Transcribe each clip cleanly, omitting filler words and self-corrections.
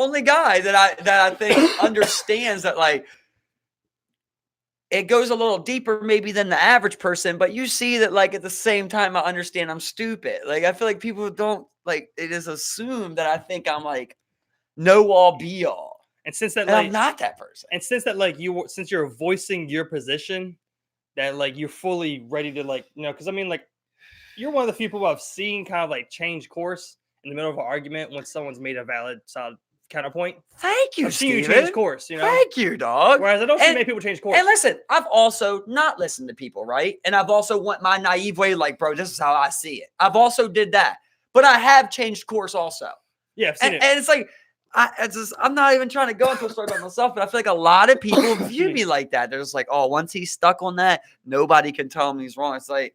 only guy that I think understands that, like, it goes a little deeper maybe than the average person, but you see that, like, at the same time, I understand I'm stupid. Like, I feel like people don't, like, they just assume that I think I'm, like, know all be all. And since that, And I'm like, not that person. and since that, like, since you're voicing your position, that, like, you're fully ready to, like, because I mean, like, you're one of the few people I've seen kind of like change course in the middle of an argument when someone's made a valid, solid counterpoint. Thank you, I've seen you Steven. change course, Thank you, dog. Whereas I don't see many people change course. And listen, I've also not listened to people, right? And I've also went my naive way, like, bro, this is how I see it. I've also did that. But I have changed course also. Yeah, I've seen it. And it's like, I'm not even trying to go into a story about myself, but I feel like a lot of people view me like that. They're just like, oh, once he's stuck on that, nobody can tell him he's wrong. It's like,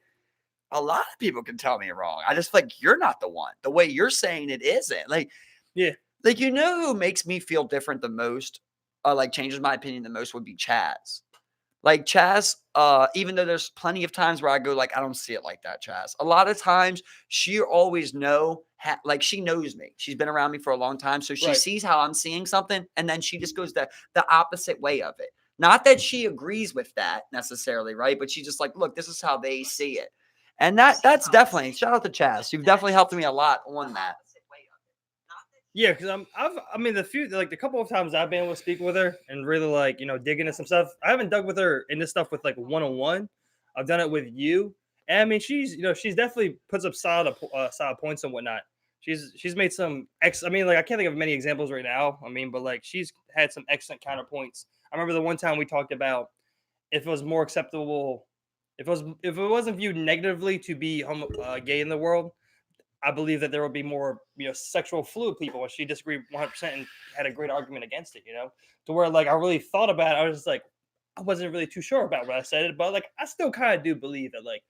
a lot of people can tell me wrong. I just feel like you're not the one. The way you're saying it isn't. Like, yeah. Like, you know who makes me feel different the most, like changes my opinion the most, would be Chaz. Like Chaz, even though there's plenty of times where I go like, I don't see it like that, Chaz. A lot of times she always like she knows me. She's been around me for a long time. So she sees how I'm seeing something and then she just goes the opposite way of it. Not that she agrees with that necessarily, right? But she's just like, look, this is how they see it. And that's definitely, shout out to Chaz. You've definitely helped me a lot on that. Yeah, because I mean, the couple of times I've been able to speak with her and really like, dig into some stuff. I haven't dug with her in this stuff with like one-on-one. I've done it with you. And I mean, she's definitely puts up solid points and whatnot. She's made some I mean, like, I can't think of many examples right now. I mean, but like she's had some excellent counterpoints. I remember the one time we talked about if it was more acceptable, if it wasn't viewed negatively to be gay in the world, I believe that there will be more, sexual fluid people. And she disagreed 100% and had a great argument against it, to where like I really thought about it. I was just like, I wasn't really too sure about what I said, but like I still kind of do believe that, like,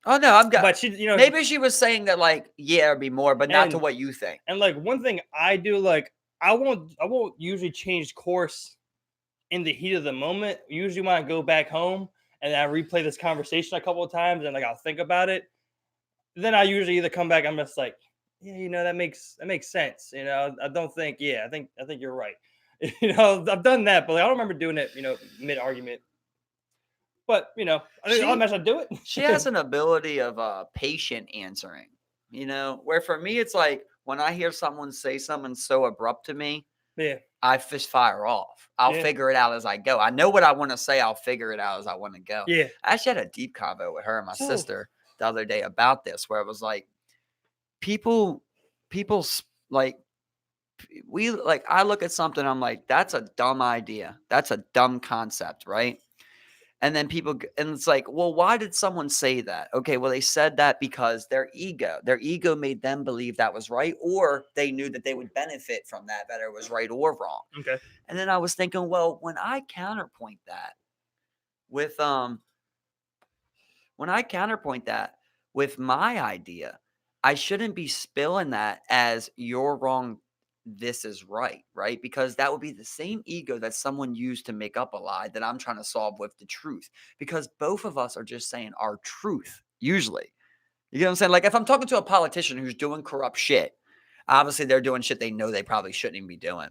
Oh no, I'm good. But she, maybe she was saying that like, yeah, it'd be more, but not to what you think. And like one thing I do, like I won't usually change course in the heat of the moment. Usually when I go back home and I replay this conversation a couple of times and like I'll think about it, then I usually either come back, I'm just like, yeah, that makes sense. I don't think, I think you're right. I've done that, but like, I don't remember doing it, mid argument. But I'll imagine I do it. She has an ability of patient answering, where for me it's like when I hear someone say something so abrupt to me, I just fire off. I'll figure it out as I go. I know what I want to say. I'll figure it out as I want to go. Yeah. I actually had a deep convo with her and my sister the other day about this, where it was like, people like, I look at something, I'm like, that's a dumb idea. That's a dumb concept, right? And then and it's like, well, why did someone say that? Okay, well, they said that because their ego made them believe that was right, or they knew that they would benefit from that, whether it was right or wrong. Okay. And then I was thinking, well, when I counterpoint that with my idea, I shouldn't be spilling that as you're wrong, this is right, right? Because that would be the same ego that someone used to make up a lie that I'm trying to solve with the truth. Because both of us are just saying our truth, usually. You know what I'm saying? Like if I'm talking to a politician who's doing corrupt shit, obviously they're doing shit they know they probably shouldn't even be doing.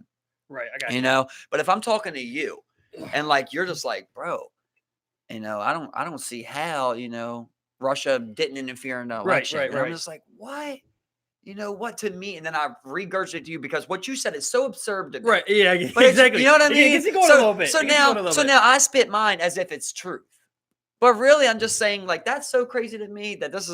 Right, I got you. But if I'm talking to you and like you're just like, bro, I don't see how, Russia didn't interfere in the election. Right. And I'm just like, what? What to me? And then I regurgitate to you because what you said is so absurd to me. Right. Yeah, exactly. You know what I mean? So now I spit mine as if it's truth. But really, I'm just saying, like, that's so crazy to me that this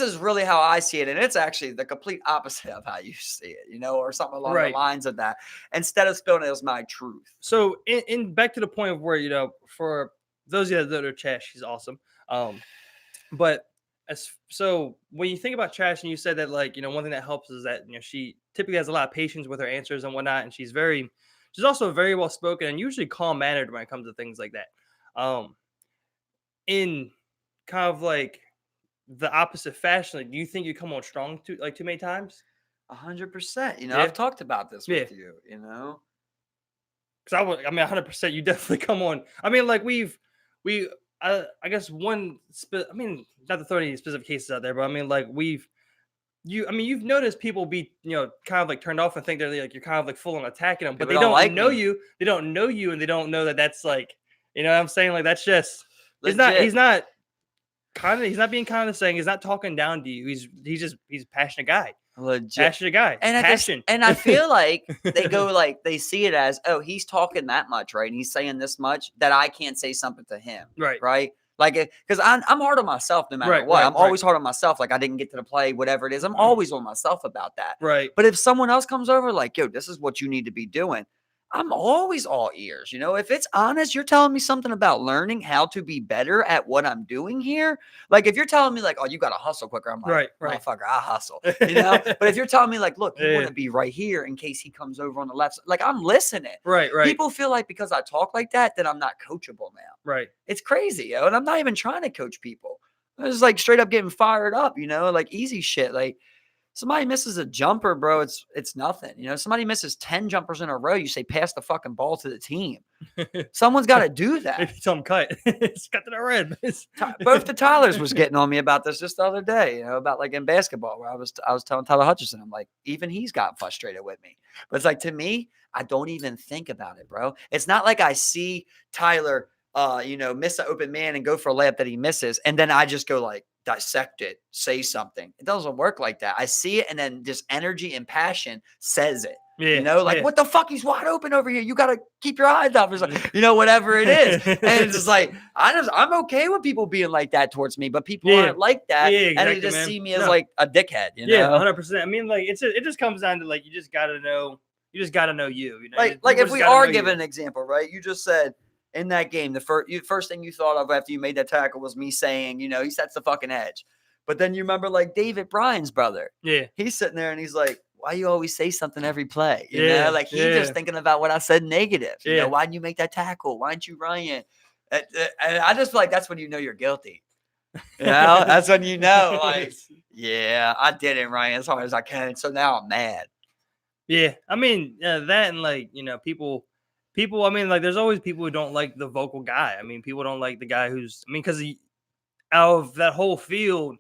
is really how I see it. And it's actually the complete opposite of how you see it, or something along the lines of that. Instead of spilling it as my truth. So in back to the point of where, for those of you that are Chash, she's awesome. But so when you think about Chash and you said that, like, one thing that helps is that, she typically has a lot of patience with her answers and whatnot. And she's also very well spoken and usually calm mannered when it comes to things like that. In kind of like the opposite fashion, like, do you think you come on strong too many times? 100%. I've talked about this with you, Because 100%. You definitely come on. I mean, like I guess not to throw any specific cases out there, but I mean, like we've you've noticed people be, kind of like turned off and think they're like you're kind of like full on attacking them, but People they don't don't like know me. you. They don't know you, and they don't know that that's like, you know what I'm saying? Like that's just he's not Legit. he's not being condescending. He's not talking down to you. He's a passionate guy. Legit. Passionate guy. And Passion. and I feel like they go like they see it as, oh, he's talking that much, right? And he's saying this much that I can't say something to him, Right. right? Like, because I'm hard on myself no matter Right, what. right, I'm always hard on myself. Like I didn't get to the play, whatever it is. I'm always on myself about that. Right. But if someone else comes over, like, yo, this is what you need to be doing, I'm always all ears. If it's honest, you're telling me something about learning how to be better at what I'm doing here. Like, if you're telling me, like, oh, you got to hustle quicker, I'm like, Right. motherfucker, I hustle. But if you're telling me, like, look, you Yeah. want to be right here in case he comes over on the left, like, I'm listening. Right. People feel like because I talk like that I'm not coachable now. Right. It's crazy, and I'm not even trying to coach people. It's like straight up getting fired up, like easy shit. Like, somebody misses a jumper, bro, it's nothing. Somebody misses 10 jumpers in a row, you say, pass the fucking ball to the team. Someone's got to do that. Maybe tell him cut. It's cut to the red. Both the Tylers was getting on me about this just the other day, about like in basketball, where I was telling Tyler Hutchinson, I'm like, even he's gotten frustrated with me. But it's like, to me, I don't even think about it, bro. It's not like I see Tyler miss an open man and go for a layup that he misses, and then I just go like, dissect it, say something. It doesn't work like that. I see it, and then just energy and passion says it. Yeah. What the fuck? He's wide open over here. You got to keep your eyes up. Or whatever it is. And it's just like, I'm okay with people being like that towards me, but people aren't like that. Yeah, exactly, and they just see me as like a dickhead, Yeah, 100%. I mean, like, it just comes down to like, you just got to know you. Like if we are giving an example, right? You just said, in that game, the first thing you thought of after you made that tackle was me saying, he sets the fucking edge. But then you remember, like, David Bryan's brother. Yeah. He's sitting there and he's like, why you always say something every play? Like, he's just thinking about what I said negative. Why'd you make that tackle? Why didn't you run? And I just feel like that's when you know you're guilty. That's when you know, like, yeah, I did it, Ryan, as hard as I can. So now I'm mad. Yeah. I mean, that and, like, people, I mean, like, there's always people who don't like the vocal guy. I mean, people don't like the guy because out of that whole field,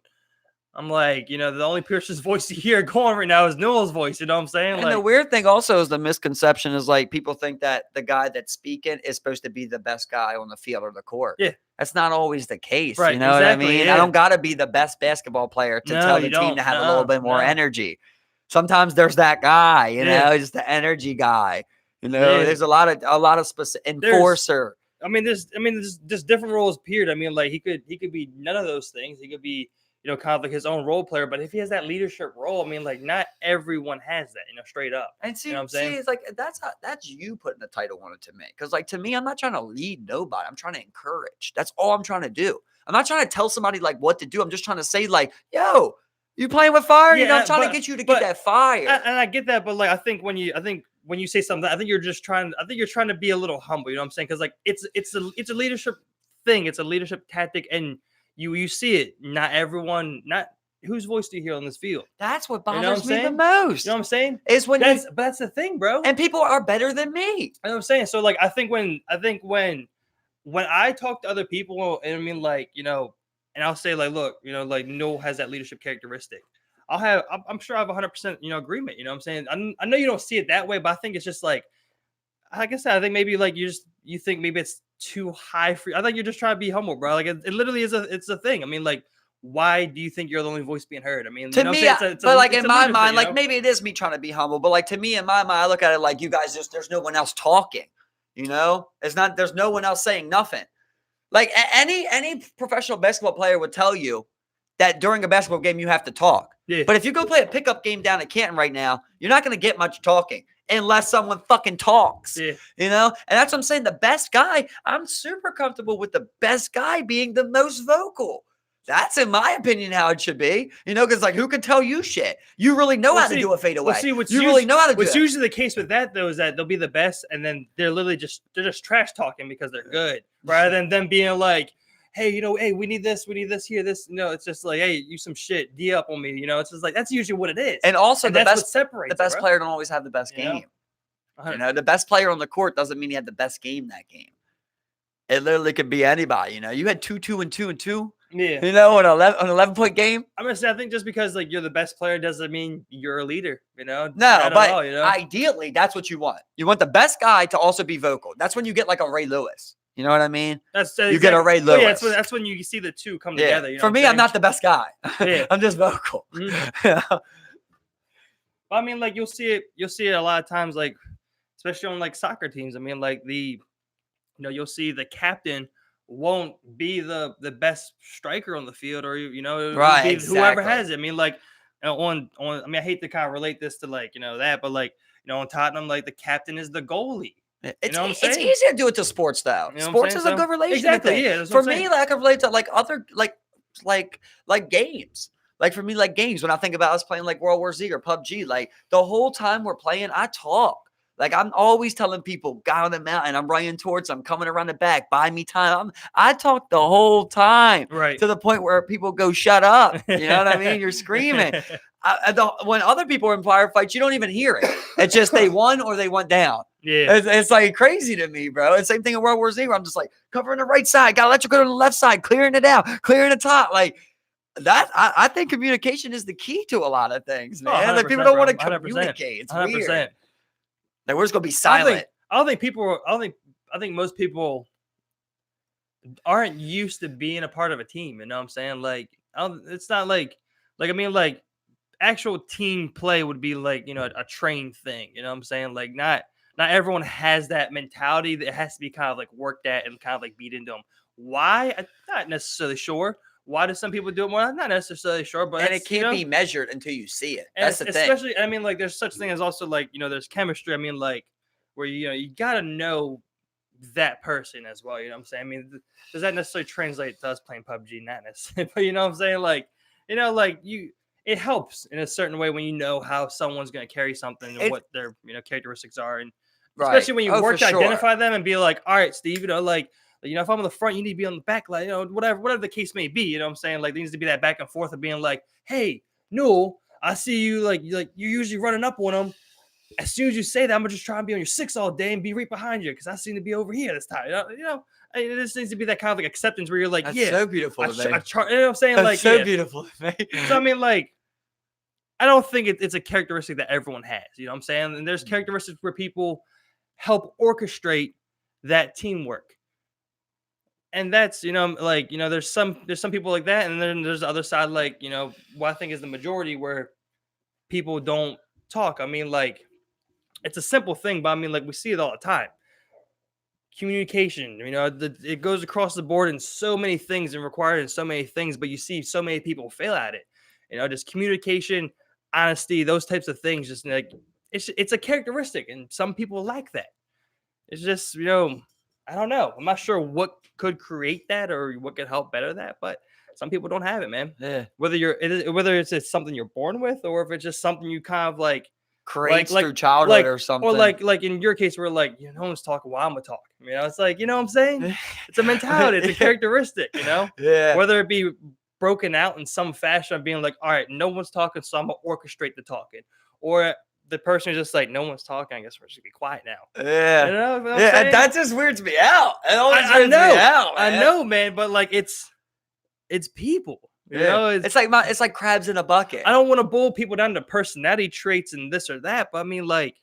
I'm like, the only person's voice you hear going right now is Newell's voice. You know what I'm saying? And the weird thing also is the misconception is like people think that the guy that's speaking is supposed to be the best guy on the field or the court. Yeah. That's not always the case. Right, You know what I mean? yeah. I don't got to be the best basketball player to tell the team to have a little bit more energy. Sometimes there's that guy, just the energy guy. There's a lot of specific enforcer. There's just different roles appeared. I mean, like he could be none of those things. He could be, kind of like his own role player. But if he has that leadership role, I mean, like not everyone has that, straight up. And see, you know what I'm saying? It's like that's you putting the title on it to me. Because like to me, I'm not trying to lead nobody. I'm trying to encourage. That's all I'm trying to do. I'm not trying to tell somebody like what to do. I'm just trying to say like, yo, you playing with fire? I'm trying to get you to get that fire. And I get that, but like I think when you say something, I think you're trying to be a little humble. You know what I'm saying? Because like it's a leadership thing. It's a leadership tactic, and you see it. Not everyone. Not whose voice do you hear on this field? That's what bothers me the most. You know what I'm saying? Is when that's the thing, bro. And people are better than me. You know what I'm saying? So like I think when I talk to other people, and I mean like and I'll say like, look, like Noel has that leadership characteristic. I'm sure I have 100% agreement. You know what I'm saying? I know you don't see it that way, but I think it's just like I said, I think maybe like you think maybe it's too high for you. I think you're just trying to be humble, bro. Like it literally is it's a thing. I mean, like, why do you think you're the only voice being heard? I mean, to me, but like in my mind, like maybe it is me trying to be humble, but like to me in my mind, I look at it like you guys there's no one else talking. There's no one else saying nothing. Like any professional basketball player would tell you that during a basketball game you have to talk. Yeah. But if you go play a pickup game down at Canton right now, you're not going to get much talking unless someone fucking talks. Yeah. And that's what I'm saying. The best guy, I'm super comfortable with the best guy being the most vocal. That's, in my opinion, how it should be. Because like, who can tell you shit? You really know how to do a fadeaway. Really know how to do it. What's usually the case with that, though, is that they'll be the best, and then they're literally just trash talking because they're good, rather than them being like, hey, hey, we need this here, this. It's just like, hey, you some shit, D up on me. It's just like that's usually what it is. And also, that's what separates. The best player don't always have the best game. The best player on the court doesn't mean he had the best game that game. It literally could be anybody. You had 2-2 and 2-2. Yeah. You know, on an 11-point game. I'm gonna say I think just because like you're the best player doesn't mean you're a leader. You know, No, not but at all. You know, ideally, that's what you want. You want the best guy to also be vocal. That's when you get like a Ray Lewis. You know what I mean? that's You get a Ray Well, Lewis. yeah, that's when you see the two come Yeah. together. You know For what me, I'm I'm not the best guy. Yeah. I'm just vocal. Mhm. I mean, like you'll see it a lot of times, like especially on like soccer teams. I mean, like you'll see the captain won't be the best striker on the field, or it'll Right, be whoever exactly. has it. I mean, like on I mean, I hate to kind of relate this to like that, but like on Tottenham, like the captain is the goalie. You know what I'm saying? It's easier to do it to sports though. You know what I'm Sports saying? is a So, good relation exactly, thing. yeah, that's For what I'm me, saying. like I can relate to like other like games. Like for me, like games, when I think about us playing like World War Z or PUBG, like the whole time we're playing, I talk. Like I'm always telling people, guy on the mountain, I'm running towards, I'm coming around the back, buy me time. I talk the whole time, Right. to the point where people go, shut up. You know what I mean? You're screaming. When other people are in firefights, you don't even hear it. It's just they won or they went down. Yeah. It's like crazy to me, bro. It's same thing in World War Z, where I'm just like covering the right side, gotta let you go to the left side, clearing it out, clearing the top. Like that, I think communication is the key to a lot of things, man. Like people don't want to communicate. It's 100%. weird. Like we're just gonna be silent. I think most people aren't used to being a part of a team. You know what I'm saying? Like, it's not like I mean, like actual team play would be like a trained thing. You know what I'm saying? Like, not everyone has that mentality that has to be kind of like worked at and kind of like beat into them. Why? I'm not necessarily sure. Why do some people do it more? I'm not necessarily sure, but it can't be measured until you see it. That's the thing. Especially, I mean, like there's such thing as also like there's chemistry. I mean, like where you gotta know that person as well. You know what I'm saying? I mean, does that necessarily translate to us playing PUBG? Not necessarily, but you know what I'm saying? Like like it helps in a certain way when you know how someone's gonna carry something and what their characteristics are, and especially when you work to identify them and be like, all right, Steve, like. If I'm on the front, you need to be on the back, like, whatever the case may be, you know what I'm saying? Like, there needs to be that back and forth of being like, hey, Newell, I see you, like you're usually running up on them. As soon as you say that, I'm going to just try and be on your 6 all day and be right behind you because I seem to be over here this time. This needs to be that kind of like acceptance where you're like, that's so beautiful to me. You know what I'm saying? That's like, so beautiful to me. So, I mean, like, I don't think it's a characteristic that everyone has, you know what I'm saying? And there's characteristics where people help orchestrate that teamwork. And that's there's some people like that, and then there's the other side, like what I think is the majority, where people don't talk. I mean, like it's a simple thing, but I mean, like we see it all the time. Communication, it goes across the board in so many things and required in so many things, but you see so many people fail at it. Just communication, honesty, those types of things. Just like it's a characteristic, and some people like that. It's just I don't know. I'm not sure what could create that or what could help better that, but some people don't have it, man. Yeah. Whether it's something you're born with, or if it's just something you kind of like creates through childhood or something, or like in your case, where like no one's talking while I'm gonna talk. It's like what I'm saying. It's a mentality. It's a characteristic. Yeah. Whether it be broken out in some fashion of being like, all right, no one's talking, so I'm gonna orchestrate the talking, or the person is just like, no one's talking, I guess we're just gonna be quiet now. Yeah. What I'm saying? That just weirds me out. I know, I know, man, but like it's people. It's like crabs in a bucket. I don't want to boil people down to personality traits and this or that, but I mean, like,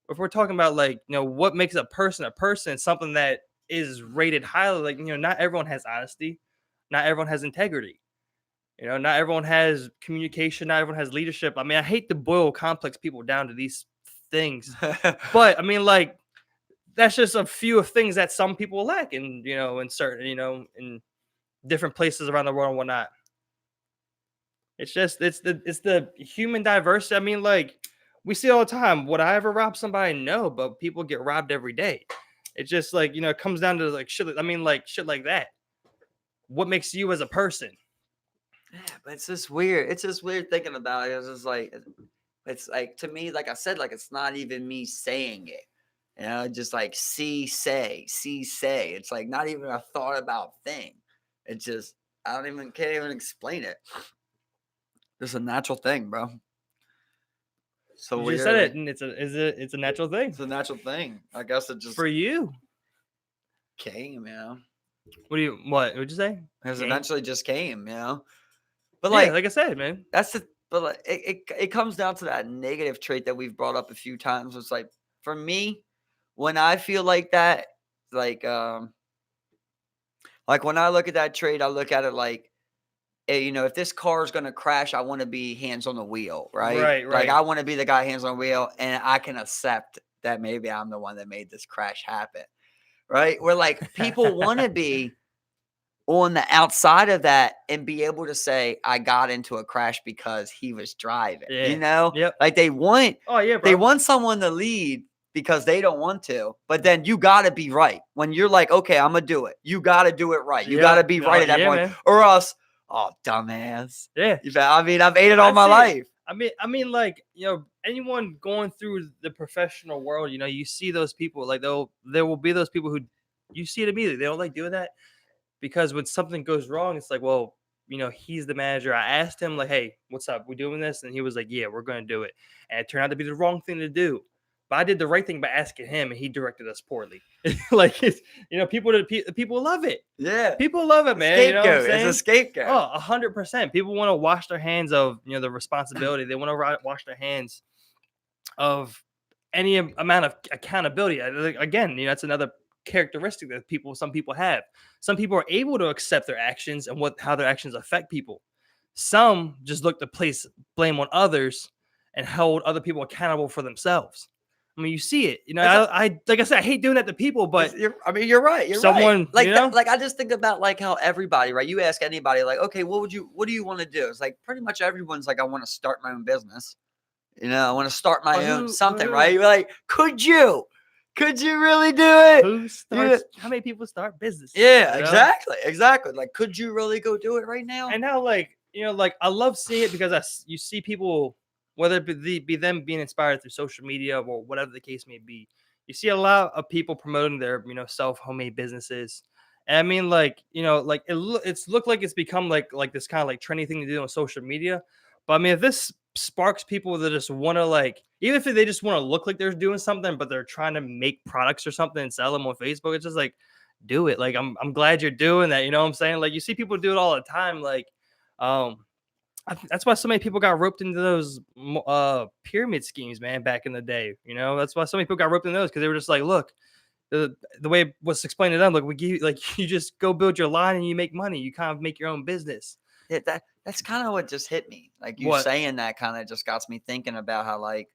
if we're talking about like what makes a person, something that is rated highly, like not everyone has honesty, not everyone has integrity. Not everyone has communication. Not everyone has leadership. I mean, I hate to boil complex people down to these things, but I mean, like, that's just a few of things that some people lack in, in certain, in different places around the world and whatnot. It's just, it's the human diversity. I mean, like, we see all the time. Would I ever rob somebody? No, but people get robbed every day. It's just like, it comes down to like shit. I mean, like shit like that. What makes you as a person? Yeah, but it's just weird. It's just weird thinking about it. It's like to me, like I said, like it's not even me saying it. Just like say. It's like not even a thought about thing. It's just can't even explain it. It's a natural thing, bro. So you just said it, and it's a natural thing. It's a natural thing. I guess it just for you came, What would you say? Because Game? eventually just came, you know. But Yeah, like like I said, man. that's the but like, it comes down to that negative trait that we've brought up a few times. It's like for me, when I feel like that, like like when I look at that trait, I look at it like you know, if this car is gonna crash, I want to be hands on the wheel, right? Right, Like right. I want to be the guy hands on the wheel, and I can accept that maybe I'm the one that made this crash happen, right? Where like people want to be on the outside of that and be able to say, I got into a crash because he was driving, you Yeah. know? Yep. Like Oh yeah, they bro. want someone to lead because they don't want to, but then you gotta be right. When you're like, okay, I'm gonna do it, you gotta do it right. You gotta Yep. be right at that Yeah, point, man. or else, oh dumbass. Yeah. I mean, I've ate it all That's my it. life. I mean, like, anyone going through the professional world, you see those people, like there will be those people who you see it immediately. They don't like doing that because when something goes wrong, it's like, well, he's the manager. I asked him, like, hey, what's up? We doing this? And he was like, yeah, we're going to do it. And it turned out to be the wrong thing to do. But I did the right thing by asking him, and he directed us poorly. Like, people love it. Yeah. People love it, man. You know what I'm Scapegoat. It's a saying? scapegoat. Oh, 100%. People want to wash their hands of the responsibility. They want to wash their hands of any amount of accountability. Again, that's another characteristic that some people have. Some people are able to accept their actions and how their actions affect people. Some just look to place blame on others and hold other people accountable for themselves. I mean, you see it. I like I said, I hate doing that to people, but I mean, you're right. You're someone, right. Like that, like I just think about like how everybody, right? You ask anybody, like, okay, what do you want to do? It's like pretty much everyone's like, I want to start my own business. I want to start my own something, right? You're like, could you? Could you really do it? How many people start business? Yeah, exactly. Like, could you really go do it right now? And now, like I love seeing it because you see people, whether it be them being inspired through social media or whatever the case may be. You see a lot of people promoting their self homemade businesses. And I mean, like like it's looked like it's become like this kind of like trendy thing to do on social media. But I mean, if this sparks people that just want to, like, even if they just want to look like they're doing something, but they're trying to make products or something and sell them on Facebook, it's just like, do it. Like, I'm glad you're doing that. You know what I'm saying? Like, you see people do it all the time. Like, that's why so many people got roped into those pyramid schemes, man, back in the day. That's why so many people got roped into those, because they were just like, look, the way it was explained to them, like, we give you, like, you just go build your line and you make money. You kind of make your own business. Yeah, that's kind of what just hit me. Like you saying that kind of just got me thinking about how, like,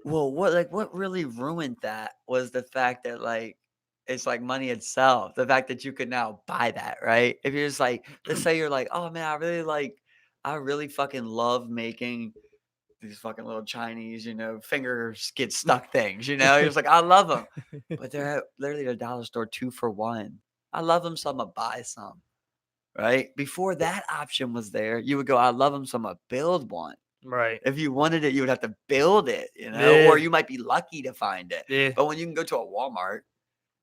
well, what really ruined that was the fact that, like, it's like money itself. The fact that you could now buy that, right? If you're just like, let's say you're like, oh man, I really fucking love making these fucking little Chinese, fingers get stuck things, You're just like, I love them, but they're at literally the dollar store 2 for 1. I love them, so I'm gonna buy some. Right? Before that option was there, you would go, I love them, so I'm gonna build one. Right. If you wanted it, you would have to build it, Yeah. or you might be lucky to find it. Yeah. But when you can go to a Walmart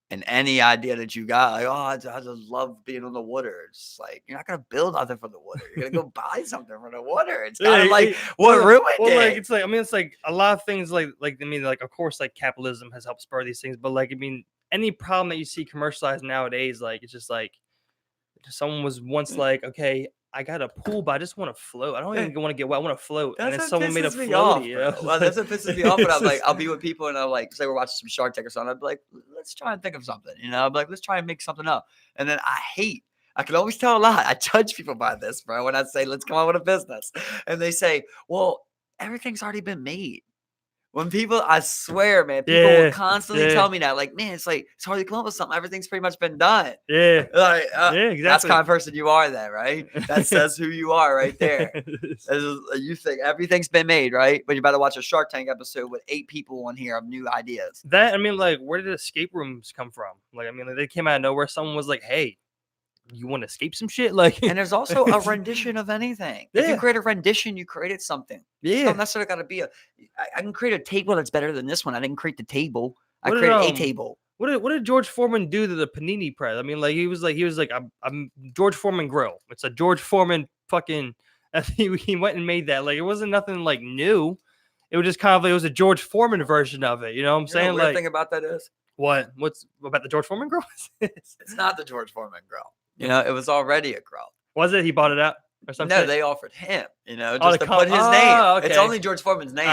and any idea that you got, like, oh, I just love being on the water. It's like, you're not gonna build nothing for the water. You're gonna go buy something for the water. It's kind of like what ruined it. Like, it's like, I mean, it's like a lot of things, like I mean, like, of course, like, capitalism has helped spur these things, but, like, I mean, any problem that you see commercialized nowadays, like, it's just like, someone was once like, okay, I got a pool, but I just want to float. I don't even want to get wet. I want to float. And then someone made a floaty. Well, that's what pisses me off. But I'm like, I'll be with people and I'm like, say we're watching some Shark Tank or something. I'd be like, let's try and think of something. I'm like, let's try and make something up. And then I can always tell a lot. I judge people by this, bro. When I say, let's come up with a business. And they say, well, everything's already been made. When people, I swear, man, people will constantly tell me that, like, man, it's like, it's hard to come up with something. Everything's pretty much been done. Yeah. Like, exactly. That's the kind of person you are then, right? That says who you are right there. You think everything's been made, right? But you're about to watch a Shark Tank episode with 8 people on here of new ideas. I mean, like, where did escape rooms come from? Like, I mean, like, they came out of nowhere. Someone was like, hey, you want to escape some shit? Like, and there's also a rendition of anything. If you create a rendition, you created something. Yeah. Don't necessarily got to be I can create a table that's better than this one. I didn't create the table. I created a table. What did George Foreman do to the panini press? I mean, like, he was like, I'm George Foreman grill. It's a George Foreman fucking. He went and made that. Like, it wasn't nothing like new. It was just kind of like, it was a George Foreman version of it. You know what I'm saying? The weird thing about that is, What? What's about the George Foreman girl? It's not the George Foreman girl. You know, it was already a girl. Was it? He bought it out or something? No, they offered him, you know, Oh, just to put his name. It's only George Foreman's name.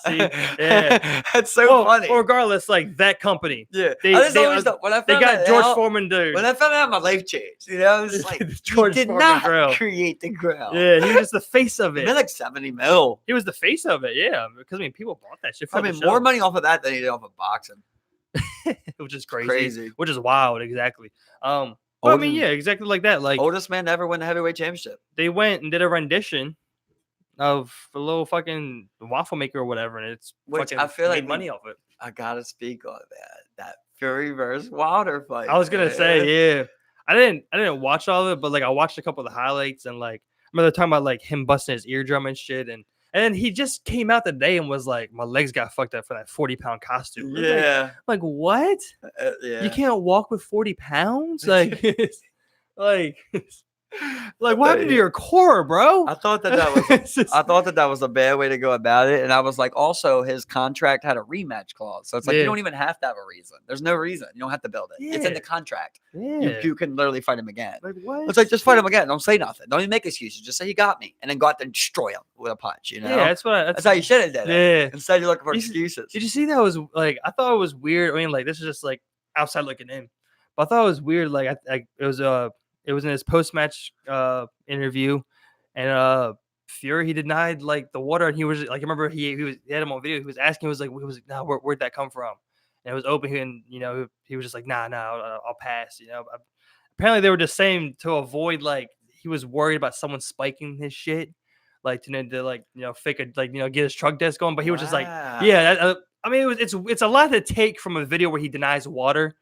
See, yeah, That's so funny. Well, regardless, like that company, yeah, they got George Foreman to. When I found out, my life changed. You know, it's like George he did Foreman not grill. create the grill. Yeah, he was just the face of He it. made like $70 million. He was the face of it. Yeah, because I mean, people bought that shit. I mean, more money off of that than he did off of boxing, which is crazy. Which is wild, exactly. But I mean, yeah, exactly like that. Like oldest man to ever win the heavyweight championship. They went and did a rendition of a little fucking waffle maker or whatever, and it's which fucking I feel like money off it. I gotta speak on that Fury versus Wilder fight. I was gonna say, yeah, I didn't watch all of it, but like I watched a couple of the highlights, and like I remember talking about like him busting his eardrum and shit, and then he just came out the day and was like, my legs got fucked up for that 40-pound costume. Yeah, like what? Yeah, you can't walk with 40 pounds, like like what happened to your core, bro? I thought that was a bad way to go about it, and I was like, also his contract had a rematch clause, so it's like you don't even have to have a reason. There's no reason. You don't have to build it. It's in the contract. You can literally fight him again. Like what? It's like just fight him again. Don't say nothing. Don't even make excuses. Just say you got me, and then go out there and destroy him with a punch. You know? Yeah, that's how you should have did it. Yeah. Instead, you're looking for excuses. Did you see that was like? I thought it was weird. I mean, like this is just like outside looking in, but I thought it was weird. Like it was in his post-match interview, and Fury, he denied like the water, and he was like, I remember he had him on video. He was asking, nah, where'd that come from? And it was open, and you know, he was just like, nah, I'll pass. You know, apparently they were just saying to avoid like he was worried about someone spiking his shit, like to like fake a like get his truck desk going. But he was just like, yeah, I mean, it's a lot to take from a video where he denies water.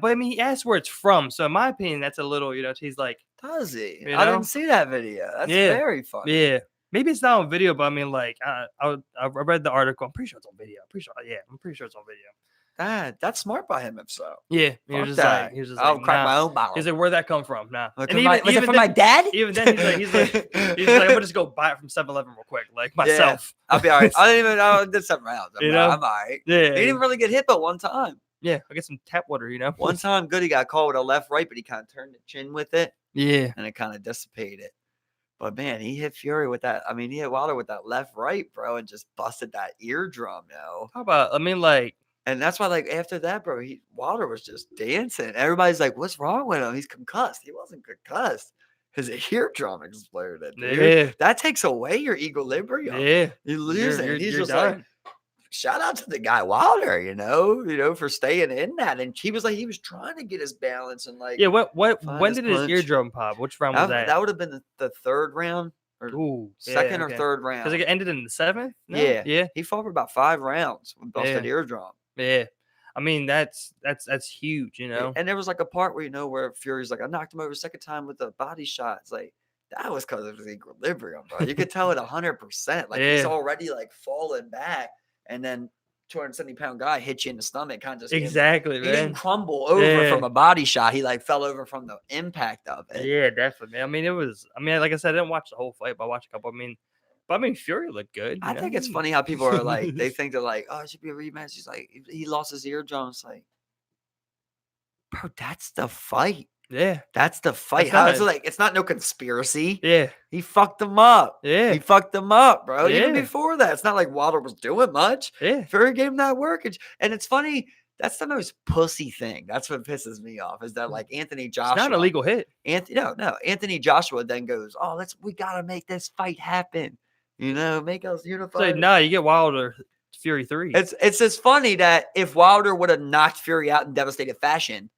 But I mean, he asked where it's from, so in my opinion, that's a little, he's like, does he? I didn't see that video. That's very funny. Yeah, maybe it's not on video, but I mean, like, I read the article. I'm pretty sure it's on video. I'm pretty sure it's on video. That's smart by him, if so. Yeah, he was just like, I'll crack my own bottle. He's like, where'd that come from? Nah, was it from my dad? Even then, he's like, I'm gonna just go buy it from 7-Eleven real quick, like myself. Yeah, I'll be all right. I did 7 rounds. I'm all right. Yeah, he didn't really get hit, but one time. Yeah, I get some tap water, One time, Goody got caught with a left right, but he kind of turned the chin with it. Yeah. And it kind of dissipated. But man, he hit Fury with that. I mean, he hit Wilder with that left right, bro, and just busted that eardrum, How about, and that's why, like, after that, bro, Wilder was just dancing. Everybody's like, what's wrong with him? He's concussed. He wasn't concussed. His eardrum exploded, dude. Yeah. That takes away your equilibrium. Yeah. You lose it. He's just done. like, shout out to the guy Wilder, for staying in that. And he was trying to get his balance and like. Yeah, when did his eardrum pop? Which round was that? That would have been the third round or second or third round. Because it ended in the 7th? No? Yeah. Yeah. He fought for about 5 rounds with busted eardrum. Yeah. I mean, that's huge, And there was like a part where, where Fury's like, I knocked him over a second time with a body shot. It's like, that was because of his equilibrium, bro. You could tell it 100%. Like he's already like falling back. And then 270-pound guy hit you in the stomach, kind of just exactly. He didn't crumble over from a body shot. He like fell over from the impact of it. Yeah, definitely. I mean, like I said, I didn't watch the whole fight, but I watched a couple. I mean, Fury looked good. I think it's funny how people are like, they think they're like, oh, it should be a rematch. He's like, he lost his eardrum. It's like, bro, that's the fight. Yeah, that's the fight. It's not no conspiracy. Yeah, he fucked him up. Yeah, he fucked him up, bro. Yeah. Even before that, it's not like Wilder was doing much. Yeah, Fury gave him that work, and it's funny. That's the most pussy thing. That's what pisses me off. Is that like Anthony Joshua? It's not a legal hit. No. Anthony Joshua then goes, "Oh, we gotta make this fight happen. Make us unified." So no, you get Wilder Fury 3. It's just funny that if Wilder would have knocked Fury out in devastating fashion.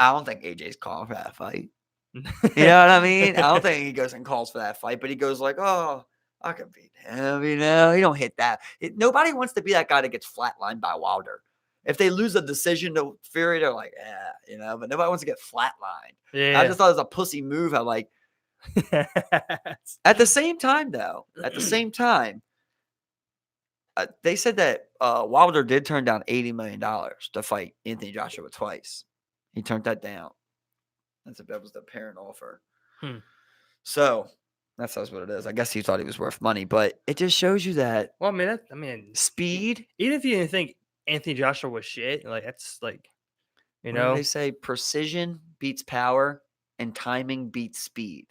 I don't think AJ's calling for that fight. You know what I mean? I don't think he goes and calls for that fight, but he goes like, oh, I can beat him. He don't hit that. Nobody wants to be that guy that gets flatlined by Wilder. If they lose a decision to Fury, they're like, but nobody wants to get flatlined. Yeah. I just thought it was a pussy move. How like, at the same time, they said that Wilder did turn down $80 million to fight Anthony Joshua twice. He turned that down. That was the apparent offer. So that's what it is. I guess he thought he was worth money, but it just shows you that. Well, speed. Even if you didn't think Anthony Joshua was shit. Like that's like, you What do they know. say? Precision beats power, and timing beats speed.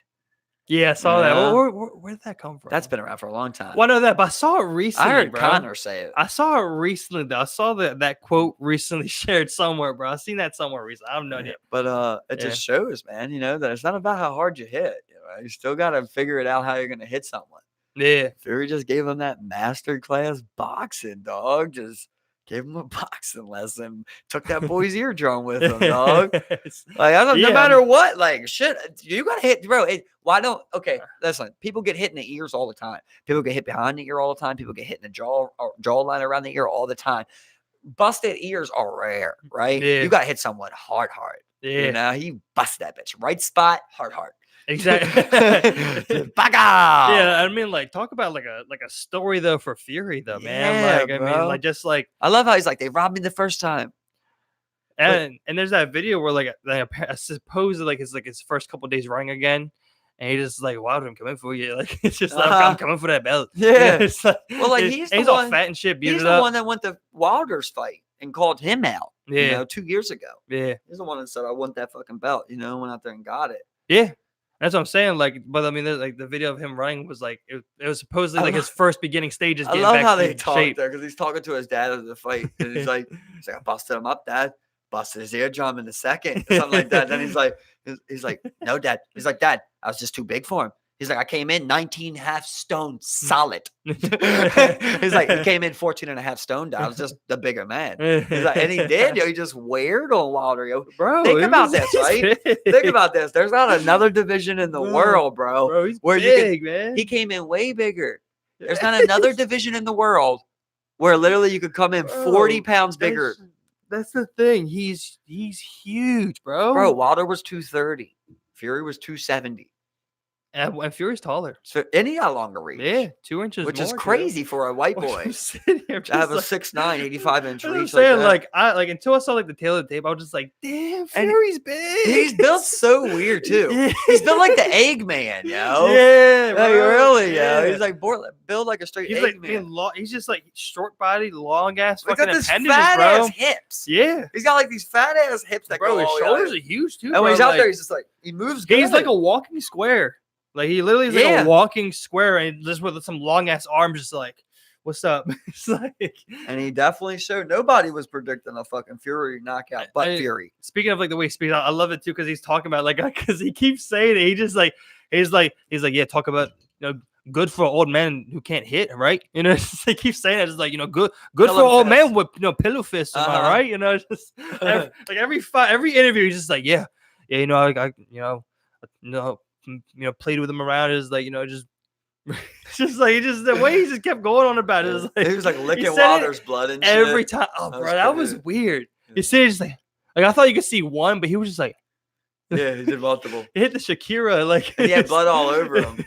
Yeah, I saw that. Yeah. Where did that come from? That's been around for a long time. Well, I know that, but I saw it I recently, heard bro. Connor say it. I saw it recently, though. I saw that quote recently shared somewhere, bro. I seen that somewhere recently. I have no idea. But it just shows, man, that it's not about how hard you hit. You still got to figure it out how you're going to hit someone. Yeah. Fury just gave him that master class boxing, dog. Just gave him a boxing lesson. Took that boy's eardrum with him, dog. Like, I don't, no matter what, like, shit, you got to hit, bro. Okay, listen, people get hit in the ears all the time. People get hit behind the ear all the time. People get hit in the jawline around the ear all the time. Busted ears are rare, right? Yeah. You got to hit someone hard. Yeah. He busted that bitch. Right spot, hard. Exactly. Baga! Yeah, I mean, like, talk about like a story though for Fury though, man. Yeah, Like, I mean, bro. like, just like, I love how he's like, they robbed me the first time. and there's that video where like I suppose like his first couple days running again, and he just like, wow, I'm coming for you. Like, it's just like, I'm coming for that belt. Yeah. It's like, Well, like, he's all fat and shit. He's the one that went to Wilder's fight and called him out. Yeah. 2 years ago. Yeah. He's the one that said, I want that fucking belt. Went out there and got it. Yeah. That's what I'm saying. Like, but I mean, like the video of him running was like it was supposedly like his first beginning stages. I love how they talk there because he's talking to his dad at the fight, and he's like, I busted him up, Dad. Busted his eardrum in a second, or something like that. Then he's like, no, Dad. He's like, Dad, I was just too big for him. He's like, I came in 19.5 stone solid. He's like, he came in 14.5 stone. I was just the bigger man. He's like, and he did. He just weird on Wilder. Bro, think about this, right? Think about this. There's not another division in the world, bro. He's big, man. He came in way bigger. There's not another division in the world where literally you could come in 40 pounds bigger. That's the thing. He's huge, bro. Bro, Wilder was 230. Fury was 270. And Fury's taller. So, and he got longer reach. Yeah, 2 inches which more, is crazy for a white boy. To have a 6'9", 85-inch reach. I'm saying, like until I saw like the tail of the tape, I was just like, damn, Fury's big. He's built so weird too. Yeah. He's built like the Eggman, yo. Yeah, like, really, yeah. yo. He's like built like a straight Eggman. Like, he's just like short body, long ass He's fucking got this appendages, fat bro. ass hips. Yeah, he's got like these fat ass hips that bro. go His all shoulders out. are huge too. And when he's bro. out there, he's just like he moves. Good. He's like a walking square. Like he literally is like a walking square, and just with some long ass arms, just like, what's up? It's like, and he definitely showed. Nobody was predicting a fucking Fury knockout, but Fury. Speaking of like the way he speaks, I love it too because he's talking about like because he keeps saying it. He just like he's like yeah, talk about good for an old man who can't hit, right? He keeps saying it. It's like good for an old man with pillow fists, am I right? Just like every interview, he's just like yeah, I played with him around is like just like the way he just kept going on about it. Like, he was like licking Wilder's blood and every shit. time. Oh, bro, that was weird. He said just like I thought you could see one, but he was just like yeah, he did multiple. He hit the Shakira like and he had blood all over him.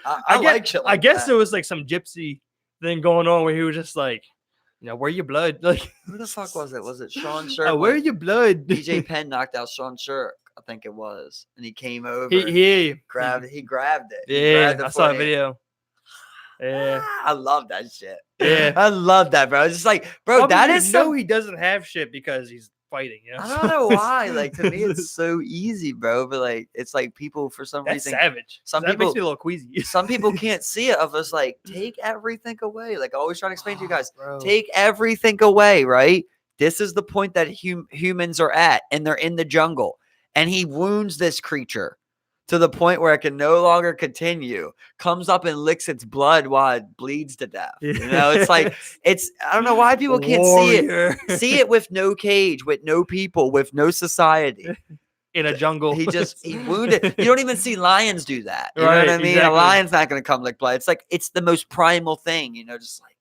I like shit like I guess that. there was like some gypsy thing going on where he was just like, where your blood? Like who the fuck was it? Was it Sean Shirk? Oh, where your blood? DJ Penn knocked out Sean Shirk. I think it was, and he came over. He grabbed it. Yeah, I saw a video. Yeah, I love that shit. Yeah, I love that, bro. It's just like, bro, that is so. He doesn't have shit because he's fighting. I don't know why. Like to me, it's so easy, bro. But like, it's like people for some reason. Savage. Some that people makes me a little queasy. Some people can't see it. Of us, like, take everything away. Like, I always try to explain to you guys, bro. Take everything away. Right. This is the point that humans are at, and they're in the jungle. And he wounds this creature to the point where it can no longer continue, comes up and licks its blood while it bleeds to death. It's like, I don't know why people can't see it. See it with no cage, with no people, with no society. In a jungle. He wounded. You don't even see lions do that. You know right, what I mean? Exactly. A lion's not going to come lick blood. It's like, it's the most primal thing, just like,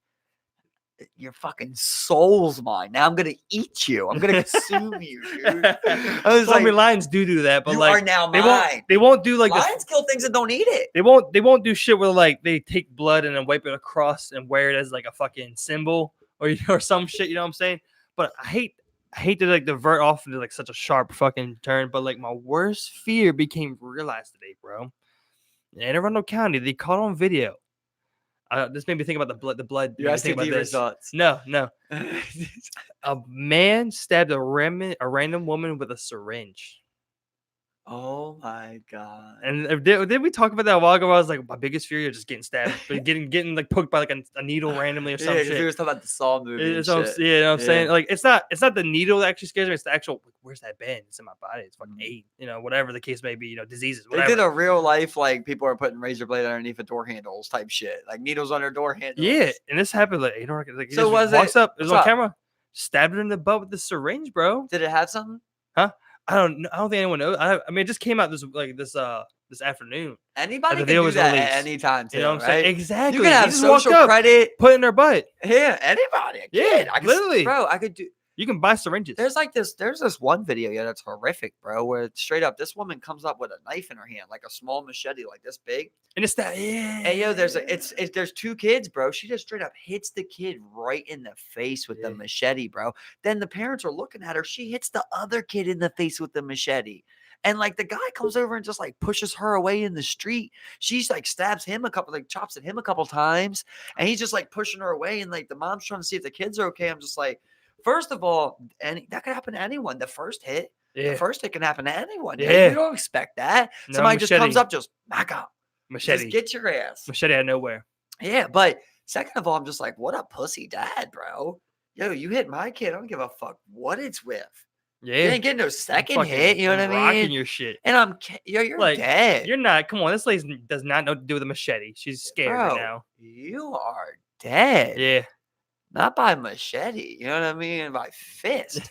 your fucking soul's mine. Now I'm gonna eat you. I'm gonna consume you, dude. I mean, lions do that, but you like are now mine. They won't do like lions kill things that don't eat it. They won't do shit where like they take blood and then wipe it across and wear it as like a fucking symbol or some shit. You know what I'm saying? But I hate to like divert off into like such a sharp fucking turn. But like my worst fear became realized today, bro. In Anne Arundel County, they caught on video This made me think about the blood. The blood. Your Made me think about STD this. results. No. A man stabbed a random woman with a syringe. Oh my god! And did we talk about that a while ago? I was like, my biggest fear is just getting stabbed, but getting like poked by like a needle randomly or some Yeah, shit. we were talking about the Saw movie and So, shit. yeah, you know what I'm saying? Like, it's not the needle that actually scares me. It's the actual, like, where's that been? It's in my body. It's fucking AIDS, whatever the case may be, diseases, They whatever. did a real life, like, people are putting razor blade underneath the door handles type shit. Like, needles under door handles. Yeah, and this happened, like, like he So just was walks it- up, it was what's on up? camera, stabbed her in the butt with the syringe, bro. Did it have something? Huh? I don't think anyone knows. I mean, it just came out this afternoon. Anybody the can video do was that released. at any time, too, You know what I'm right? saying? Exactly. You can have He just walked social up, credit. put it in their butt. Yeah, anybody. A Yeah, kid. literally. Bro, I could do. You can buy syringes. There's this one video, that's horrific, bro, where straight up this woman comes up with a knife in her hand, like a small machete, like this big. And it's that, yeah. And there's two kids, bro. She just straight up hits the kid right in the face with the machete, bro. Then the parents are looking at her. She hits the other kid in the face with the machete. And like the guy comes over and just like pushes her away in the street. She's like stabs him chops at him a couple times. And he's just like pushing her away. And like the mom's trying to see if the kids are okay. I'm just like, first of all, that could happen to anyone. The first hit can happen to anyone. Yeah. You don't expect that. No, Somebody just comes machete. up, just knock out. Machete. Just get your ass. Machete out of nowhere. Yeah, but second of all, I'm just like, what a pussy dad, bro. Yo, you hit my kid. I don't give a fuck what it's with. Yeah. You ain't getting no second fucking hit. You know what I mean? Rocking your shit. And you're Like, dead. You're not. Come on. This lady does not know what to do with a machete. She's scared Bro, right now. You are dead. Yeah. Not by machete. You know what I mean? By fist.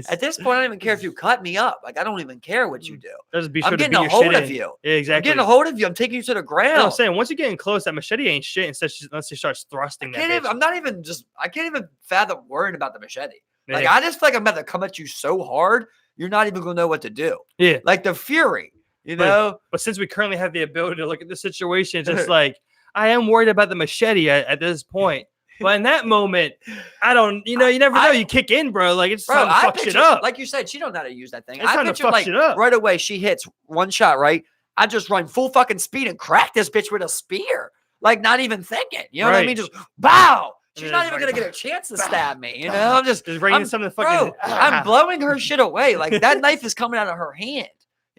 At this point, I don't even care if you cut me up. Like, I don't even care what you do. Just be I'm sure to getting beat a your hold shit of in. you. Yeah, exactly. I'm getting a hold of you. I'm taking you to the ground. No, I'm saying once you're getting close, that machete ain't shit. Unless she starts thrusting that bitch. I can't even fathom worrying about the machete. Like, Yeah. I just feel like I'm about to come at you so hard, you're not even gonna know what to do. Yeah. Like the fury, you know? But since we currently have the ability to look at the situation, it's just like I am worried about the machete at this point. But in that moment, I don't. You never know. You kick in, bro. Like it's time to fuck shit up. Like you said, she don't know how to use that thing. It's time to fuck like shit up. right away. She hits one shot, right? I just run full fucking speed and crack this bitch with a spear. Like not even thinking. You know what I mean? Just bow. She's not even gonna get a chance to stab me. You know, I'm just bringing some of the fucking. Bro, I'm blowing her shit away. Like that knife is coming out of her hand.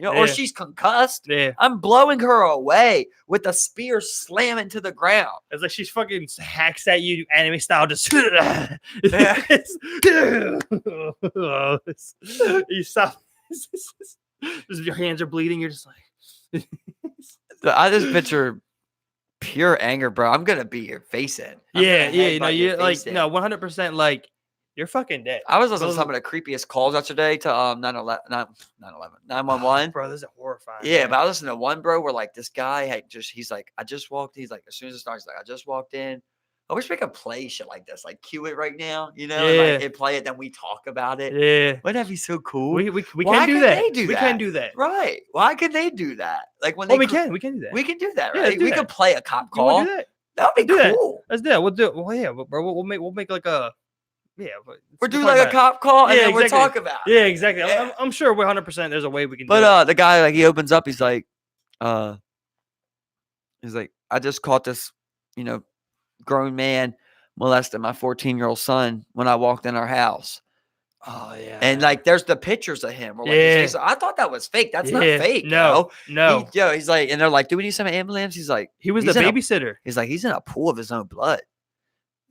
Or she's concussed. Yeah. I'm blowing her away with the spear slamming to the ground. It's like she's fucking hacks at you anime style, just you stop. Just your hands are bleeding. You're just like I just picture pure anger, bro. I'm gonna beat your face in. You're like 100%. Like you're fucking dead. I was listening to some of the creepiest calls yesterday to 911. Bro, this is horrifying. Yeah, man. but I listened to one, bro, where like this guy he's like, I just walked. He's like, as soon as it starts, like, I just walked in. I wish we could play shit like this, like cue it right now, and like play it, then we talk about it. Yeah, wouldn't that be so cool? We can do that. We can do that. Right? Why could they do that? Like when we can do that. We can do that, Yeah, right? We could play a cop You wanna call. do that? That would be cool. Let's do that. We'll do it. Well, yeah, bro. We'll make like a We'll do like a cop call, and then we'll talk about it. Yeah, exactly. Yeah. I'm sure we're 100%. There's a way we can. But the guy, like, he opens up. He's like, I just caught this, grown man molesting my 14-year-old son when I walked in our house. Oh yeah. And like, there's the pictures of him. Like, I thought that was fake. That's not fake. No. He's like, and they're like, do we need some ambulance? He's like, he was the babysitter. He's like, he's in a pool of his own blood.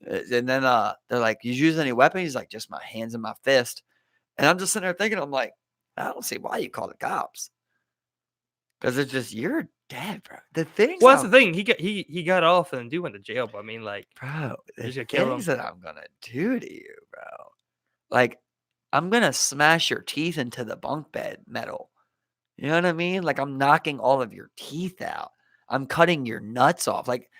And then they're like, you use any weapon? He's like, just my hands and my fist. And I'm just sitting there thinking, I'm like, I don't see why you call the cops. Because it's just, you're dead, bro. The thing. Well, that's the thing. He got off and went to jail. But I mean, like, bro, the things that I'm gonna do to you, bro. Like, I'm gonna smash your teeth into the bunk bed metal. You know what I mean? Like, I'm knocking all of your teeth out. I'm cutting your nuts off. Like,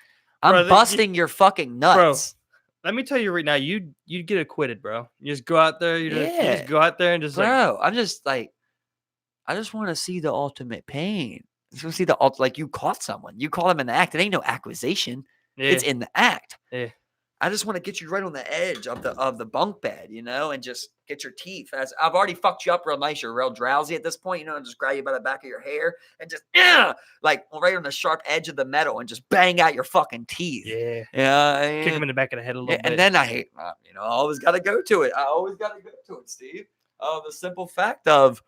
I'm busting your fucking nuts. Bro, let me tell you right now, you'd get acquitted, bro. You just go out there. You just go out there and just I'm just like, I just want to see the ultimate pain. I just want to see like you caught someone. You caught him in the act. It ain't no accusation. Yeah. It's in the act. Yeah. I just want to get you right on the edge of the bunk bed, and just get your teeth. As I've already fucked you up real nice. You're real drowsy at this point, and just grab you by the back of your hair and just like right on the sharp edge of the metal and just bang out your fucking teeth. Yeah. Yeah. Kick him in the back of the head a little bit. And then I hate, I always got to go to it. Steve. The simple fact of,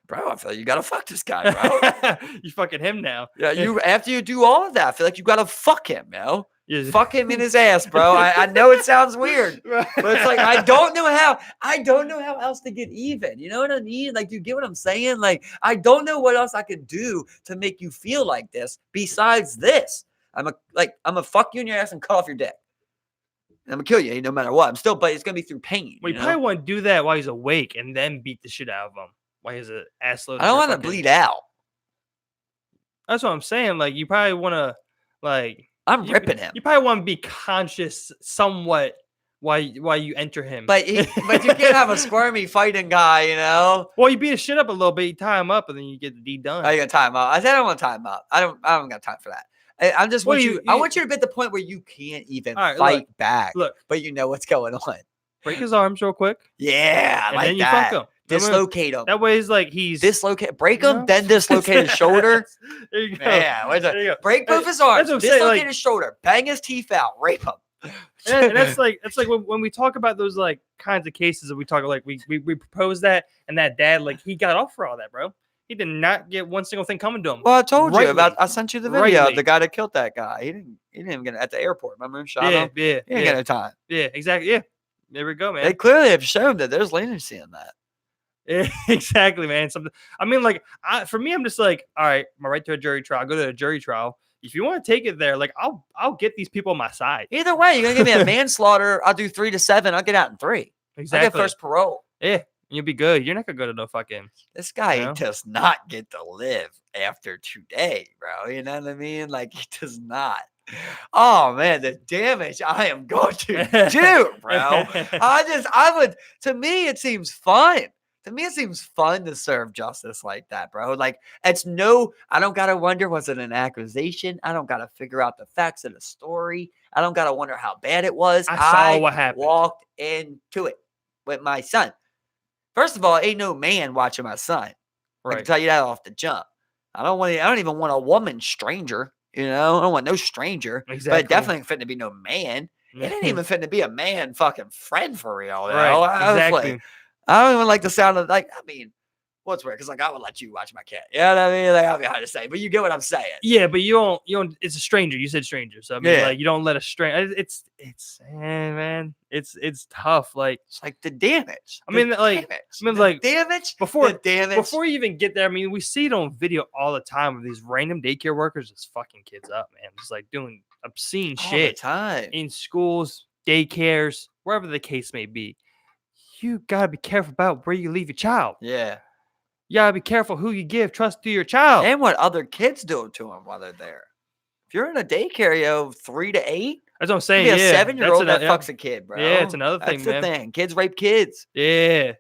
bro, I feel like you got to fuck this guy, bro. You fucking him now. Yeah, after you do all of that, I feel like you got to fuck him, Fuck him in his ass, bro. I know it sounds weird, but it's like I don't know how else to get even. You know what I mean? Like, you get what I'm saying? Like, I don't know what else I could do to make you feel like this besides this. I'm gonna fuck you in your ass and cut off your dick. And I'm gonna kill you no matter what. But it's gonna be through pain. Well, you probably want to do that while he's awake and then beat the shit out of him while he's an ass load. I don't want to bleed out. That's what I'm saying. Like, you probably want to, like. I'm ripping him. You probably want to be conscious somewhat while you enter him. But you can't have a squirmy fighting guy, Well, you beat his shit up a little bit, you tie him up, and then you get the deed done. Oh, you got to tie him up. I said I don't want to tie him up. I don't got time for that. I just want I want you to be at the point where you can't even fight back. Look, but you know what's going on. Break his arms real quick. Yeah, and then you fuck him. Dislocate him. That way, it's like he's break him, then dislocate his shoulder. There you go. Yeah, there you go. Break both his arms, dislocate his shoulder, bang his teeth out, rape him. And that's like when we talk about those like kinds of cases that we talk like we propose that, and that dad, like, he got off for all that, bro. He did not get one single thing coming to him. Well, I told you about. I sent you the video of the guy that killed that guy. He didn't even get it at the airport. Remember, shot him. Yeah, he didn't get no time. Yeah, exactly. Yeah, there we go, man. They clearly have shown that there's leniency in that. Yeah, exactly, man. I mean, like, for me, I'm just like, all right, I'm right to a jury trial. Go to a jury trial. If you want to take it there, like, I'll get these people on my side. Either way, you're gonna give me a manslaughter. I'll do 3 to 7. I'll get out in 3. Exactly. I get first parole. Yeah, you'll be good. You're not gonna go to no fucking. This guy does not get to live after today, bro. You know what I mean? Like, he does not. Oh man, the damage I am going to do, bro. To me, it seems fun. To me, it seems fun to serve justice like that, bro. Like, I don't got to wonder, was it an accusation? I don't got to figure out the facts of the story. I don't got to wonder how bad it was. I saw what happened. Walked into it with my son. First of all, ain't no man watching my son. Right. I can tell you that off the jump. I don't even want a woman stranger, I don't want no stranger. Exactly. But it definitely ain't fitting to be no man. It ain't even fitting to be a man fucking friend for real. Right. Exactly. I don't even like the sound of, like, I mean, what's weird? Because, like, I would let you watch my cat. You know what I mean? Like, I'll be hard to say, but you get what I'm saying. Yeah, but you don't, it's a stranger. You said stranger. So, I mean, like, you don't let a stranger, it's tough. Like, it's like the damage. Damage before you even get there, I mean, we see it on video all the time of these random daycare workers just fucking kids up, man. Just, like, doing obscene shit. All the time. In schools, daycares, wherever the case may be. You gotta be careful about where you leave your child. Yeah. You gotta be careful who you give trust to your child. And what other kids do to them while they're there. If you're in a daycare, 3 to 8. That's what I'm saying. A 7-year-old that fucks a kid, bro. Yeah, it's another thing, man. That's the thing. Kids rape kids. Yeah.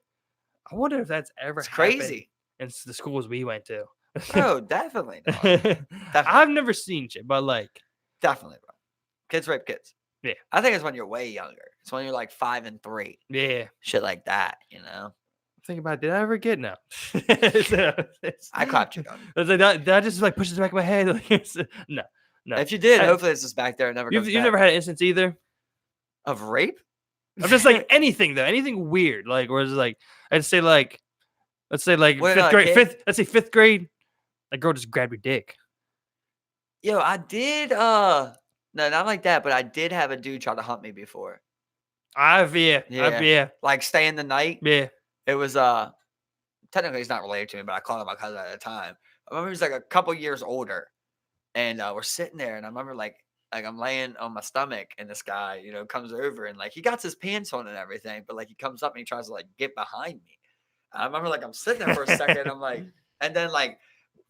I wonder if that's ever happened crazy in the schools we went to. Oh, definitely. Definitely. I've never seen shit, but like. Definitely, bro. Kids rape kids. Yeah. I think it's when you're way younger. It's when you're like 5 and 3. Yeah. Shit like that, Think about it. Did I ever get no? I clapped you. Did I just like push it back of my head? No. If you did, hopefully it's just back there. You've never had an instance either of rape? I'm just like anything though. Anything weird. Like, where it's like, let's say 5th grade. Let's say 5th grade. A girl just grabbed your dick. Yo, I did. No, not like that, but I did have a dude try to hunt me before. Yeah. Like staying the night. Yeah. It was technically he's not related to me, but I called him my cousin at the time. I remember he was like a couple years older. And we're sitting there, and I remember like I'm laying on my stomach, and this guy, comes over, and like he got his pants on and everything, but like he comes up and he tries to like get behind me. And I remember like I'm sitting there for a second, I'm like, and then like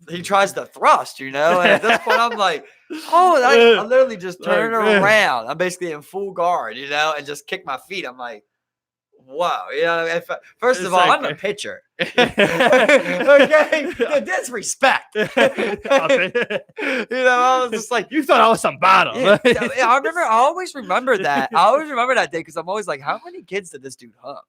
he tries to thrust, and at this point I'm like, I literally just turn around. I'm basically in full guard, and just kick my feet. I'm like, whoa, you know, first It's of all, like, I'm a pitcher. Okay, the disrespect. You know, I was just like, you thought I was some bottom. yeah, I always remember that. I always remember that day because I'm always like, how many kids did this dude hump?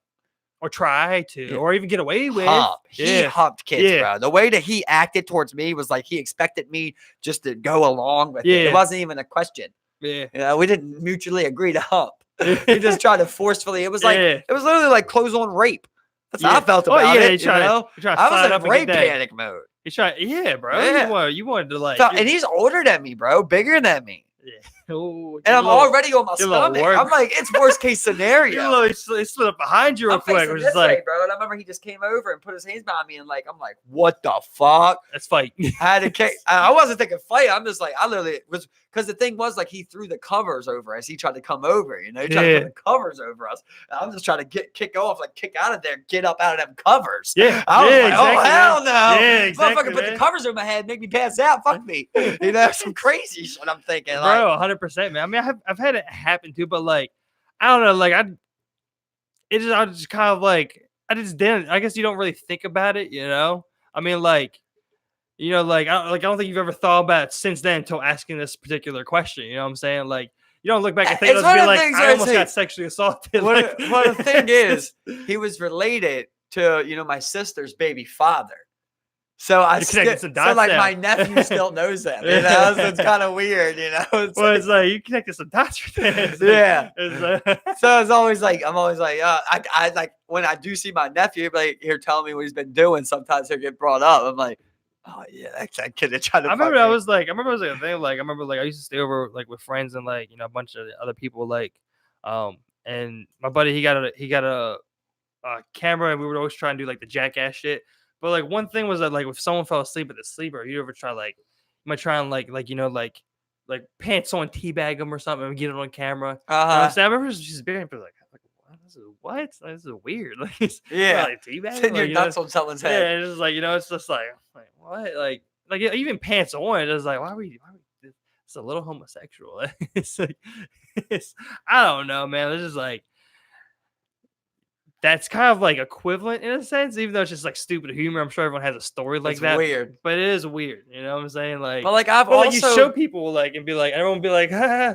Or try to, or even get away with. He humped kids, bro. The way that he acted towards me was like he expected me just to go along with it. It wasn't even a question. Yeah. You know, we didn't mutually agree to hump. He just tried to forcefully. It was like it was literally like close on rape. That's how I felt about it. I was in rape panic mode. He tried, bro. Yeah. You wanted to like, and he's older than me, bro, bigger than me. Yeah. Ooh, and I'm already on my stomach. I'm like, it's worst case scenario. He slid up behind you real quick. It was just like, bro. And I remember he just came over and put his hands behind me, and like, I'm like, what the fuck? Let's fight. I had to kick. I wasn't thinking fight. I'm just like, I literally was, because the thing was like he threw the covers over us. He tried to come over, you know, he tried to put the covers over us. And I'm just trying to kick off, like kick out of there, get up out of them covers. Yeah. I was like, oh hell no. Yeah, exactly. Motherfucker put the covers over my head, make me pass out. Fuck me. You know, some crazy shit I'm thinking. Bro, 100%, man. I mean, I've had it happen too, but like, I don't know, like I just kind of like, I just didn't. I guess you don't really think about it, you know. I mean, like, you know, like I don't think you've ever thought about it since then until asking this particular question. You know what I'm saying? Like, you don't look back and think, be like, I almost got sexually assaulted. Well, the thing is, he was related to, you know, my sister's baby father. So my nephew still knows them. You know, so it's kind of weird, you know. It's like you connected some dots with this. Yeah. So it's always like I'm always like, I like when I do see my nephew, like he'll tell me what he's been doing. Sometimes he'll get brought up. I'm like, oh yeah, that kid that tried to. I remember it was like a thing. Like I remember like I used to stay over like with friends and like, you know, a bunch of other people like, and my buddy he got a camera and we would always try and do like the jackass shit. But like one thing was that like if someone fell asleep at the sleeper, you ever try like you might try and like you know like pants on teabag them or something and get it on camera. You know what I'm saying? I remember just being like what? This is weird. Like like teabag. Sitting your nuts on someone's head. Yeah, it's just like, you know, it's just like what? Like even pants on. It's like why are we it's a little homosexual. It's like I don't know, man. It's just like that's kind of like equivalent in a sense, even though it's just like stupid humor. I'm sure everyone has a story like that. Weird, but it is weird. You know what I'm saying? Like, but like I've also like, you show people like and be like, everyone will be like, ha.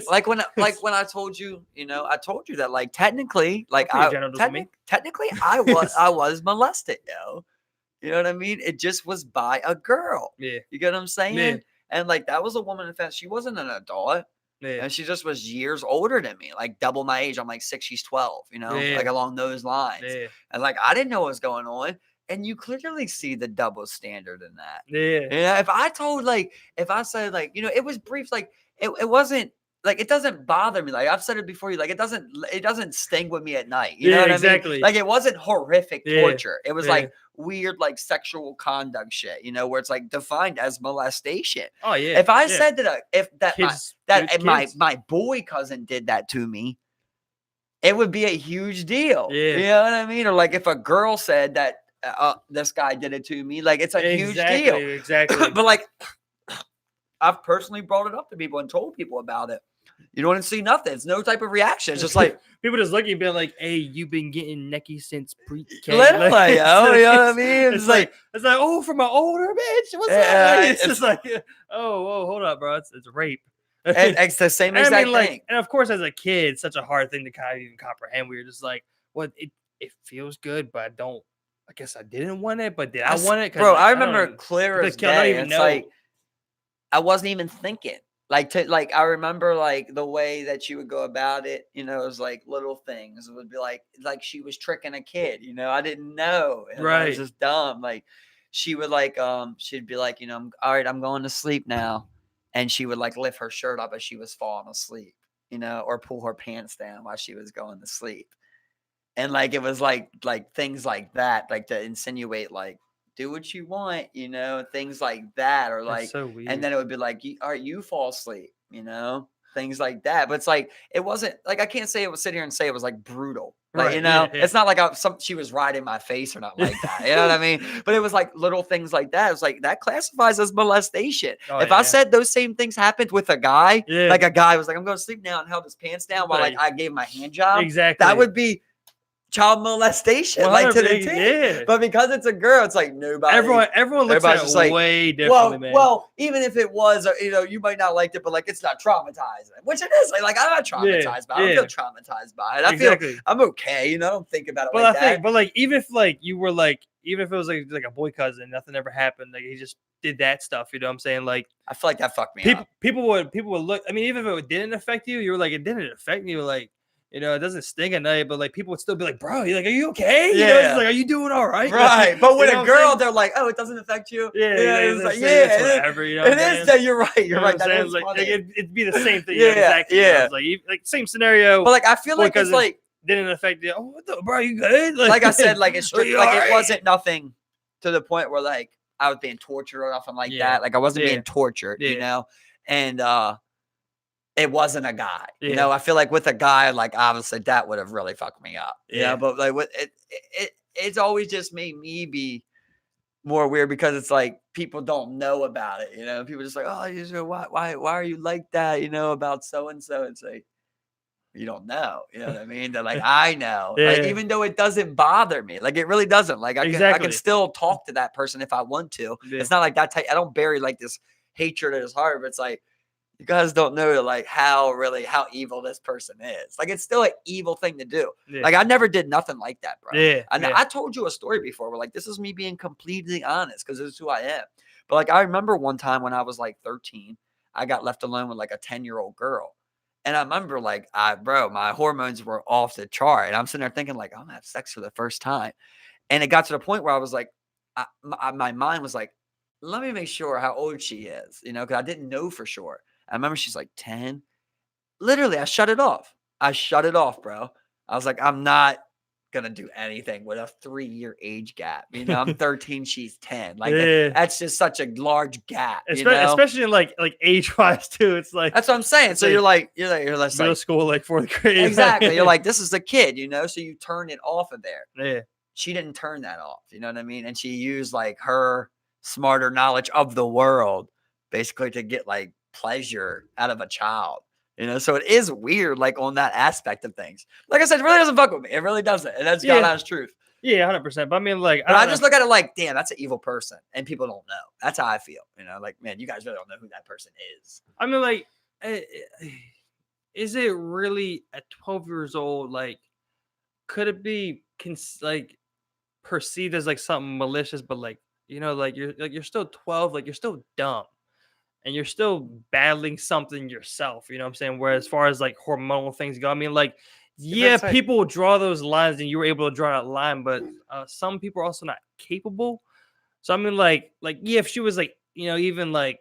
like when I told you, you know, I told you that like technically, like technically I was molested, yo. You know what I mean? It just was by a girl. Yeah, you get what I'm saying? Yeah. And like that was a woman in fact. She wasn't an adult. Yeah. And she just was years older than me, like double my age. I'm like 6, she's 12, you know, like along those lines. Yeah. And like I didn't know what was going on. And you clearly see the double standard in that. Yeah. You know, if I said like, you know, it was brief, like it wasn't like it doesn't bother me. Like I've said it before, like it doesn't sting with me at night. You know what exactly. I mean? Like it wasn't horrific torture. It was like weird, like sexual conduct shit, you know, where it's like defined as molestation. Oh yeah. If I said that my boy cousin did that to me, it would be a huge deal. Yeah. You know what I mean? Or like if a girl said that this guy did it to me, like it's a huge deal. Exactly. But like I've personally brought it up to people and told people about it. You don't see nothing. It's no type of reaction. It's just like people just looking and being like, "Hey, you've been getting necky since pre-K." Literally, you know what I mean? It's like oh, from an older bitch. What's that? It's just like, oh, hold up, bro. It's rape. And it's the same exact thing. And of course, as a kid, it's such a hard thing to kind of even comprehend. Where you're just like, well, it feels good, but I guess I didn't want it, but did I want it? Bro, I remember clear as day. It's like I wasn't even thinking. Like I remember like the way that you would go about it, you know, it was like little things. It would be like she was tricking a kid, you know, I didn't know. And right. It was just dumb. Like she would she'd be like, you know, all right, I'm going to sleep now. And she would like lift her shirt up as she was falling asleep, you know, or pull her pants down while she was going to sleep. And like, it was like things like that, like to insinuate, like, do what you want, you know, things like that, or like, so weird. And then it would be like, all right, you fall asleep, you know, things like that. But it's like, it wasn't like, I can't say it was sit here and say it was like brutal, like, right. You know, it's not like she was riding my face or nothing like that. You know what I mean? But it was like little things like that. It's like that classifies as molestation. If I said those same things happened with a guy, like a guy was like, I'm going to sleep now and held his pants down while like I gave him a hand job. Exactly. That would be child molestation, like to the 100%, T. yeah. But because it's a girl, it's like nobody. Everyone looks at everybody's it just like, way differently, man. well, even if it was, you might not like it, but like it's not traumatizing, which it is. Like I'm not traumatized by it. I don't feel traumatized by it. I feel I'm okay. I don't think about it But like I that. think, but like even if like you were like, even if it was like a boy cousin, nothing ever happened. Like he just did that stuff. You know what I'm saying? Like I feel like that fucked me up. people would look. I mean, even if it didn't affect you, you were like, it didn't affect me. Like, it doesn't sting at night, but like people would still be like, bro, you're like, are you okay? Yeah. It's just like, are you doing all right? Right. But with know a girl, they're like, oh, it doesn't affect you. Yeah, it's like, it's whatever. You know, it is that you're right. You're right. That is like, funny. it'd be the same thing. Yeah, Exactly. Like same scenario. But like, I feel like it's like didn't affect you. Oh, what the, bro, you good? Like I said, like it's strict, like right? it wasn't nothing to the point where like I was being tortured or nothing like that. Like I wasn't being tortured, and it wasn't a guy. I feel like with a guy, like obviously that would have really fucked me up. But like with it's always just made me be more weird because it's like people don't know about it. People just like, oh, why are you like that? About so and so. It's like, you don't know, you know what I mean? They're like, I know, like, even though it doesn't bother me, like it really doesn't. Like I can still talk to that person if I want to. It's not like that type. I don't bury like this hatred in his heart, but it's like you guys don't know like how evil this person is. Like it's still an evil thing to do. Like I never did nothing like that, bro. I told you a story before where like this is me being completely honest because this is who I am. But like I remember one time when I was like 13, I got left alone with like a 10-year-old girl. And I remember like, my hormones were off the chart. And I'm sitting there thinking like, I'm gonna have sex for the first time. And it got to the point where I was like, my mind was like, let me make sure how old she is, because I didn't know for sure. I remember she's like 10. Literally, I shut it off. Bro. I was like, I'm not gonna do anything with a 3-year age gap. I'm 13, she's 10. Like that's just such a large gap. Especially in like age wise too. It's like that's what I'm saying. So you're like middle school, like 4th grade. Exactly. You're like, this is a kid, so you turn it off of there. Yeah. She didn't turn that off. You know what I mean? And she used like her smarter knowledge of the world basically to get like pleasure out of a child. So it is weird, like on that aspect of things. Like I said, it really doesn't fuck with me. It really doesn't. And that's God honest truth. Yeah, 100%. But I mean, like, I just look at it like, damn, that's an evil person. And people don't know. That's how I feel. Like, man, you guys really don't know who that person is. I mean, like, is it really at 12 years old? Like, could it be like perceived as like something malicious? But like, like you're still 12, like you're still dumb. And you're still battling something yourself, you know what I'm saying? Where as far as like hormonal things go, I mean, like, people will draw those lines and you were able to draw that line, but some people are also not capable. So I mean, like, if she was like, even like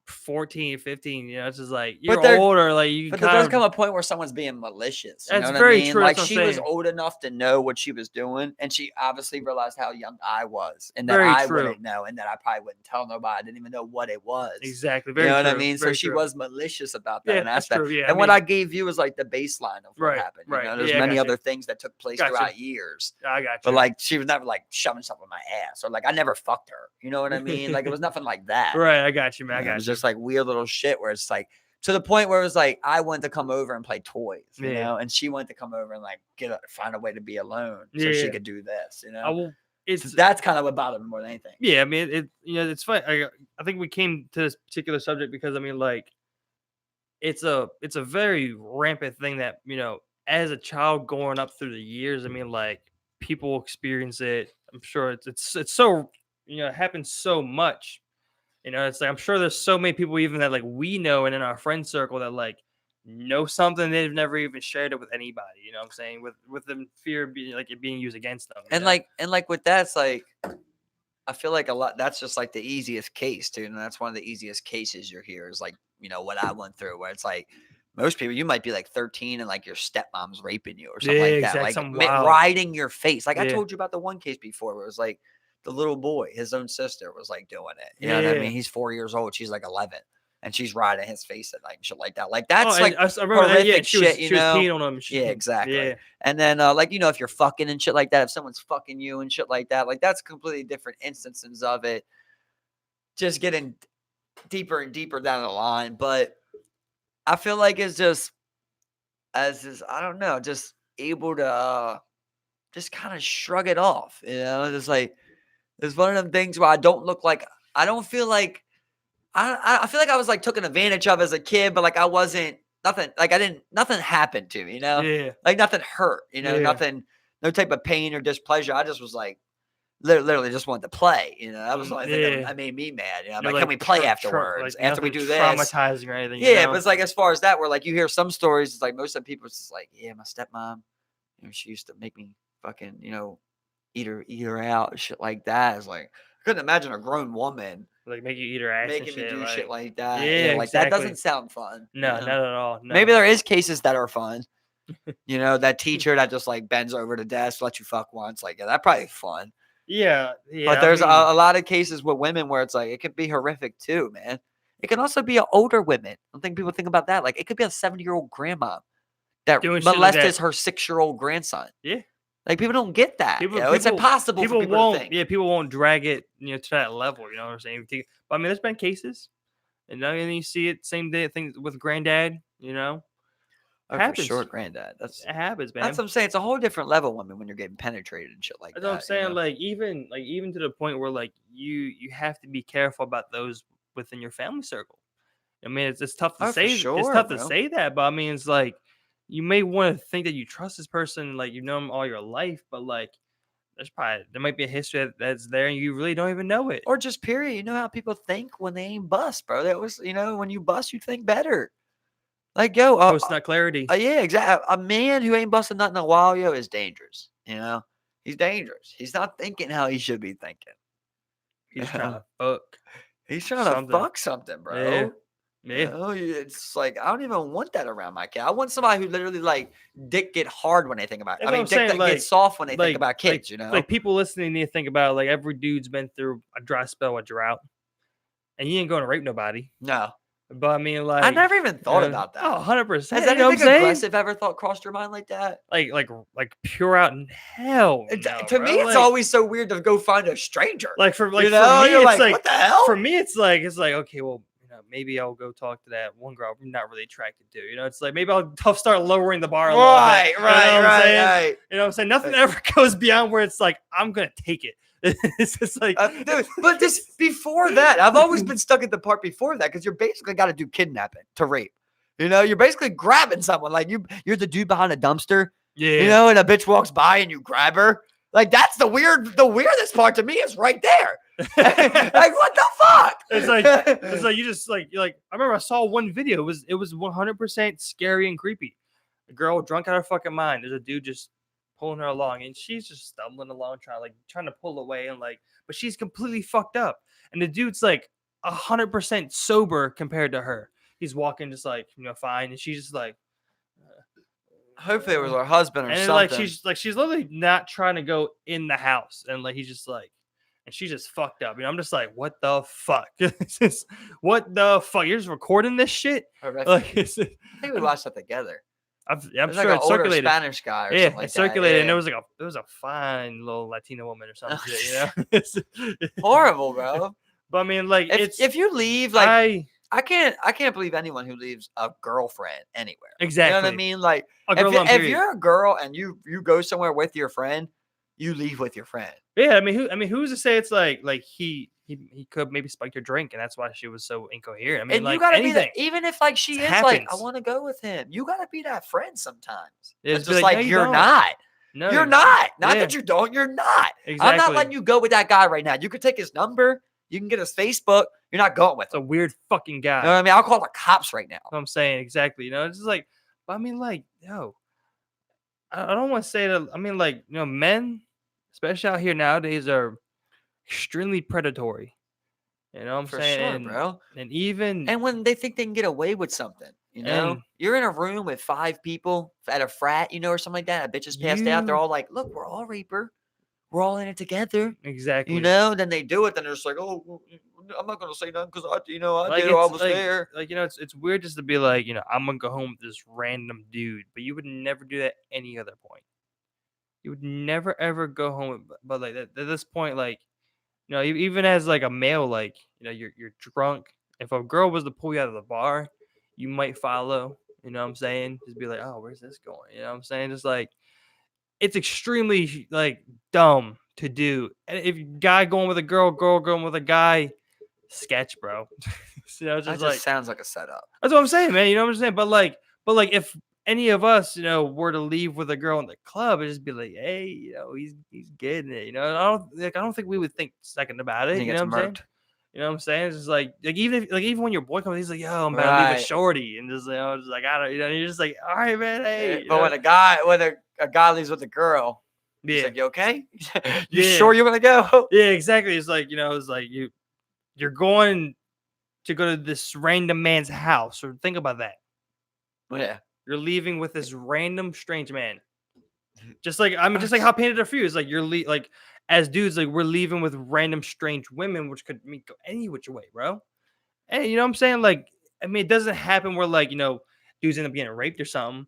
14, 15, it's just like you're older, like you. But there does come a point where someone's being malicious. That's very true. Like she was old enough to know what she was doing, and she obviously realized how young I was, and that I wouldn't know, and that I probably wouldn't tell nobody. I didn't even know what it was. Exactly. You know what I mean? So she was malicious about that aspect. And what I gave you was like the baseline of what happened. There's many other things that took place throughout years. I got you. But like she was never like shoving stuff in my ass, or like I never fucked her. You know what I mean? Like it was nothing like that. Right. I got you, man. It was just like weird little shit where it's like to the point where it was like I wanted to come over and play toys, and she wanted to come over and like find a way to be alone so she could do this, that's kind of what bothered me more than anything. Yeah, I mean, it's fine. I think we came to this particular subject because I mean, like, it's a very rampant thing that as a child growing up through the years. I mean, like people experience it. I'm sure it's so it happens so much. It's like I'm sure there's so many people even that like we know and in our friend circle that like know something they've never even shared it with anybody. You know what I'm saying? With the fear of being like it being used against them. And like with that, it's like I feel like a lot. That's just like the easiest case, dude. And that's one of the easiest cases you're here is like what I went through, where it's like most people you might be like 13 and like your stepmom's raping you or something like that, like riding your face. Like I told you about the one case before where it was like. The little boy, his own sister, was like doing it. You know what I mean? He's 4 years old. She's like 11, and she's riding his face and like shit like that. Like that's like I remember horrific that. shit. She was peeing on him. Exactly. Yeah. And then like if you're fucking and shit like that, if someone's fucking you and shit like that, like that's completely different instances of it. Just getting deeper and deeper down the line, but I feel like it's just I don't know, just able to just kind of shrug it off. It's like it's one of them things where I don't look like I don't feel like I feel like I was like taken advantage of as a kid, but like I wasn't nothing. Like I didn't nothing happened to me. Yeah. Like nothing hurt. Yeah. Nothing, no type of pain or displeasure. I just was like literally just wanted to play. That was the only thing Yeah. that made me mad. I'm You're like, can we play afterwards like after we nothing do this? traumatizing or anything. Yeah, but it's like as far as that, where like you hear some stories, it's like most of the people, it's just like, yeah, my stepmom, she used to make me fucking, eat her out and shit like that. It's like I couldn't imagine a grown woman like make you eat her ass and making me shit. do Like, shit like that. yeah, Like that exactly. doesn't sound fun. No, not at all. No. Maybe there is cases that are fun. That teacher that just like bends over the desk, let you fuck once. Like, yeah, that probably fun. Yeah. But there's a lot of cases with women where it's like it could be horrific too, man. It can also be older women. I don't think people think about that. Like it could be a 70-year-old grandma that doing shit like molested that. her 6-year-old grandson. Yeah. Like people don't get that. It's impossible for people to think. Yeah, people won't drag it, to that level. You know what I'm saying? But I mean, there's been cases, and then you see it same day things with granddad. Oh, happens. for sure, granddad. It happens, man. That's what I'm saying. It's a whole different level, women, when you're getting penetrated and shit like That's that. what I'm saying. Like even to the point where like you have to be careful about those within your family circle. I mean, it's tough to say. Sure, it's tough bro. to say that, but I mean, it's like you may want to think that you trust this person, like you've known them all your life, but like there might be a history that's there and you really don't even know it. Or just period. You know how people think when they ain't bust, bro. That was, when you bust, you think better. Like, yo, Post nut clarity. Yeah, exactly. A man who ain't busting nothing in a while, yo, is dangerous. He's dangerous. He's not thinking how he should be thinking. He's trying to fuck. He's trying to fuck something, bro. Yeah. It's like I don't even want that around my kid. I want somebody who literally like dick get hard when they think about. That's dick that gets soft when they think about kids. Like people listening need to think about like every dude's been through a dry spell, a drought, and you ain't going to rape nobody. No. But I mean, like I never even thought about that. Oh, 100%. Has anything aggressive ever crossed your mind like that? Like pure out in hell. To me, it's always so weird to go find a stranger. Like for me, you're it's like, what the hell? For me, it's like okay, well, maybe I'll go talk to that one girl I'm not really attracted to. It's like maybe I'll start lowering the bar a little bit. Right. You know what I'm saying? Nothing ever goes beyond where it's like I'm gonna take it. It's just like, dude, but this before that, I've always been stuck at the part before that because you're basically got to do kidnapping to rape. You're basically grabbing someone. Like you're the dude behind a dumpster. Yeah. And a bitch walks by and you grab her. Like that's the weirdest part to me is right there. Like what the fuck? It's like you just like I remember I saw one video. It was 100% scary and creepy. A girl drunk out of her fucking mind. There's a dude just pulling her along and she's just stumbling along trying to pull away and but she's completely fucked up and the dude's like 100% sober compared to her. He's walking just fine and she's just like hopefully it was her husband or and something. She's literally not trying to go in the house and he's just and she's just fucked up. I'm just like, what the fuck? What the fuck? You're just recording this shit? I think we watched that together. I'm sure like it circulated. Spanish guy or something like it circulated, that. and it was a fine little Latina woman or something. It's horrible, bro. But I mean, if you leave, I can't believe anyone who leaves a girlfriend anywhere. Exactly. You know what I mean? Like if you're a girl and you go somewhere with your friend, you leave with your friend. Yeah, I mean, who's to say it's like he could maybe spike your drink and that's why she was so incoherent. I mean, and you gotta be even if she is like, I want to go with him. You gotta be that friend sometimes. It's just like, no, you're not. No, you're not. Not that you don't. You're not. Exactly. I'm not letting you go with that guy right now. You could take his number. You can get his Facebook. You're not going with him. It's a weird fucking guy. You know what I mean? I'll call the cops right now. That's what I'm saying. Exactly. It's just like, but I mean, yo, I don't want to say that. I mean, men, especially out here nowadays, are extremely predatory. You know what I'm saying? Sure, bro. And when they think they can get away with something, you're in a room with 5 people at a frat, or something like that. A bitch is passed out. They're all like, look, we're all raper. We're all in it together. Exactly. Then they do it. Then they're just like, oh, I'm not going to say nothing because I did. I was there. It's weird just to be like, I'm going to go home with this random dude. But you would never do that any other point. You would never, ever go home. But at this point, even as a male, you're drunk. If a girl was to pull you out of the bar, you might follow. You know what I'm saying? Just be like, oh, where's this going? You know what I'm saying? Just it's extremely like dumb to do. And if guy going with a girl, girl going with a guy, sketch, bro. You know, it's That just just like sounds like a setup. that's what I'm saying, man. You know what I'm saying? But like if any of us, were to leave with a girl in the club, it'd just be like, hey, he's getting it. I don't think we would think second about it. He You know gets what I'm saying? murked. You know what I'm saying? It's just like even when your boy comes, he's like, yo, I'm about to leave a Right. shorty, and just like I don't, you're just like, all right, man, hey. But when a guy leaves with a girl, he's Yeah, like, you okay? You yeah, sure you're gonna go? yeah, exactly. It's like it's like you're going to go to this random man's house, or think about that. Yeah. You're leaving with this random strange man. Just like just like how painted are for you is like like as dudes, like we're leaving with random strange women, which could go any which way, bro. Hey, you know what I'm saying? Like, I mean, it doesn't happen where like dudes end up getting raped or something.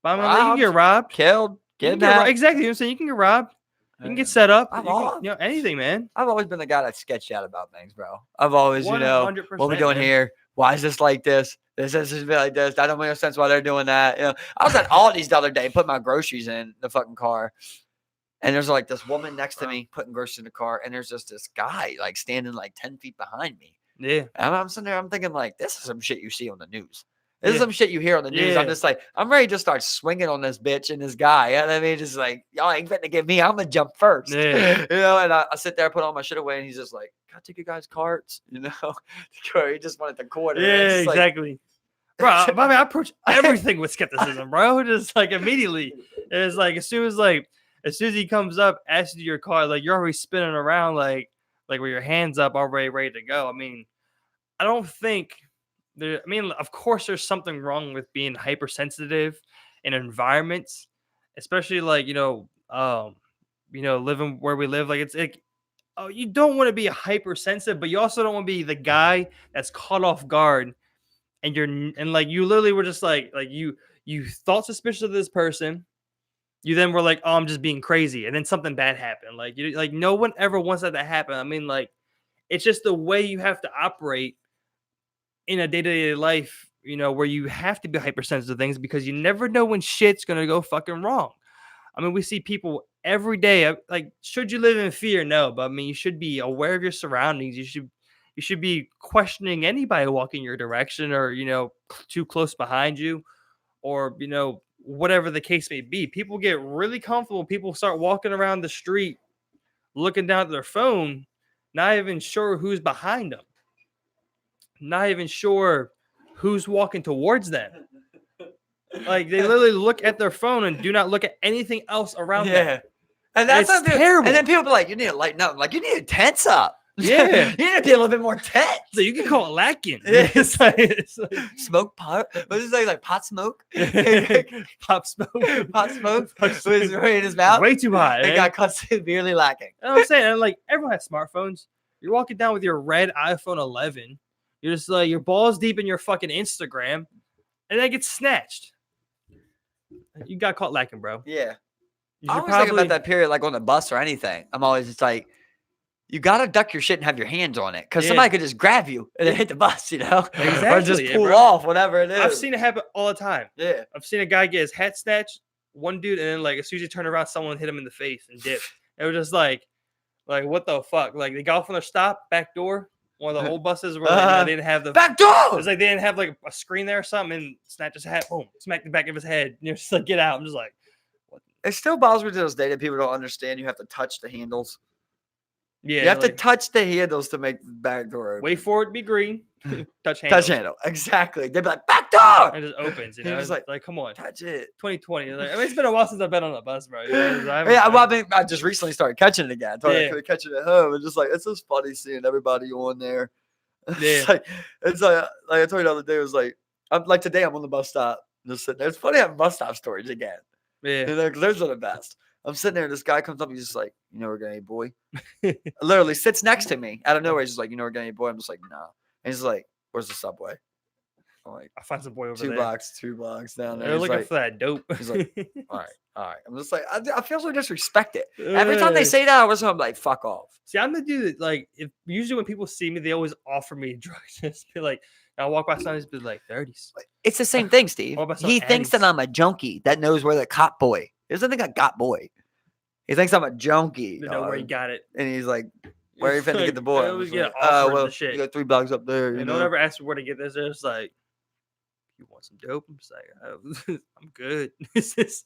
But I mean, like, you can get robbed, killed, you can get robbed. kidnapped. Exactly, you know what I'm saying? You can get robbed, you can get set up, I've you can, all- anything, man. I've always been the guy that sketched out about things, bro. I've always, 100%, what we doing man. here? Why is this like this? This is like this. That don't make no sense why they're doing that. I was at Aldi's the other day, put my groceries in the fucking car. And there's like this woman next to me putting groceries in the car. And there's just this guy like standing like 10 feet behind me. Yeah. And I'm sitting there, I'm thinking like, this is some shit you see on the news. This is some shit you hear on the news. Yeah. I'm just like, I'm ready to start swinging on this bitch and this guy. You know what I mean? Just like, y'all ain't fitting to get me. I'm going to jump first. Yeah. And I sit there, put all my shit away. And he's just like, can I take you guys' carts? He just wanted the quarter. Yeah, exactly. Bro, I mean, I approach everything with skepticism, bro. Just like immediately. It's like as soon as he comes up, asks you your car, like you're already spinning around like with your hands up, already ready to go. I mean, I don't think of course there's something wrong with being hypersensitive in environments, especially like, living where we live. Like it's like, oh, you don't want to be hypersensitive, but you also don't want to be the guy that's caught off guard. And you literally were just like you thought suspicious of this person. You then were like, oh, I'm just being crazy, and then something bad happened. Like no one ever wants that to happen. I mean, like it's just the way you have to operate in a day-to-day life, where you have to be hypersensitive to things because you never know when shit's gonna go fucking wrong. I mean, we see people every day. Like, should you live in fear? No, but I mean, you should be aware of your surroundings. You should be questioning anybody walking your direction or, too close behind you or, whatever the case may be. People get really comfortable. People start walking around the street, looking down at their phone, not even sure who's behind them, not even sure who's walking towards them. Like they literally look at their phone and do not look at anything else around them. And that's terrible. And then people be like, you need to lighten up. Like, you need to tense up. Yeah. You need to be a little bit more tense. So you can call it lacking. It's like smoke pot. What is it like pot smoke? Pop smoke. Pot smoke. Was right in his mouth. Way too high. It got caught severely lacking. You know what I'm saying? And like everyone has smartphones. You're walking down with your red iPhone 11. You're just like your balls deep in your fucking Instagram, and that gets snatched. You got caught lacking, bro. Yeah. I always think about that period, like on the bus or anything. I'm always just like, you got to duck your shit and have your hands on it because somebody could just grab you and then hit the bus, Exactly. Or just pull off, whatever it is. I've seen it happen all the time. Yeah. I've seen a guy get his hat snatched, one dude, and then like as soon as he turned around, someone hit him in the face and dipped. It was just like what the fuck? Like they got off on their stop, back door. One of the old buses where they didn't have the back door. It's like they didn't have like a screen there or something, and snatched his hat, boom, smacked the back of his head. And you're just like, get out. I'm just like, what? It still bothers me to this day that people don't understand. You have to touch the handles. Yeah, you have to touch the handles to make the back door open. Wait for it to be green. Touch handle. Touch handle. Exactly. They'd be like, back door. And it just opens. You know, it's like, come on, touch it. 2020. Like, I mean, it's been a while since I've been on a bus, bro. I just recently started catching it again. I could catch it at home. It's just like it's just funny seeing everybody on there. Yeah. It's like I told you the other day, it was like today I'm on the bus stop. Just sitting there. It's funny having bus stop stories again. Yeah. Those are the best. I'm sitting there, and this guy comes up, he's just like, you know we're gonna boy. Literally sits next to me out of nowhere. He's just like, you know we're gonna boy. I'm just like, no. And he's like, where's the subway? I'm like, I find some boy over two there. two blocks down there. They're looking for that dope. He's like, all right. I'm just like, I feel so disrespected. Every time they say that, I'm like, fuck off. See, I'm the dude that, like, if usually when people see me, they always offer me drugs. Just be like, I walk by somebody, just be like 30s. It's the same thing, Steve. He thinks that I'm a junkie that knows where the cop boy He doesn't think I got boy. He thinks I'm a junkie. You know where he got it. And he's like, where are you finna get the boy? I always get offered the shit. You got $3 up there. And don't ever ask me where to get this. It's like, you want some dope? I'm just like, I'm good.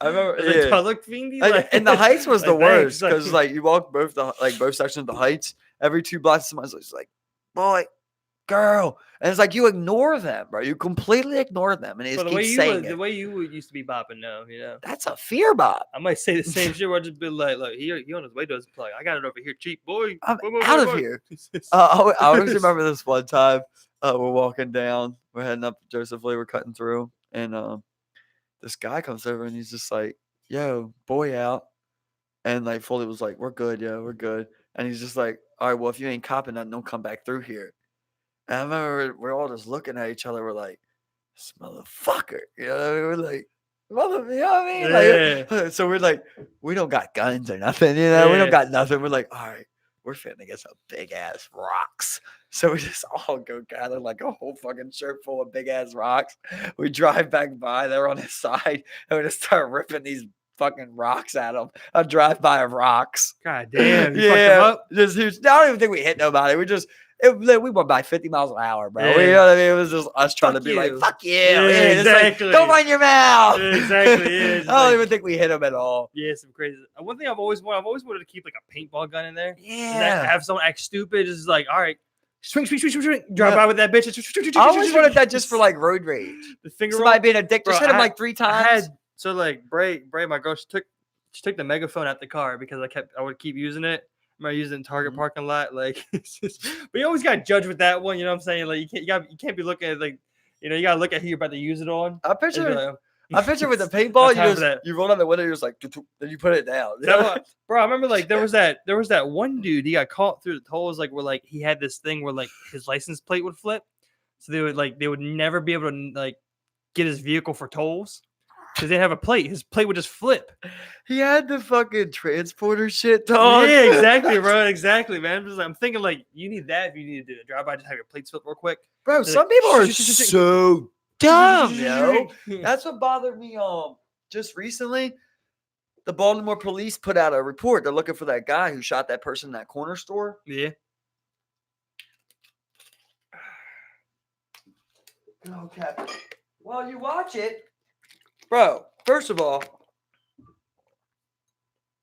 I remember. Like, do I look fiendy? Like, and the Heights was the worst because like you walk both sections of the Heights. Every 2 blocks, someone's like, boy, girl, and it's like you ignore them, bro. You completely ignore them, and they just keep saying it. The way you used to be bopping now, you know. That's a fear bop. I might say the same shit. Where I just be like, he on his way to his plug. I got it over here, cheap boy. I'm out of here. I always remember this one time. We're walking down. We're heading up Joseph Lee. We're cutting through, and this guy comes over, and he's just like, "Yo, boy, out." And like Foley was like, "We're good, yo, we're good." And he's just like, "All right, well, if you ain't copping nothing, don't come back through here." And I remember we're all just looking at each other. We're like, "This motherfucker," you know? We're like, "Mother," you know what I mean? Yeah. Like, so we're like, we don't got guns or nothing, you know? We don't got nothing. We're like, all right, we're finna get some big ass rocks. So we just all go gather like a whole fucking shirt full of big ass rocks. We drive back by. They're on his side, and we just start ripping these fucking rocks at them. A drive by of rocks. God damn. You fucked them up? Just huge. I don't even think we hit nobody. We went by 50 miles an hour, bro. Yeah. You know what I mean? It was just us trying to be like, fuck you. Yeah, exactly. Like, don't run your mouth. Exactly. Yeah, I don't even think we hit him at all. Yeah, some crazy. One thing I've always wanted to keep like a paintball gun in there. Yeah. Have someone act stupid. It's like, all right, swing. Drive by with that bitch. I always wanted that just for like road rage. The finger Somebody roll. being a dick. Just hit him like 3 times. So like Bray, my girl, she took the megaphone out the car because I would keep using it. I remember using it in Target parking lot. Like, it's just, but you always got to judge with that one. You know what I'm saying? Like, you can't be looking at like, you know, you got to look at who you're about to use it on. I picture with the paintball. You roll on the window. You're just like, then you put it down. Bro, I remember like there was that one dude. He got caught through the tolls. Like where like he had this thing where like his license plate would flip, so they would never be able to like get his vehicle for tolls. Because they didn't have a plate. His plate would just flip. He had the fucking transporter shit, dog. Yeah, exactly, bro. Exactly, man. I'm thinking, like, you need that if you need to do a drive-by. Just have your plates flip real quick. Bro, some people are so dumb, yo. That's what bothered me just recently. The Baltimore police put out a report. They're looking for that guy who shot that person in that corner store. Yeah. Okay. Well, you watch it. Bro, first of all,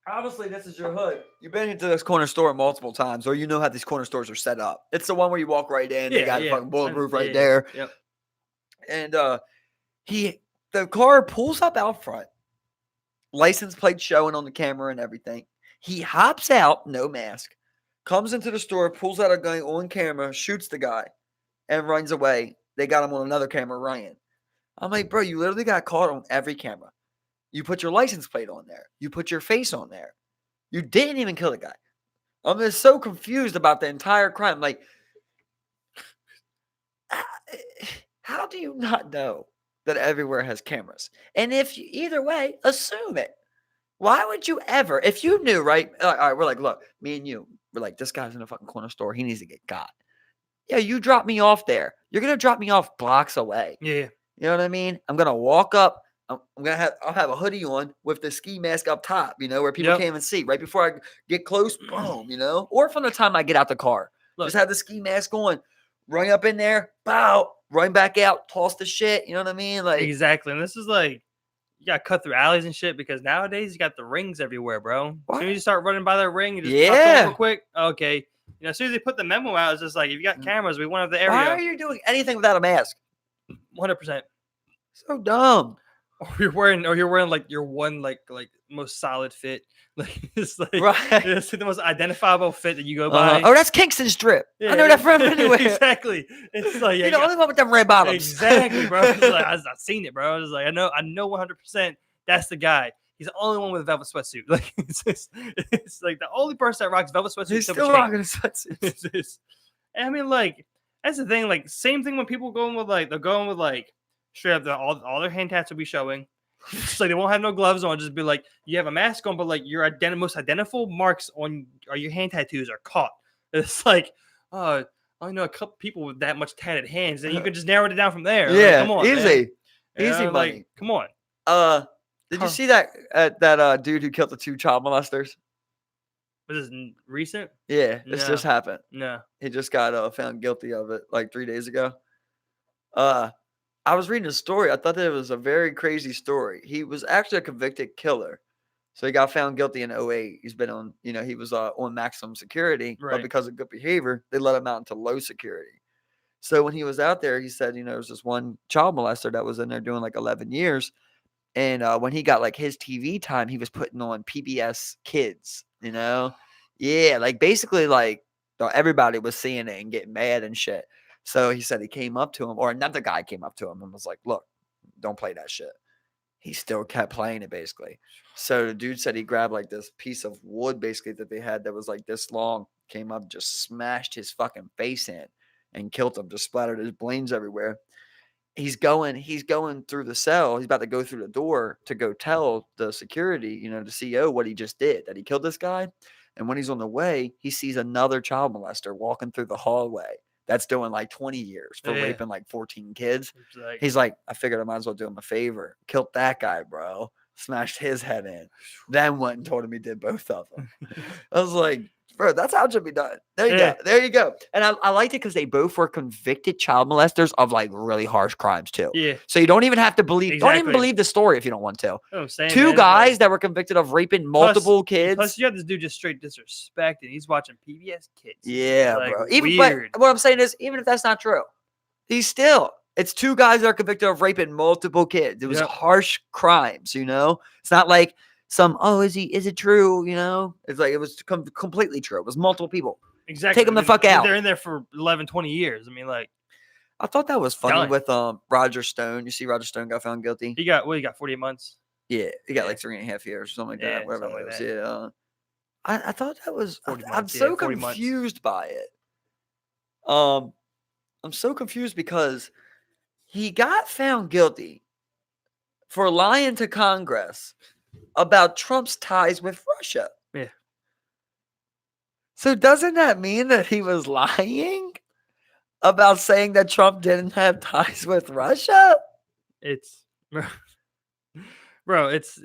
obviously this is your hood. You've been into this corner store multiple times, or you know how these corner stores are set up. It's the one where you walk right in. They got fucking bulletproof right there. Yep. And the car pulls up out front, license plate showing on the camera and everything. He hops out, no mask, comes into the store, pulls out a gun on camera, shoots the guy, and runs away. They got him on another camera running. I'm like, bro, you literally got caught on every camera. You put your license plate on there. You put your face on there. You didn't even kill the guy. I'm just so confused about the entire crime. Like, how do you not know that everywhere has cameras? And if you, either way, assume it. Why would you ever, if you knew, right? All right, we're like, look, me and you, we're like, this guy's in a fucking corner store. He needs to get got. Yeah, you drop me off there. You're going to drop me off blocks away. Yeah. You know what I mean? I'm gonna walk up. I'll have a hoodie on with the ski mask up top, you know, where people can't even see. Right before I get close, boom, you know, or from the time I get out the car, just have the ski mask on, run up in there, bow, run back out, toss the shit. You know what I mean? Like exactly. And this is like you got to cut through alleys and shit because nowadays you got the rings everywhere, bro. As soon as you start running by that ring, you just pop real quick. Okay, you know, as soon as they put the memo out, it's just like if you got cameras, we want the area. Why are you doing anything without a mask? 100%. So dumb. Or you're wearing like your one like most solid fit. Like it's like it's the most identifiable fit that you go by. Oh, that's Kingston's drip. I know that from anywhere. Exactly. It's like you're the only one with them red bottoms. Exactly, bro. It's like, I've seen it, bro. It's like I know 100% that's the guy. He's the only one with a velvet sweatsuit. Like it's like the only person that rocks velvet sweatsuit. He's still rocking a sweatsuit. And I mean, like that's the thing. Like same thing when people going with like they're going with like straight up all their hand tats will be showing. It's like they won't have no gloves on. Just be like you have a mask on, but like your most identifiable marks on your hand tattoos are caught. It's like I know a couple people with that much tatted hands, and you can just narrow it down from there. Yeah, like, come on, easy man. money. Like, come on. Did you see that dude who killed the 2 child molesters? Was this recent? Yeah, this No, just happened. no. He just got found guilty of it like 3 days ago. I was reading a story. I thought that it was a very crazy story. He was actually a convicted killer. So he got found guilty in '08. He's been on, he was on maximum security, but Right. because of good behavior, they let him out into low security. So when he was out there, he said, there was this one child molester that was in there doing like 11 years. And when he got like his TV time, he was putting on PBS Kids, Yeah, like basically like everybody was seeing it and getting mad and shit. So he said he came up to him, or another guy came up to him and was like, look, don't play that shit. He still kept playing it basically. So the dude said he grabbed like this piece of wood basically that they had that was like this long, came up, just smashed his fucking face in and killed him, just splattered his brains everywhere. He's going through the cell. He's about to go through the door to go tell the security, the CO what he just did, that he killed this guy. And when he's on the way, he sees another child molester walking through the hallway that's doing like 20 years for raping like 14 kids. He's like, I figured I might as well do him a favor. Killed that guy, bro. Smashed his head in. Then went and told him he did both of them. I was like, bro, that's how it should be done. There you go. There you go. And I liked it because they both were convicted child molesters of like really harsh crimes too. Yeah. So you don't even have to believe. Don't even believe the story if you don't want to. I'm saying, Two guys that were convicted of raping multiple kids. Plus, you have this dude just straight disrespect, and he's watching PBS Kids. Yeah, like, bro. Weird. But what I'm saying is, even if that's not true, it's 2 guys that are convicted of raping multiple kids. It was harsh crimes. It's not like some, is it true? It's like it was completely true. It was multiple people. Exactly. Take them the fuck out. They're in there for 11, 20 years. I mean, like, I thought that was funny with Roger Stone. You see, Roger Stone got found guilty. He got 48 months. Yeah, he got like 3.5 years or something like that. Whatever it was. Yeah. I thought that was. I'm so confused by it. I'm so confused because he got found guilty for lying to Congress about Trump's ties with Russia. Yeah. So doesn't that mean that he was lying about saying that Trump didn't have ties with Russia? It's bro, it's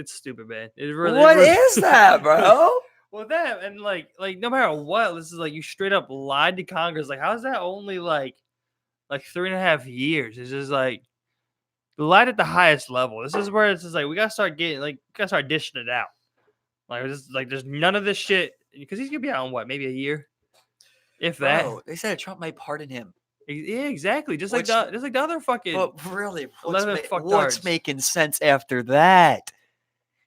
stupid, man. It really, what is that, bro? Well, that and like no matter what, this is like you straight up lied to Congress. Like, how's that only like 3.5 years? It's just like lied at the highest level. This is where it's just like we gotta start dishing it out. Like there's none of this shit because he's gonna be out in what, maybe a year, if that. They said Trump might pardon him. Yeah, exactly. Just like the other fucking. But really, what's making sense after that?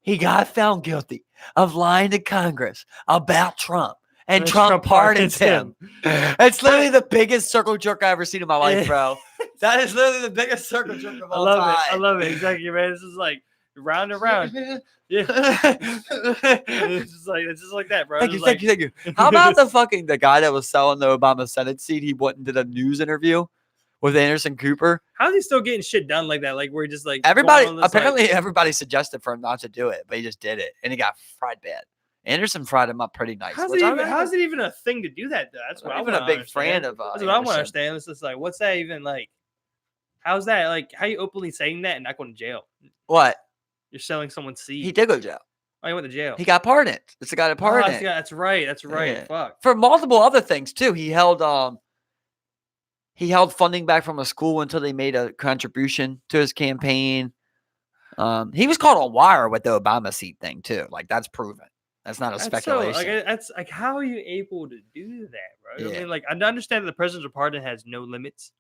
He got found guilty of lying to Congress about Trump, and Trump pardons him. It's literally the biggest circle jerk I've ever seen in my life, bro. That is literally the biggest circle jerk of all time. I love it. Exactly, man. This is like round and round. Yeah. It's just like that, bro. Thank you. How about the guy that was selling the Obama Senate seat? He went and did a news interview with Anderson Cooper. How's he still getting shit done like that? Like where he just like everybody suggested for him not to do it, but he just did it, and he got fried bad. Anderson fried him up pretty nice. How's it even a thing to do that though? That's what I'm even a big fan of. That's what I want to understand. It's just like, what's that even like? How's that like? How you openly saying that and not going to jail? What? You're selling someone's seed. He did go to jail. Oh, he went to jail. He got pardoned. It's the guy that pardoned. That's right. Yeah. Fuck. For multiple other things too. He held funding back from a school until they made a contribution to his campaign. He was caught on wire with the Obama seat thing too. Like that's proven. That's not a speculation. That's like, how are you able to do that, bro? Yeah. I mean, like, I understand that the presidential pardon has no limits.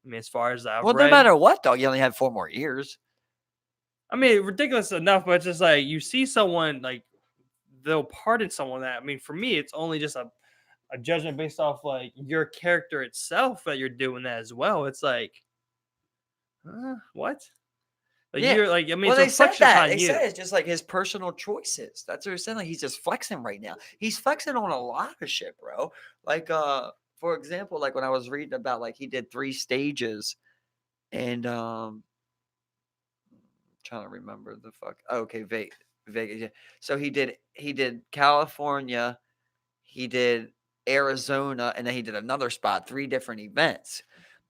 I mean, as far as I've read. No matter what, though, you only had 4 more years. I mean, ridiculous enough, but it's just like you see someone like they'll pardon someone that. I mean, for me, it's only just a judgment based off like your character itself that you're doing that as well. It's like, what? Like you're like, I mean, well, it's a reflection on you. They said it's just like his personal choices. That's what they're saying. Like he's just flexing right now. He's flexing on a lot of shit, bro. Like, for example, like when I was reading about like he did 3 stages, and trying to remember the fuck. Okay, Vegas. Yeah. So he did California, he did Arizona, and then he did another spot. 3 different events.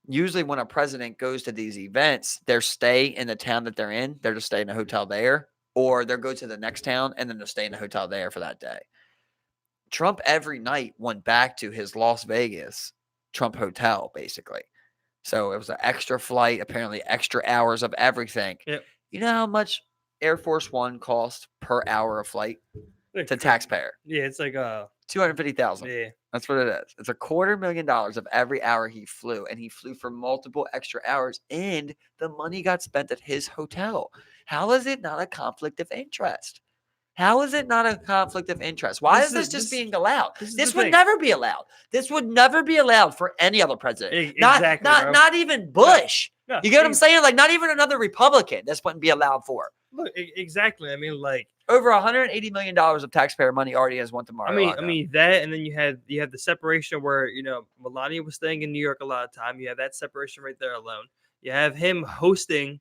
usually when a president goes to these events, their stay in the town that they're in, they're just stay in a hotel there, or they'll go to the next town and then they'll stay in a hotel there for that day. Trump every night went back to his Las Vegas Trump hotel, basically. So it was an extra flight, apparently extra hours of everything. Yep. You know how much Air Force One cost per hour of flight Like, to taxpayer? Yeah, it's like $250,000. yeah. That's what it is. It's $250,000 of every hour he flew, and he flew for multiple extra hours, and the money got spent at his hotel. How is it not a conflict of interest? How is it not a conflict of interest? Why is this just being allowed? This would never be allowed. This would never be allowed for any other president. Exactly, not even Bush. No, you get what I'm saying? Like, not even another Republican. This wouldn't be allowed for. Look, exactly. I mean, like, over $180 million of taxpayer money already has went to Mar-a-Lago. I mean that, and then you had the separation where Melania was staying in New York a lot of time. You have that separation right there alone. You have him hosting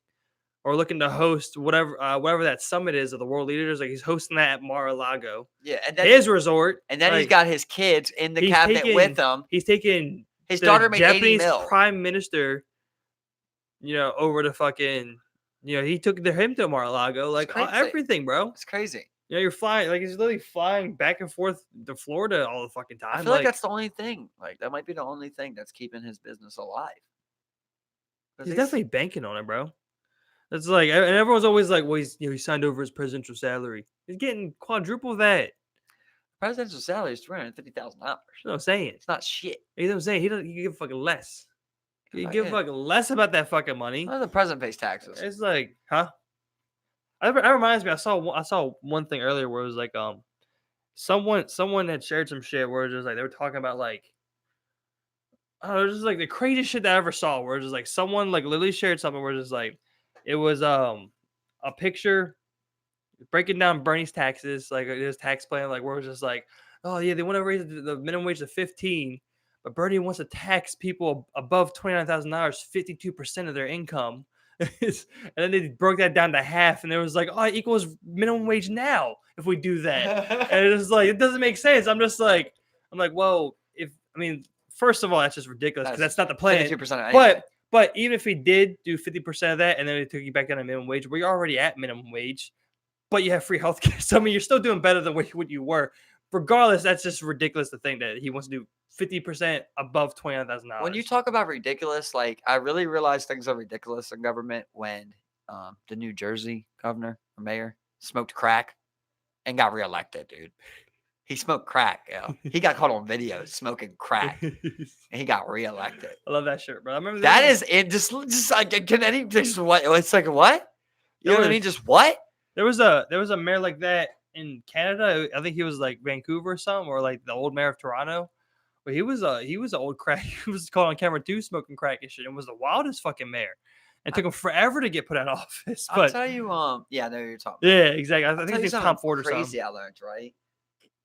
or looking to host whatever that summit is of the world leaders. Like, he's hosting that at Mar-a-Lago. Yeah, and then, his resort. And then he's got his kids in the cabinet with him. He's taking his daughter made Japanese 80 mil. prime minister, over to fucking, he took him to Mar-a-Lago, like everything, bro. It's crazy. You're flying, like, he's literally flying back and forth to Florida all the fucking time. I feel like that's the only thing. Like, that might be the only thing that's keeping his business alive. He's definitely banking on it, bro. It's like, and everyone's always like, well, he signed over his presidential salary. He's getting quadruple that. Presidential salary is $350,000. That's what I'm saying. It's not shit. You know what I'm saying? He give fucking less. He give fucking less about that fucking money. Well, the president pays taxes. It's like, huh? That reminds me. I saw one thing earlier where it was like, someone had shared some shit where it was just like they were talking about like, oh, it was just like the craziest shit that I ever saw. Where it was like someone like literally shared something where it was just like, it was a picture breaking down Bernie's taxes, like his tax plan, like where it was just like, oh yeah, they want to raise the minimum wage to 15, but Bernie wants to tax people above $29,000 52% of their income. And then they broke that down to half, and it was like, oh, it equals minimum wage now if we do that. And it was like, it doesn't make sense. I'm like, well, first of all, that's just ridiculous because that's not the plan. 52%. But even if we did do 50% of that, and then they took you back down to minimum wage, we're already at minimum wage, but you have free healthcare. So I mean, you're still doing better than what you were. Regardless, that's just ridiculous to think that he wants to do 50% above $29,000. When you talk about ridiculous, like, I really realize things are ridiculous in government when the New Jersey governor or mayor smoked crack and got reelected, dude. He smoked crack, yo. He got caught on video smoking crack, and he got reelected. I love that shirt, bro. I remember that is it. Just like, can any just what? It's like what? You know what I mean? Just what? There was a mayor like that in Canada. I think he was like Vancouver or something, or like the old mayor of Toronto. But he was an old crack. He was caught on camera too, smoking crack and shit. It was the wildest fucking mayor. It took him forever to get put out of office. But I'll tell you, yeah, I know you're talking. Yeah, exactly. I think it's Tom Ford or something. Crazy I learned, right?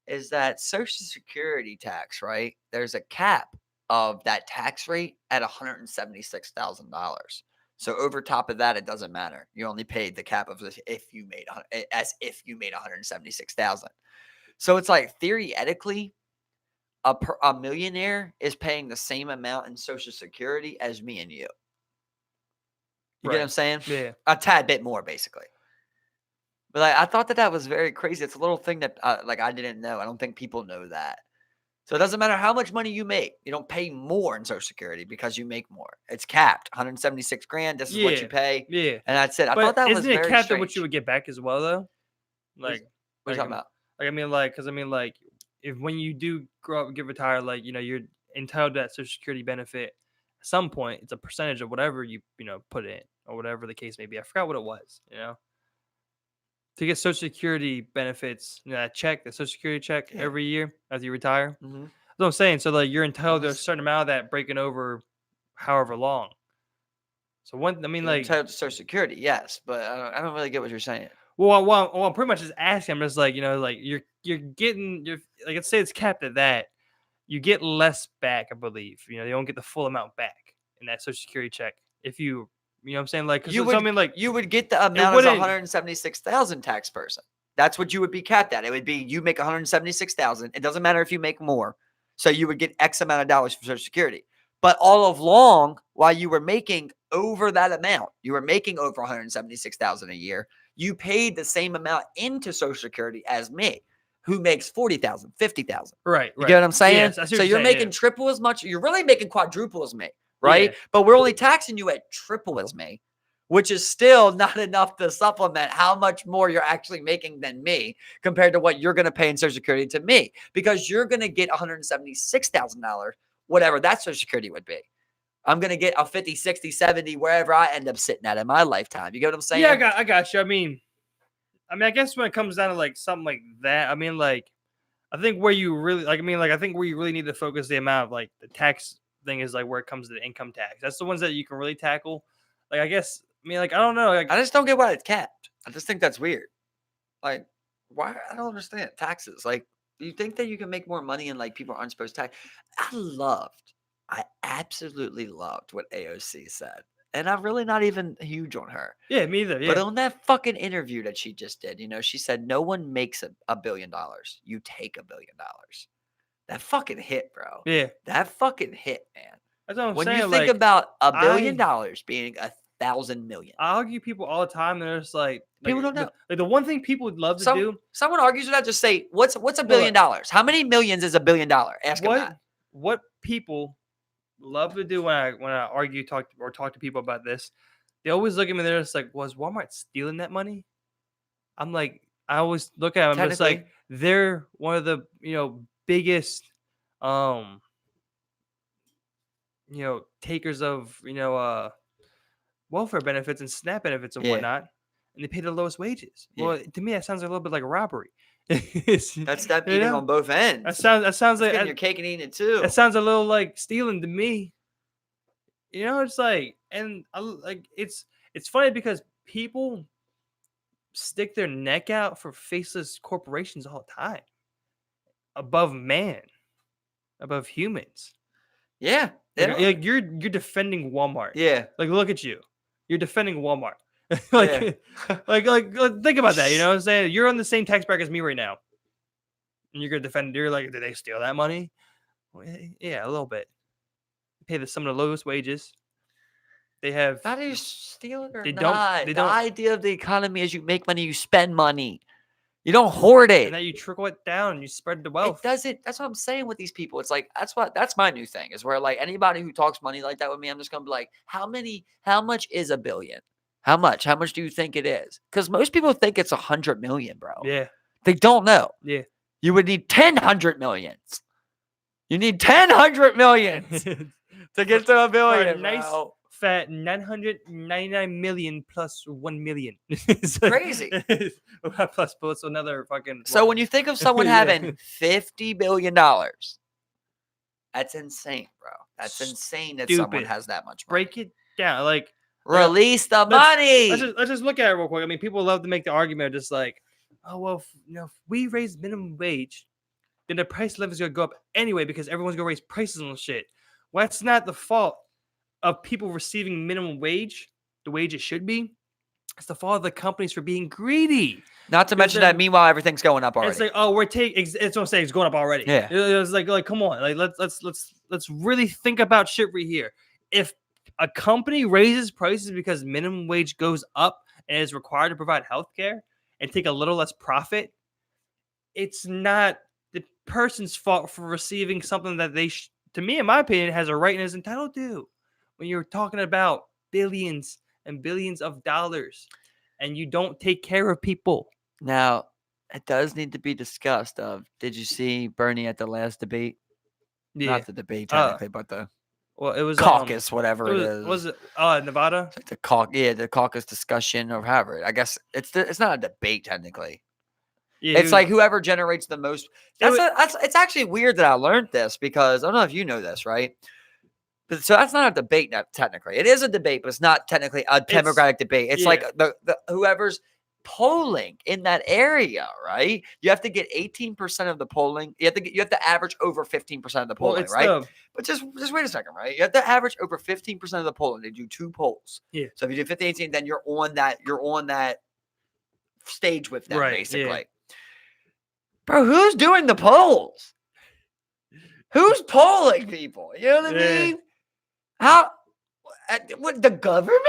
Is that Social Security tax, right? There's a cap of that tax rate at $176,000. So over top of that, it doesn't matter. You only paid the cap of if you made $176,000. So it's like theoretically, a millionaire is paying the same amount in Social Security as me and you. You get what I'm saying? Yeah, a tad bit more, basically. But I thought that was very crazy. It's a little thing that I didn't know. I don't think people know that. So it doesn't matter how much money you make. You don't pay more in Social Security because you make more. It's capped. 176 grand. This is what you pay. Yeah. And that's it. I thought that was very isn't it capped at what you would get back as well, though? Like, what are you talking about? Like, if when you do grow up and get retired, like, you're entitled to that Social Security benefit at some point. It's a percentage of whatever you put in or whatever the case may be. I forgot what it was, To get Social Security benefits, the Social Security check every year after you retire. Mm-hmm. That's what I'm saying. So, like, you're entitled to a certain amount of that breaking over however long. So, you're entitled to Social Security, yes, but I don't really get what you're saying. Well, I'm pretty much just asking. I'm just like, you're let's say it's capped at that. You get less back, I believe. You don't get the full amount back in that Social Security check if you. You know what I'm saying? Like, you would get the amount as a 176,000 tax person. That's what you would be capped at. It would be you make 176,000. It doesn't matter if you make more. So you would get X amount of dollars for Social Security. But all along, while you were making over that amount, you were making over 176,000 a year, you paid the same amount into Social Security as me, who makes 40,000, 50,000. Right. You get what I'm saying? Yes, I see So what you're you're saying, making triple as much. You're really making quadruple as me, right? Yeah. But we're only taxing you at triple as me, which is still not enough to supplement how much more you're actually making than me compared to what you're going to pay in Social Security to me, because you're going to get $176,000, whatever that Social Security would be. I'm going to get a 50, 60, 70, wherever I end up sitting at in my lifetime. You get what I'm saying? Yeah, I got you. I mean, I guess when it comes down to like something like that, I mean, like, I think where you really like, I think where you really need to focus the amount of like the tax thing is like where it comes to the income tax. That's the ones that you can really tackle. Like, I guess, I don't know. Like, I just don't get why it's capped. I just think that's weird. Like, why? I don't understand taxes. Like, do you think that you can make more money and like people aren't supposed to tax? I absolutely loved what AOC said. And I'm really not even huge on her. Yeah, me either. But Yeah. on that fucking interview that she just did, she said, no one makes $1 billion. You take $1 billion. That fucking hit, bro. Yeah. That fucking hit, man. That's what I'm When saying. you think like, about $1 billion being 1,000 million. I argue people all the time. They're just like People don't know. Like the one thing people would love to do. Someone argues with that. Just say, what's $1 billion? How many millions is $1 billion? Ask them that. What people love to do when I talk to people about this, they always look at me. They're just like, "Was Walmart stealing that money?" I'm like, I always look at them. I'm just like, they're one of the biggest takers of welfare benefits and SNAP benefits and whatnot, and they pay the lowest wages. Yeah. Well, to me, that sounds a little bit like a robbery. That's them eating on both ends. That sounds like your cake and eating it too. That sounds a little like stealing to me. It's like, and it's funny because people stick their neck out for faceless corporations all the time, above man, above humans. Yeah. Like you're defending Walmart. Yeah. Like, look at you. You're defending Walmart. like think about that. You know what I'm saying? You're on the same tax bracket as me right now. And you're gonna defend, you're like, did they steal that money? Well, yeah, a little bit. They pay some of the lowest wages. They have. How do you steal it or they not? Don't, the idea of the economy is you make money, you spend money. You don't hoard it. And then you trickle it down and you spread the wealth. It doesn't. That's what I'm saying with these people. It's like, that's my new thing, is where like anybody who talks money like that with me, I'm just gonna be like, how much is $1 billion? How much do you think it is? Because most people think it's 100 million, bro. Yeah. They don't know. Yeah. You would need 100 millions. You need 100 millions to get to $1 billion. Nice fat 999 million plus 1 million. It's crazy. plus another fucking. So when you think of someone having $50 billion, that's insane, bro. That's insane that someone has that much money. Break it down, like release the money. Let's just look at it real quick. I mean, people love to make the argument just like, oh well, if we raise minimum wage, then the price level is gonna go up anyway because everyone's gonna raise prices on shit. Well, that's not the fault of people receiving minimum wage, the wage it should be. It's the fault of the companies for being greedy. Not to mention that meanwhile everything's going up already. It's like, oh, it's what I'm saying, it's going up already. Yeah. It's like come on, like let's really think about shit right here. If a company raises prices because minimum wage goes up and is required to provide healthcare and take a little less profit, it's not the person's fault for receiving something that they, to me, in my opinion, has a right and is entitled to. When you're talking about billions and billions of dollars and you don't take care of people. Now, it does need to be discussed did you see Bernie at the last debate? Yeah. Not the debate technically, but the it was caucus, whatever it is. Was it Nevada? It's like the caucus discussion or however. I guess it's not a debate technically. Yeah, it's like whoever generates the most. It's actually weird that I learned this because I don't know if you know this, right? So that's not a debate, technically. It is a debate, but it's not technically a democratic debate. It's like the whoever's polling in that area, right? You have to get 18% of the polling. You have to average over 15% of the polling, right? But just wait a second, right? You have to average over 15% of the polling. They do 2 polls. Yeah. So if you do 15, 18, then you're on that stage with them, basically. Yeah. Bro, who's doing the polls? Who's polling people? You know what I mean? How What, the government?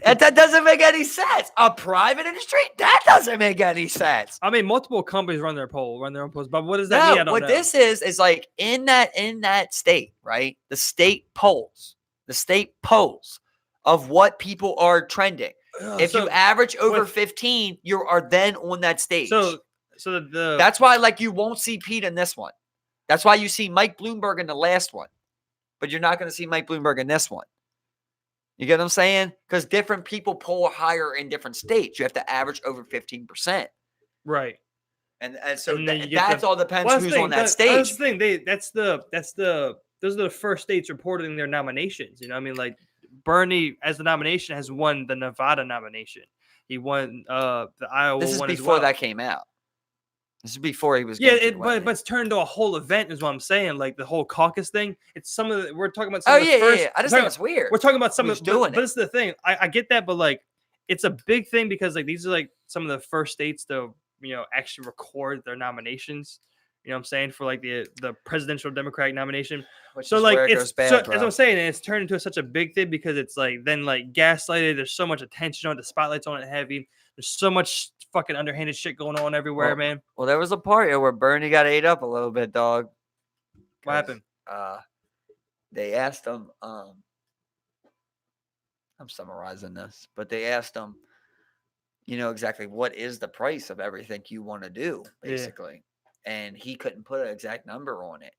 That doesn't make any sense. A private industry? That doesn't make any sense. I mean, multiple companies run their own polls, but what does that mean? I don't what know. this is like in that state, right? The state polls of what people are trending. If you average over 15, you are then on that stage. So that's why, like, you won't see Pete in this one. That's why you see Mike Bloomberg in the last one, but you're not going to see Mike Bloomberg in this one. You get what I'm saying? Because different people poll higher in different states. You have to average over 15%. Right. And so that all depends who's on that stage. That's the thing. Those are the first states reporting their nominations. You know what I mean? Like Bernie, as the nomination, has won the Nevada nomination. He won the Iowa This is one before as well. that came out. This is before he was. But it's turned into a whole event, is what I'm saying. Like the whole caucus thing. It's some of the, we're talking about. Some of the first, yeah. I just think it's weird. We're talking about some Who's of doing it. But this is the thing. I get that, but like, it's a big thing because like these are like some of the first states to actually record their nominations. You know what I'm saying, for like the presidential Democratic nomination. Which is like where it goes bad, as I'm saying, it's turned into such a big thing because it's like then like gaslighted. There's so much attention on it. The spotlight's on it heavy. There's so much fucking underhanded shit going on everywhere, man. Well, there was a part here where Bernie got ate up a little bit, dog. What happened? They asked him. I'm summarizing this, but they asked him, exactly what is the price of everything you want to do, basically. And he couldn't put an exact number on it,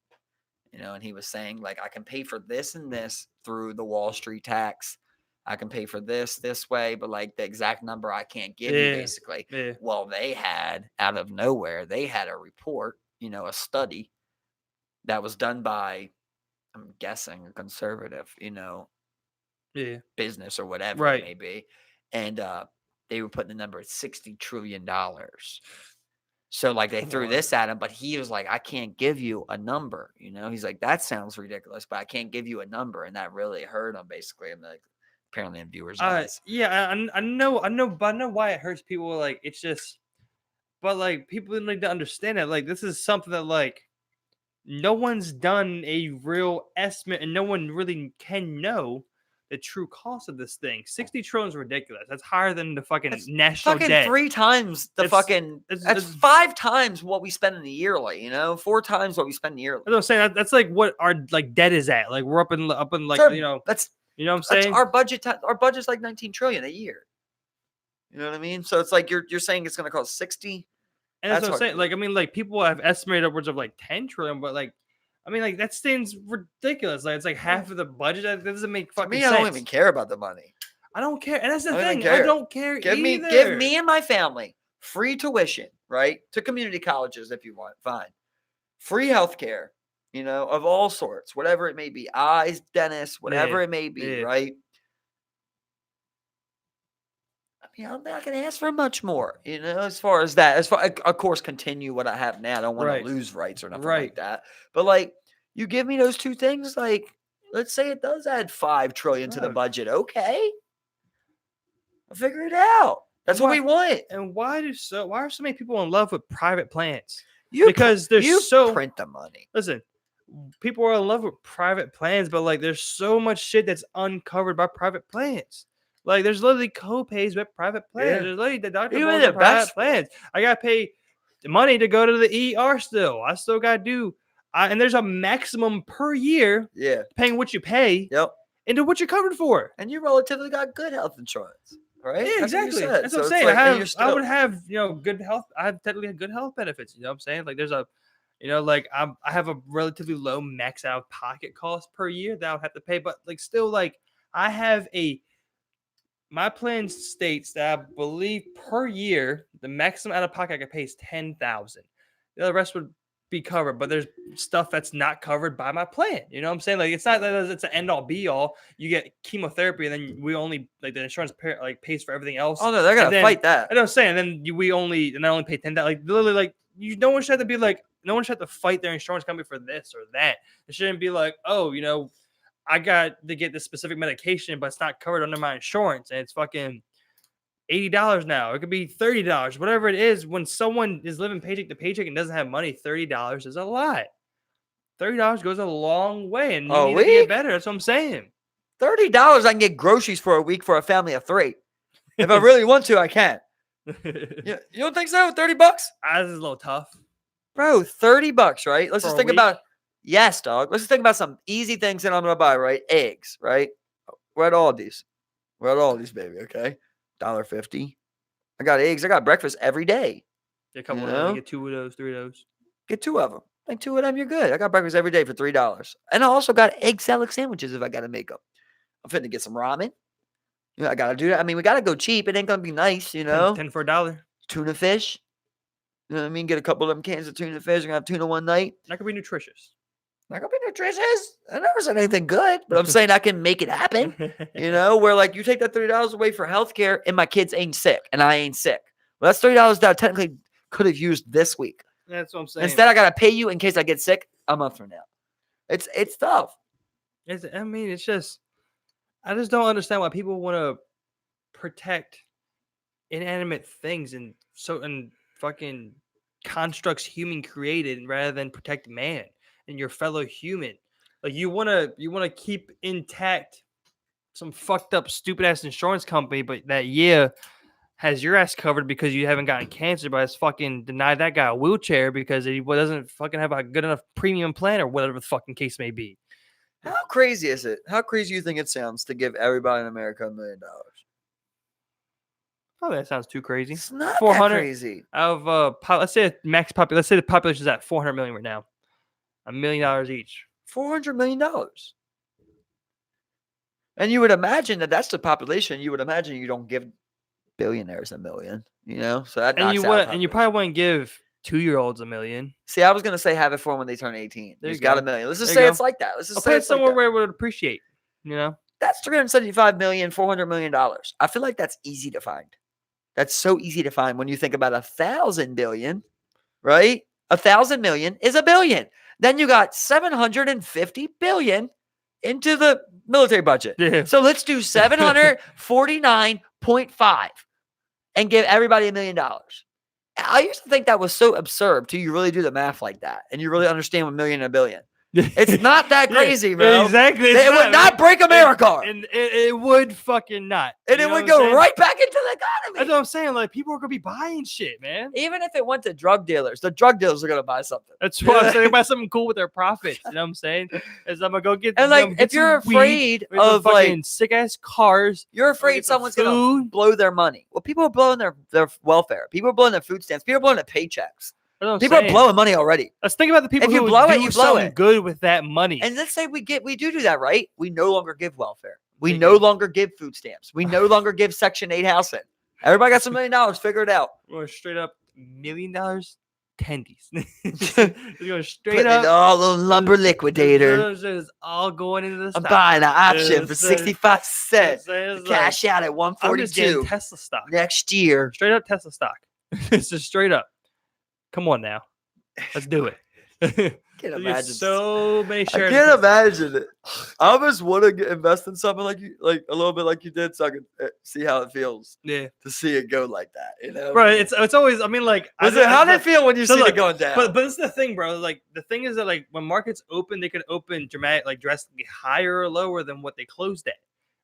and he was saying, like, I can pay for this and this through the Wall Street tax. I can pay for this way, but like the exact number I can't give you, basically. Yeah. Well, they had, out of nowhere, they had a report, a study that was done by, I'm guessing, a conservative, business or whatever it may be. And they were putting the number at $60 trillion. So like they threw this at him, but he was like, I can't give you a number. He's like, that sounds ridiculous, but I can't give you a number. And that really hurt him, basically. I'm like, apparently in viewers' eyes. Yeah, I know, but I know why it hurts people. Like, it's just, but like people need to understand it. Like, this is something that like no one's done a real estimate, and no one really can know the true cost of this thing. 60 trillion is ridiculous. That's higher than the fucking national debt. 3 times the that's 5 times what we spend in a yearly, 4 times what we spend yearly. That's what I'm saying. That's like what our like debt is at. Like we're up in like, that's, what I'm saying? Our budget's like 19 trillion a year. You know what I mean? So it's like you're saying it's going to cost 60. And that's what I'm saying. Like, I mean, like people have estimated upwards of like 10 trillion, but like, I mean, like that seems ridiculous. Like it's like half of the budget. That doesn't make fucking sense. I don't even care about the money. I don't care, and that's the thing. I don't care give either. Me and my family free tuition, right, to community colleges if you want. Fine, free healthcare, of all sorts, whatever it may be, eyes, dentists, whatever it may be, right. I'm not going to ask for much more, as far as that. Of course, continue what I have now. I don't want to lose rights or nothing like that. But, like, you give me those 2 things, like, let's say it does add $5 trillion to the budget. Okay. I'll figure it out. That's what we want. And why are so many people in love with private plans? You print the money. Listen, people are in love with private plans, but, like, there's so much shit that's uncovered by private plans. Like, there's literally co-pays with private plans. Yeah. There's literally deductibles with private plans. I got to pay money to go to the ER still. I still got to do. And there's a maximum per year. Yeah. Paying what you pay. Yep. Into what you're covered for. And you relatively got good health insurance, right? Yeah, exactly. That's what I'm saying. I would have, good health. I have technically good health benefits. You know what I'm saying? Like, there's a, like I have a relatively low max out of pocket cost per year that I would have to pay. But, like, still, like, I have my plan states that I believe per year, the maximum out of pocket I can pay is $10,000. The rest would be covered, but there's stuff that's not covered by my plan. You know what I'm saying? Like, it's not that it's an end all be all. You get chemotherapy, and then we only, like, the insurance pays for everything else. Oh no, they're gonna fight that. I know what I'm saying. And then I only pay $10,000. Like, literally, like, no one should have to be like, no one should have to fight their insurance company for this or that. It shouldn't be like, oh, I got to get this specific medication, but it's not covered under my insurance, and it's fucking $80 now. It could be $30, whatever it is. When someone is living paycheck to paycheck and doesn't have money, $30 is a lot. $30 goes a long way, and you need to get better. That's what I'm saying. $30, I can get groceries for a week for a family of 3. If I really want to, I can. You don't think so? $30? This is a little tough. Bro, $30, right? Let's For just a think week? about yes, dog. Let's just think about some easy things that I'm gonna buy, right? Eggs, right? We're at Aldi's. We're at Aldi's, baby, okay? $1.50. I got eggs. I got breakfast every day. Get a couple You of those. know? Get 2 of those, 3 of those. Get 2 of them. Like 2 of them, you're good. I got breakfast every day for $3. And I also got egg salad sandwiches if I gotta make them. I'm fitting to get some ramen. You know, I gotta do that. I mean, we gotta go cheap. It ain't gonna be nice, you know. 10 for $1. Tuna fish. You know what I mean? Get a couple of them cans of tuna fish. We're gonna have tuna one night. That could be nutritious. Not gonna be nutritious. I never said anything good, but I'm saying I can make it happen. You know, where like you take that $30 away for healthcare, and my kids ain't sick, and I ain't sick. Well, that's $30 that I technically could have used this week. That's what I'm saying. Instead, I gotta pay you in case I get sick. I'm up for now. It's tough. I mean, it's just I just don't understand why people want to protect inanimate things and fucking constructs human created rather than protect man and your fellow human. Like you wanna keep intact some fucked up stupid ass insurance company, but that has your ass covered because you haven't gotten cancer, but it's fucking denied that guy a wheelchair because he doesn't fucking have a good enough premium plan or whatever the fucking case may be. How crazy is it? How crazy do you think it sounds to give everybody in America $1 million? Oh, that sounds too crazy. It's not 400 that crazy. Out of let's say let's say the population is at 400 million right now. $1 million each. $400 million. And you would imagine that's the population. You would imagine you don't give billionaires $1 million, you know? So that knocks out and you probably wouldn't give 2-year-olds $1 million. See, I was gonna say have it for when they turn 18. There He's you got go. $1 million. Let's just There say you it's like that. Let's just I'll say put it it's like somewhere that. where it would appreciate, you know? That's $375 million, $400 million. I feel like that's easy to find. That's so easy to find when you think about 1,000 billion, right? 1,000 million is $1 billion. Then you got 750 billion into the military budget. Yeah. So let's do 749.5 and give everybody $1 million. I used to think that was so absurd till you really do the math like that and you really understand what million and a billion. It's not that crazy, bro. Exactly. It would not break America. And it would fucking not. And You it know would what I'm go saying? right back into the That's economy. what I'm saying. Like, people are going to be buying shit, man. Even if it went to drug dealers, the drug dealers are going to buy something. That's what I'm saying. Buy something cool with their profits. You know what I'm saying? Is I'm going to go get And like, get if you're some weed, afraid get some of like, fucking sick-ass cars. you're afraid get some someone's going to food. blow their money. Well, people are blowing their welfare. People are blowing their food stamps. People are blowing their paychecks. That's what I'm People are saying. blowing money already. Let's think about the people If you who blow it, do you blow something it. good with that money. And let's say we do that, right? We no longer give welfare. We They no do. longer give food stamps. We no longer give Section 8 housing. Everybody got some $1 million. Figure it out. We're straight up $1 million tendies. It's going straight Putting up. it all on lumber liquidator. It's all going into the I'm stock. buying an option for It's 65 cents. It's Cash out at I'm just getting 142 Tesla stock. next year. Straight up Tesla stock. It's just straight up. Come on now. Let's do it. Can't There's imagine. so many I shares. can't imagine it. I almost want to invest in something like you, like a little bit like you did, so I could see how it feels Yeah. to see it go like that. You know, Right. It's always, I mean, like, How did it feel when you So see look, it going down? But this is the thing, bro. Like, the thing is that, like, when markets open, they could open drastically higher or lower than what they closed at.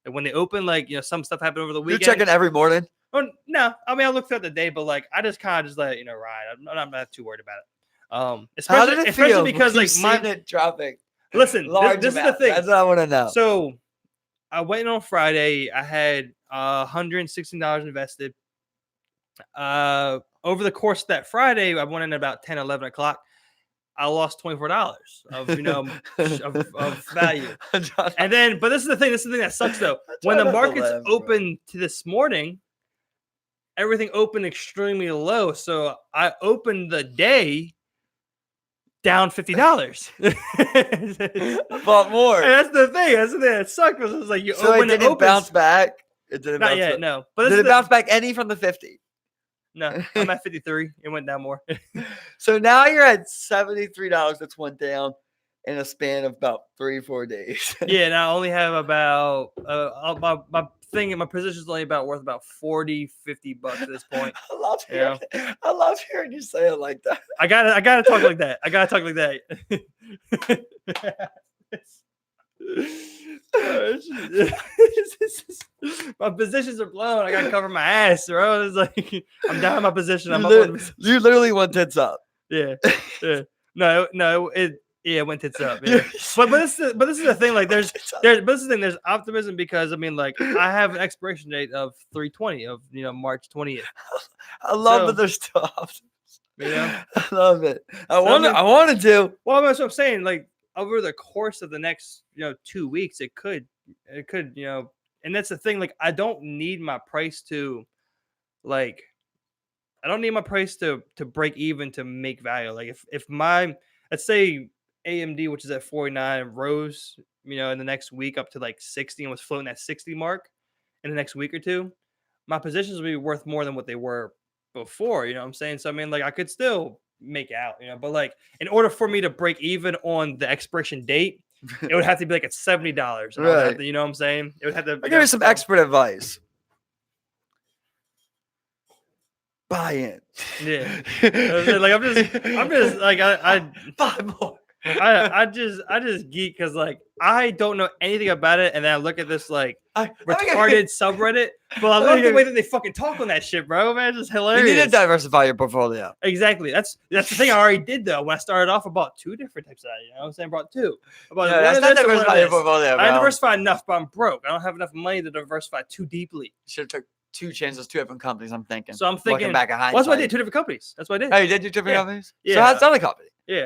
And when they open, like, some stuff happened over the You're weekend. checking every morning. Oh, no, I mean, I look throughout the day, but like, I just kind of just let it, ride. I'm not too worried about it. How Especially, did it feel? because when like you my seen it dropping. listen, Large this is the amount. thing. That's what I want to know. So I went in on Friday. I had $116 invested. Over the course of that Friday, I went in about 10, 11 o'clock. I lost $24 of of value. And then, but this is the thing. This is the thing that sucks though. When the markets opened to this morning, everything opened extremely low. So I opened the day down $50. Bought more. And that's the thing. That's the thing that sucked. Was it was like you So it when didn't bounce back. It didn't Not bounce yet, back. no. But Did it bounce back any from the 50? No, I'm at 53. It went down more. So now you're at $73. That's one down in a span of about 3-4 days. Yeah, and I only have about my position is only worth about $40-50 at this point. I love hearing you say it like that. I gotta talk like that. My positions are blown. I gotta cover my ass, bro. It's like I'm down in my position. I'm You literally went tits up. Yeah. No, it went tits up. Yeah. but this is the thing. Like there's there's optimism because I mean like I have an expiration date of 3/20 of March 20th. I love that there's still optimism. I love it. I wanted to. Well, that's what I'm saying. Like over the course of the next 2 weeks, it could and that's the thing. Like I don't need my price to break even to make value. Like if my let's say AMD, which is at 49, rose in the next week up to like 60 and was floating that 60 mark in the next week or two, my positions would be worth more than what they were before. You know what I'm saying? So I mean, like I could still make out, but like in order for me to break even on the expiration date, it would have to be like at $70. Right. You know what I'm saying? It would have to. I'll give you some expert advice. Buy in. Yeah. Like I'm just like I buy more. I just geek because like I don't know anything about it, and then I look at this like retarded subreddit. But I love the way that they fucking talk on that shit, bro. Man, it's just hilarious. You need to diversify your portfolio. Exactly. That's the thing I already did though. When I started off, I bought 2 different types of that. You know what I'm saying? I bought 2. That's not diversify your portfolio, bro. I diversified enough, but I'm broke. I don't have enough money to diversify too deeply. You should have took 2 chances, 2 different companies. I'm thinking. So I'm thinking. Back at That's what I did. 2 different companies. That's what I did. Oh, you did 2 different companies? Yeah. So how's the other company? Yeah.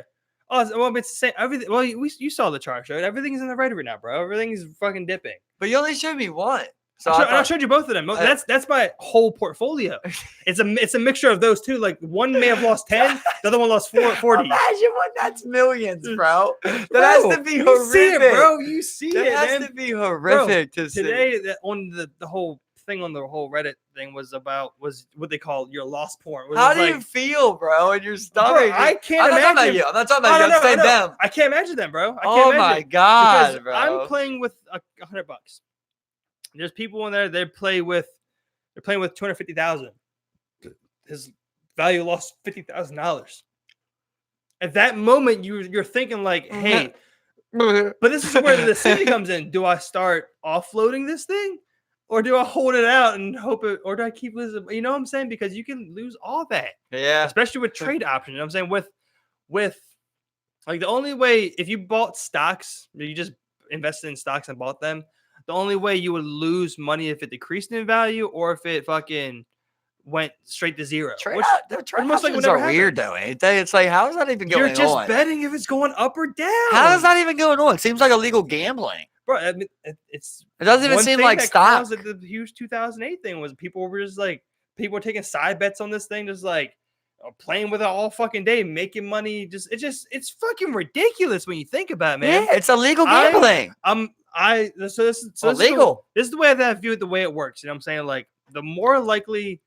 Oh, well, it's the same. Everything. Well, you saw the chart, right? Everything's in the red right now, bro. Everything's fucking dipping. But you only showed me one. So I showed you both of them. That's my whole portfolio. It's a mixture of those two. Like one may have lost 10, the other one lost 40. Imagine what that's millions, bro. That has to be horrific. You see it, bro. You see it. That has to be horrific to see. Today, on the whole thing on the whole Reddit thing was what they call your lost porn. How do you feel, bro? In your stomach? Bro, I can't imagine. I'm not talking about you. I'm not talking about you. I'm saying them. I can't imagine them, bro. Oh my god, bro. I'm playing with $100. There's people in there. They're playing with $250,000. His value lost $50,000. At that moment, you're thinking like, hey, but this is where the decision comes in. Do I start offloading this thing? Or do I hold it out and hope it, or do I keep losing? You know what I'm saying? Because you can lose all that. Yeah. Especially with trade options. You know what I'm saying? With like the only way, if you bought stocks, you just invested in stocks and bought them, the only way you would lose money if it decreased in value or if it fucking went straight to zero. Trade options are weird though, ain't they? It's like, how is that even going on? You're just betting if it's going up or down. How is that even going on? It seems like illegal gambling. Bro, I mean, it doesn't even seem like stock. Like the huge 2008 thing was people were just like people were taking side bets on this thing, just like playing with it all fucking day, making money. It's fucking ridiculous when you think about it, man. Yeah, it's illegal gambling. This is illegal. This is the way I view it. The way it works. You know what I'm saying? Like the more likely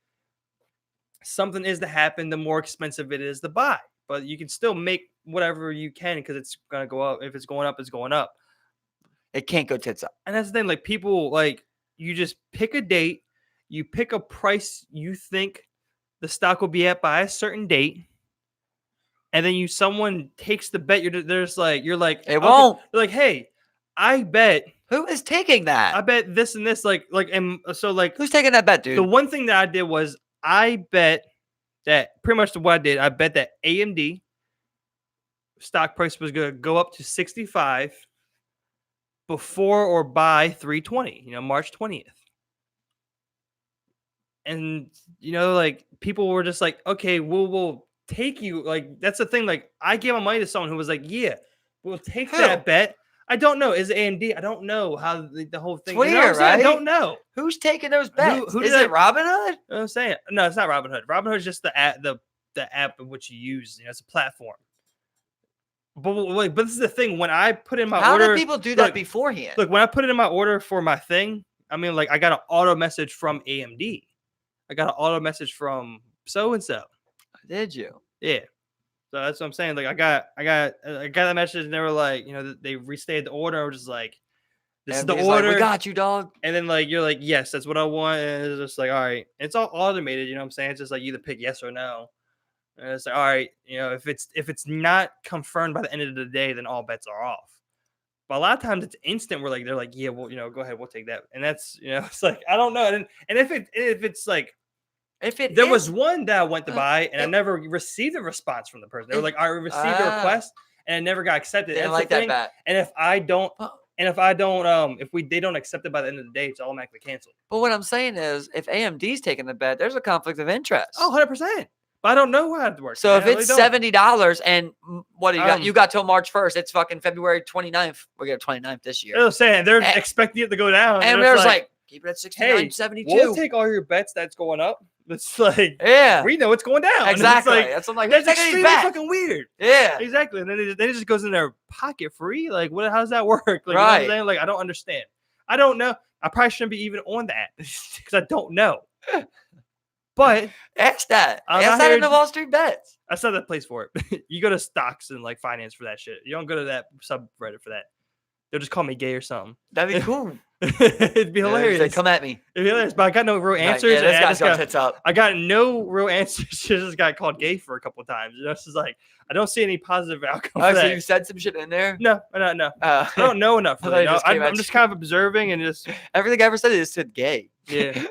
something is to happen, the more expensive it is to buy. But you can still make whatever you can because it's gonna go up. If it's going up, it's going up. It can't go tits up. And that's the thing. Like people, like you just pick a date, you pick a price you think the stock will be at by a certain date, and then someone takes the bet. You're like it won't. You're like, hey, I bet. Who is taking that? I bet this and this. And so who's taking that bet, dude? The one thing that I did was I bet that pretty much what I did. I bet that AMD stock price was going to go up to 65. Before or by 3/20, March 20th. And, like people were just like, okay, we'll take you. Like, that's the thing. Like, I gave my money to someone who was like, yeah, we'll take that bet. I don't know. Is it AMD? I don't know how the whole thing. It's weird, right? I don't know. Who's taking those bets? Is it Robinhood? I'm saying, no, it's not Robinhood. Robinhood is just the app in which you use. It's a platform. But this is the thing. When I put in my order, how did people do that beforehand? Look, when I put it in my order for my thing, I mean, like I got an auto message from AMD. I got an auto message from so and so. Did you? Yeah. So that's what I'm saying. Like I got that message, and they were like, they restated the order. I was just like, this is the order. Like, we got you, dog. And then like you're like, yes, that's what I want. And it's just like, all right. It's all automated. You know what I'm saying? It's just like you either pick yes or no. And it's like, all right, if it's not confirmed by the end of the day, then all bets are off. But a lot of times it's instant. Where like they're like, yeah, well, go ahead, we'll take that. And that's it's like I don't know. And if it's like there was one that I went to buy and I never received a response from the person. They were like, I received a request and it never got accepted. Didn't like that bet. And if they don't accept it by the end of the day, it's automatically canceled. But what I'm saying is, if AMD's taking the bet, there's a conflict of interest. Oh, 100%. But I don't know how it works. So if it's $70 and what do you got? You got till March 1st. It's fucking February 29th. We got 29th this year. They're saying they're expecting it to go down. And there's like, keep it at 69.72. We'll take all your bets that's going up. It's like, we know it's going down. Exactly. That's extremely fucking weird. Yeah. Exactly. And then it just goes in their pocket free. Like, how does that work? Like, right. You know what I'm saying? Like, I don't understand. I don't know. I probably shouldn't be even on that because I don't know. But ask that. Ask that in the Wall Street Bets. That's not the place for it. You go to stocks and like finance for that shit. You don't go to that subreddit for that. They'll just call me gay or something. That'd be cool. It'd be hilarious. Like, come at me. It'd be hilarious, but I got no real answers. Yeah, this guy's got tits up. I got no real answers. This guy called gay for a couple of times. It's just like I don't see any positive outcome. Oh, so you said some shit in there? No. I don't know enough. Really. I'm just kind of observing and just everything I ever said is said gay. Yeah.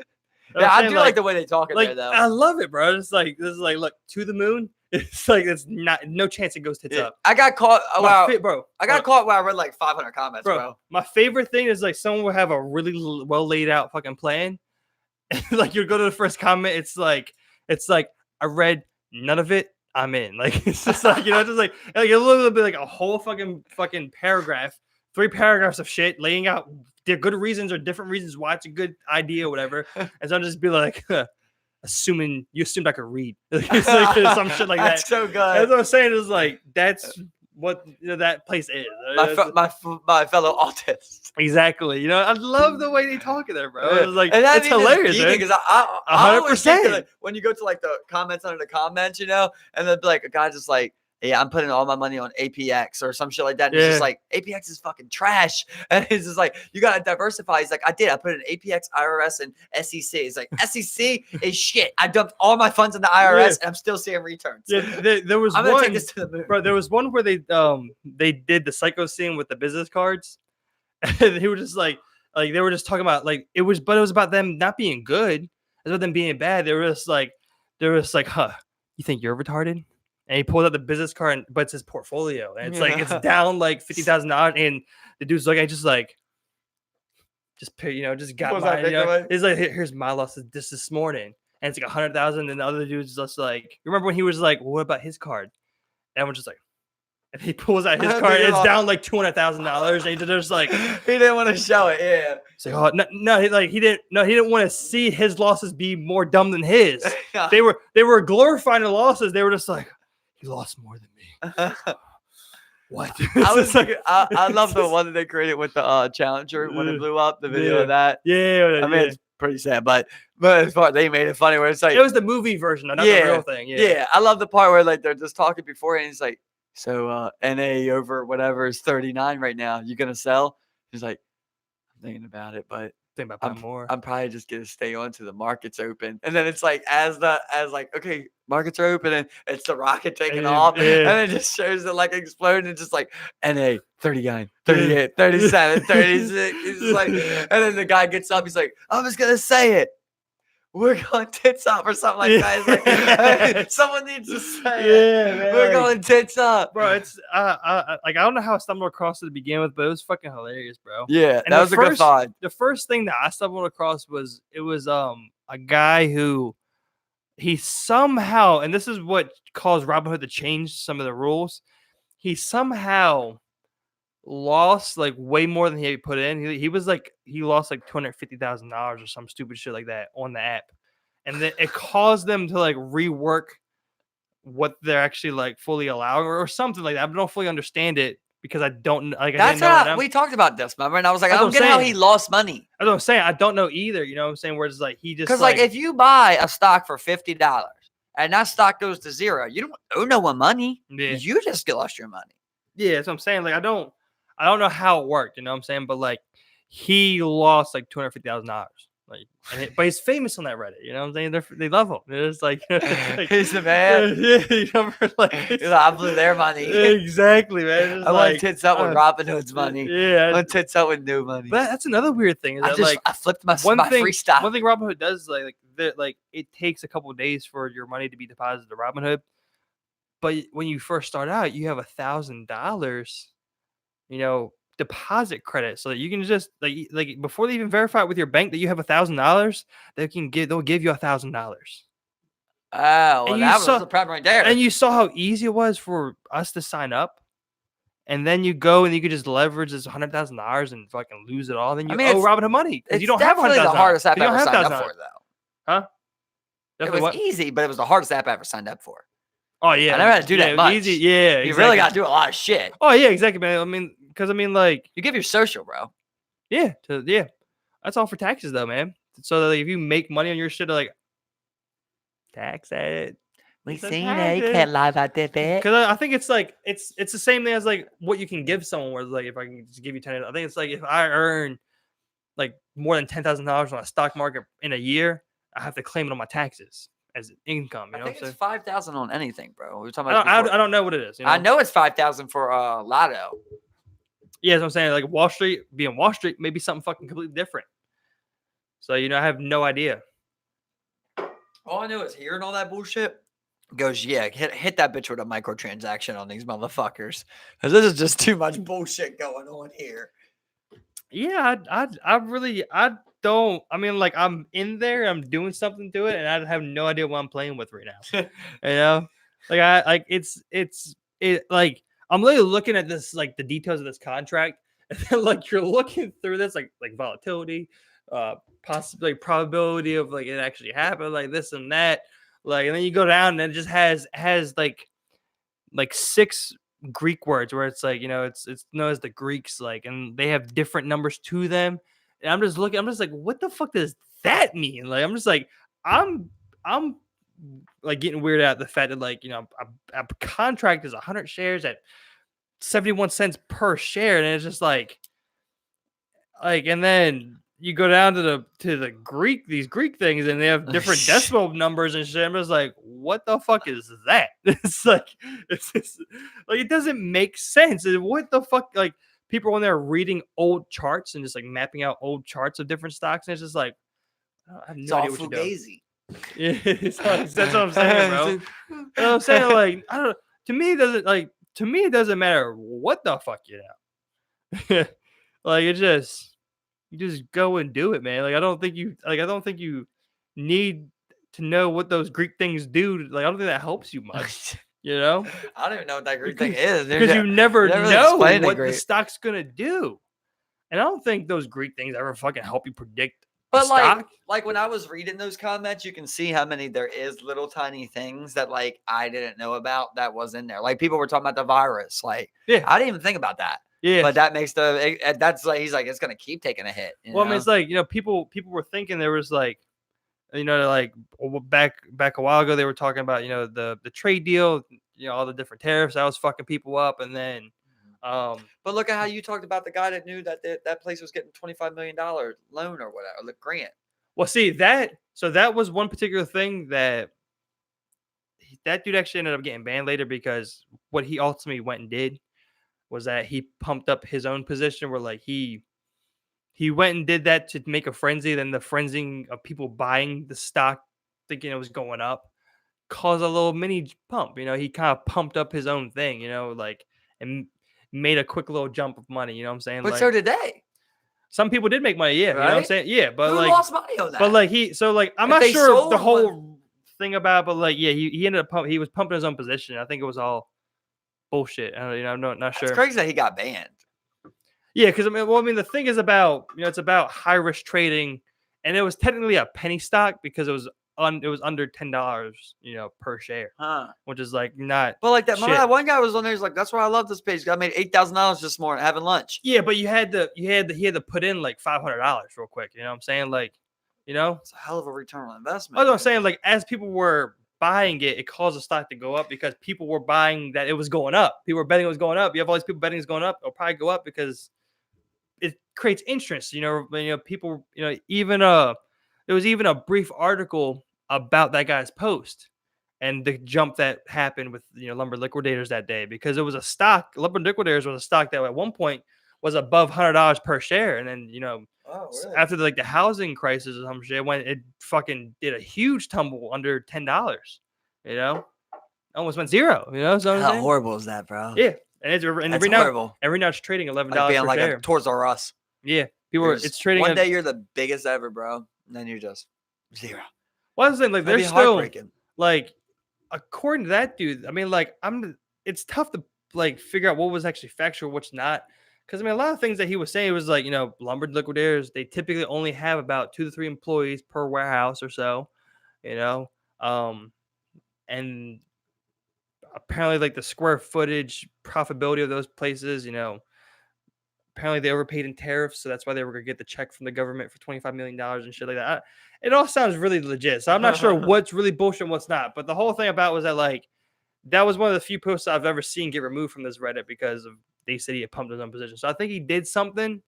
Yeah, I do like the way they talk in there, though. I love it, bro. This is like, look, to the moon. It's like it's no chance it goes tits up. I got caught. Bro. I got caught when I read like 500 comments, bro. My favorite thing is like someone will have a really well laid out fucking plan. And, like you go to the first comment, it's like I read none of it. I'm in. Like it's just like just like a little bit like a whole fucking paragraph, 3 paragraphs of shit laying out the good reasons or different reasons why it's a good idea or whatever. And so I'll just be like, you assumed I could read. It's like some shit like that. That's so good. That's what I'm saying is like, that's what that place is. My fellow autist. Exactly. I love the way they talk in there, bro. It's like, it's hilarious. Because I 100%. When you go to like the comments under the comments, and then be like a guy just like, yeah, I'm putting all my money on APX or some shit like that. And it's just like, APX is fucking trash. And it's just like, you got to diversify. He's like, I did. I put in APX, IRS, and SEC. It's like, SEC is shit. I dumped all my funds in the IRS and I'm still seeing returns. Yeah, there was I'm going to take this to the moon. Bro, there was one where they did the psycho scene with the business cards. And they were just like they were just talking about but it was about them not being good. It was about them being bad. They were just like, huh, you think you're retarded? And he pulled out the business card, but it's his portfolio. And it's like, it's down like $50,000. And the dude's looking at just got mine. He's like, here's my loss this morning. And it's like 100,000. And the other dude's just like, remember when he was like, well, what about his card? And everyone's just like, and he pulls out his card. And it's down like $200,000. And he's just like, he didn't want to show it. Yeah. It's like, oh, no, he didn't want to see his losses be more dumb than his. They were glorifying the losses. They were just like, he lost more than me. What? I love the one that they created with the Challenger when it blew up. The video of that. Yeah. I mean, it's pretty sad, but as far they made it funny where it's like it was the movie version, not the real thing. Yeah. I love the part where like they're just talking beforehand. He's like, so NA over whatever is 39 right now. You gonna sell? He's like, I'm thinking about it, but. I'm probably just gonna stay on to the market's open, and then it's like as okay, markets are open, and it's the rocket taking off, and it just shows it like exploding, and just like NA 39, 38, 37, 36. It's just like, and then the guy gets up, he's like, I'm just gonna say it. We're going tits up or something like that. It's like, hey, someone needs to say it. Man. We're going tits up. Bro, it's I don't know how I stumbled across it to begin with, but it was fucking hilarious, bro. Yeah, and that was a good find. The first thing that I stumbled across was a guy who he somehow, and this is what caused Robinhood to change some of the rules, he somehow lost like way more than he put in. He was like, he lost like $250,000 or some stupid shit like that on the app, and then it caused them to like rework what they're actually like fully allowing or something like that. I don't fully understand it because I don't like. That's how we talked about this, remember? And I was like, I don't get how he lost money. That's what I'm saying. I don't know either. You know what I'm saying? Where it's like he just because like if you buy a stock for $50 and that stock goes to zero, you don't owe no one money. Yeah. You just lost your money. Yeah, that's what I'm saying. Like I don't know how it worked, you know what I'm saying? But like he lost like $250,000. Like, but he's famous on that Reddit. You know what I'm saying? They love him. It's like, He's the man. I blew their money. Exactly, man. It's I like, went tits up with Robin Hood's money. Yeah, I went tits up with new money. But that's another weird thing. Is I flipped my freestyle. One thing Robinhood does is like it takes a couple of days for your money to be deposited to Robinhood. But when you first start out, you have $1,000, deposit credit, so that you can just like before they even verify it with your bank that you have $1,000, they'll give you $1,000. Oh, well, that was the problem right there. And you saw how easy it was for us to sign up. And then you go and you could just leverage this $100,000 and fucking lose it all. Then you owe Robinhood money because you don't have $100,000. It's the hardest app I ever signed up for, though. Huh? It was easy, but it was the hardest app I ever signed up for. Oh yeah, I never had to do that much. Easy, yeah. You really got to do a lot of shit. Oh yeah, exactly, man. I mean, like you give your social, bro. Yeah, that's all for taxes, though, man. So that if you make money on your shit, like tax it. We seen it. You can't lie about that, bitch. Because I think it's like it's the same thing as like what you can give someone. Where like if I can just give you $10, I think it's like if I earn like more than $10,000 on a stock market in a year, I have to claim it on my taxes as income. You know, I think it's 5,000 on anything, bro. We were talking about. I don't know what it is. I know it's 5,000 for Lotto. Yeah, that's what I'm saying. Like Wall Street, maybe something fucking completely different. So I have no idea. All I know is hearing all that bullshit. Goes, yeah, hit that bitch with a microtransaction on these motherfuckers, because this is just too much bullshit going on here. Yeah, I don't. I mean, like I'm in there, I'm doing something to it, and I have no idea what I'm playing with right now. Like I'm literally looking at this, like the details of this contract, and then like you're looking through this, like volatility, possibly probability of like it actually happened, like this and that. Like, and then you go down and it just has like 6 Greek words where it's like, it's known as the Greeks, like, and they have different numbers to them. And I'm just like, what the fuck does that mean? Like, I'm just like, I'm like getting weirded out the fact that like, a contract is 100 shares at 71 cents per share. And it's just like, and then you go down to these Greek things, and they have different decimal numbers and shit. I'm just like, what the fuck is that? It's just like it doesn't make sense. What the fuck? Like people when they're reading old charts and just like mapping out old charts of different stocks, and it's just like I have no idea what you're doing. Yeah, that's what I'm saying, bro. You know what I'm saying? Like I don't. To me, it doesn't matter what the fuck you know. Like it just. You just go and do it, man. Like I don't think you need to know what those Greek things do. Like I don't think that helps you much. I don't even know what that Greek thing is. Because you never know what the stock's gonna do. And I don't think those Greek things ever fucking help you predict. But like when I was reading those comments, you can see how many there is little tiny things that like I didn't know about that was in there. Like people were talking about the virus. Like I didn't even think about that. Yeah, but that makes that's like he's like it's gonna keep taking a hit. I mean, it's like people were thinking there was like like back a while ago they were talking about the trade deal, all the different tariffs that was fucking people up, and then but look at how you talked about the guy that knew that place was getting $25 million loan or whatever, the grant. Well, see that was one particular thing that dude actually ended up getting banned later because what he ultimately went and did was that he pumped up his own position where like he went and did that to make a frenzy. Then the frenzying of people buying the stock thinking it was going up caused a little mini pump. He kind of pumped up his own thing, like and made a quick little jump of money. You know what I'm saying? But like, so did they. Some people did make money, yeah. Right? You know what I'm saying? Yeah, but who like lost money on that? But like I'm not sure the whole thing about it, but like he ended up he was pumping his own position. I think it was all bullshit. I'm not sure. It's crazy that he got banned. Yeah, because the thing is about it's about high risk trading, and it was technically a penny stock because it was under $10, per share, which is like not. But like that one guy was on there. He's like, that's why I love this page. I made $8,000 this morning having lunch. Yeah, but he had to put in like $500 real quick. You know what I'm saying? Like, it's a hell of a return on investment. That's what I'm saying. Like as people were buying it caused the stock to go up because people were buying that it was going up. People were betting it was going up. You have all these people betting it's going up. It'll probably go up because it creates interest. People. Even there was even a brief article about that guy's post and the jump that happened with Lumber Liquidators that day, because it was a stock. Lumber Liquidators was a stock that at one point was above $100 per share, and then really? after the housing crisis or some shit, when it fucking did a huge tumble under $10, almost went zero. So How horrible is that, bro? Yeah, and it's That's horrible. Every now it's trading $11 Like being per like share. Toys R Us. Yeah, people it's trading. One day you're the biggest ever, bro, and then you're just zero. Well, I was saying, like, That'd they're be still heartbreaking. like, according to that dude, I mean, like, it's tough to like figure out what was actually factual, what's not. Because I mean, a lot of things that he was saying was like, Lumber Liquidators, they typically only have about 2 to 3 employees per warehouse or so, and apparently, like, the square footage profitability of those places, apparently they overpaid in tariffs, so that's why they were gonna get the check from the government for $25 million and shit like that. It all sounds really legit, so I'm not sure what's really bullshit and what's not. But the whole thing about was that, like, that was one of the few posts I've ever seen get removed from this Reddit because they said he had pumped his own position. So I think he did something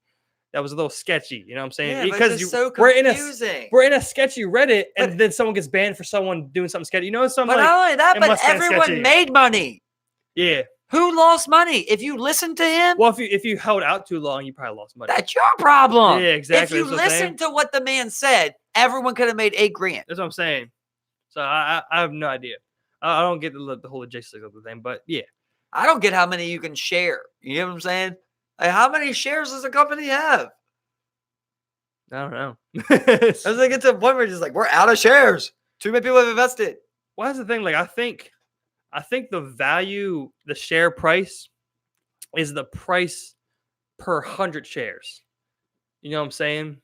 that was a little sketchy. You know what I'm saying? Yeah, because so confusing. we're in a sketchy Reddit, and then someone gets banned for someone doing something sketchy. Something. But like, not only that, but everyone sketchy. made money. Yeah. Who lost money? If you listen to him, well, if you held out too long, you probably lost money. That's your problem. Yeah, exactly. If you listen to what the man said, everyone could have made $8 grand. That's what I'm saying. So I have no idea. I don't get the whole logistics of the thing, but yeah, I don't get how many you can share. You know what I'm saying? Like, how many shares does a company have? I don't know. As they get to a point where it's just like, we're out of shares. Too many people have invested. Well, that's the thing. Like, I think the value, the share price, is the price per 100 shares. You know what I'm saying?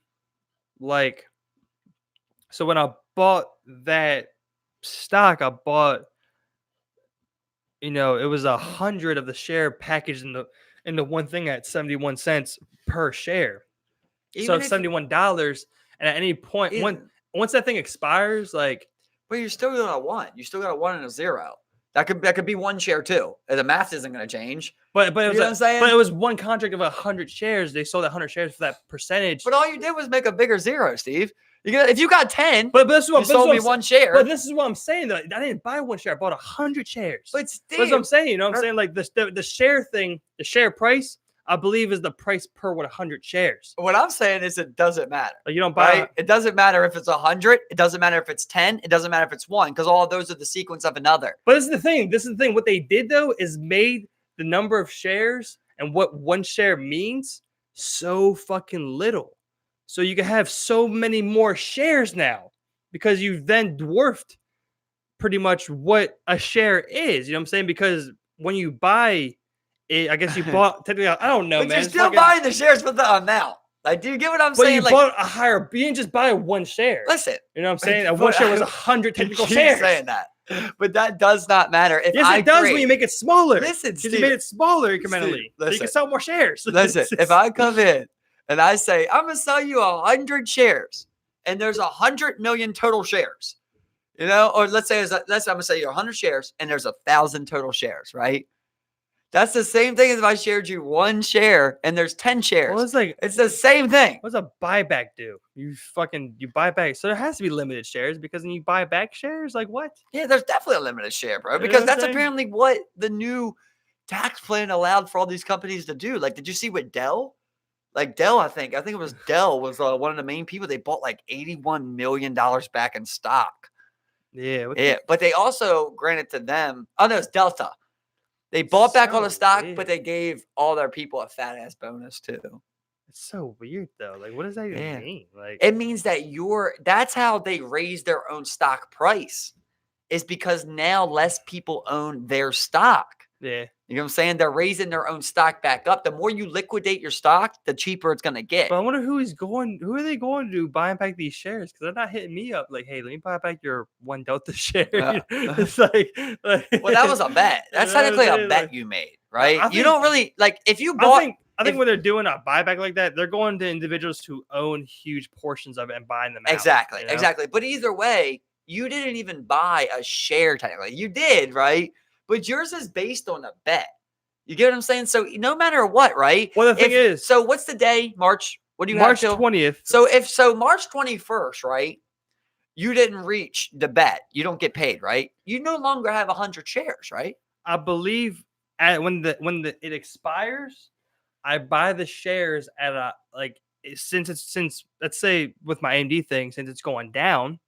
Like, so when I bought that stock, I bought, it was 100 of the share packaged in the one thing at 71 cents per share. So it's $71, and at any point, once that thing expires, like, but you're still gonna one. You still got a 1 and a 0. That could be one share too. The math isn't gonna change. But it was, what I'm saying? But it was one contract of 100 shares. They sold 100 shares for that percentage. But all you did was make a bigger 0, Steve. If you got 10, but this is what, you sold me one share. But this is what I'm saying, though. I didn't buy one share. I bought 100 shares. But Steve, that's what I'm saying. You know what I'm saying? Like, the share thing, the share price, I believe, is the price per 100 shares. What I'm saying is it doesn't matter. Like, you don't buy right? It doesn't matter if it's 100. It doesn't matter if it's 10. It doesn't matter if it's 1, because all of those are the sequence of another. But this is the thing. What they did, though, is made the number of shares and what one share means so fucking little. So you can have so many more shares now because you've then dwarfed pretty much what a share is. You know what I'm saying? Because when you buy it, I guess you bought technically. I don't know, but man. You're still buying the shares for the amount. Like, do you get what I'm saying? You bought a higher. You didn't just buy one share. Listen, you know what I'm saying? That one share was 100 technical shares. Saying that, but that does not matter. If it does when you make it smaller. Listen, because you made it smaller incrementally, so you can sell more shares. Listen, if I come in and I say I'm gonna sell you 100 shares, and there's 100 million total shares, or let's say I'm gonna sell you 100 shares, and there's 1,000 total shares, right? That's the same thing as if I shared you one share and there's 10 shares. Well, it's the same thing. What's a buyback do? You buy back. So there has to be limited shares, because when you buy back shares, like, what? Yeah, there's definitely a limited share, bro. Because that's apparently what the new tax plan allowed for all these companies to do. Like, did you see what Dell? Like, Dell, I think it was Dell was one of the main people. They bought like $81 million back in stock. Yeah. Yeah. But they also granted to them. Oh, no, it's Delta. They bought back all the stock, but they gave all their people a fat ass bonus too. It's so weird though. Like, what does that even mean? Like, it means that that's how they raise their own stock price, is because now less people own their stock. Yeah. You know what I'm saying? They're raising their own stock back up. The more you liquidate your stock, the cheaper it's going to get. But I wonder who are they going to buying back these shares? Because they're not hitting me up like, hey, let me buy back your one Delta share. It's like, well, that was a bet. That's technically a bet you made, right? You don't really, like, if you bought. I think when they're doing a buyback like that, they're going to individuals who own huge portions of it and buying them out. Exactly. Exactly. But either way, you didn't even buy a share technically. You did, right? But yours is based on a bet. You get what I'm saying? So no matter what, right? Well, the thing is, so what's the day? March What do you have March till? 20th. So March 21st, right? You didn't reach the bet. You don't get paid, right? You no longer have 100 shares, right? I believe when it expires, I buy the shares at a since let's say with my AMD thing, since it's going down,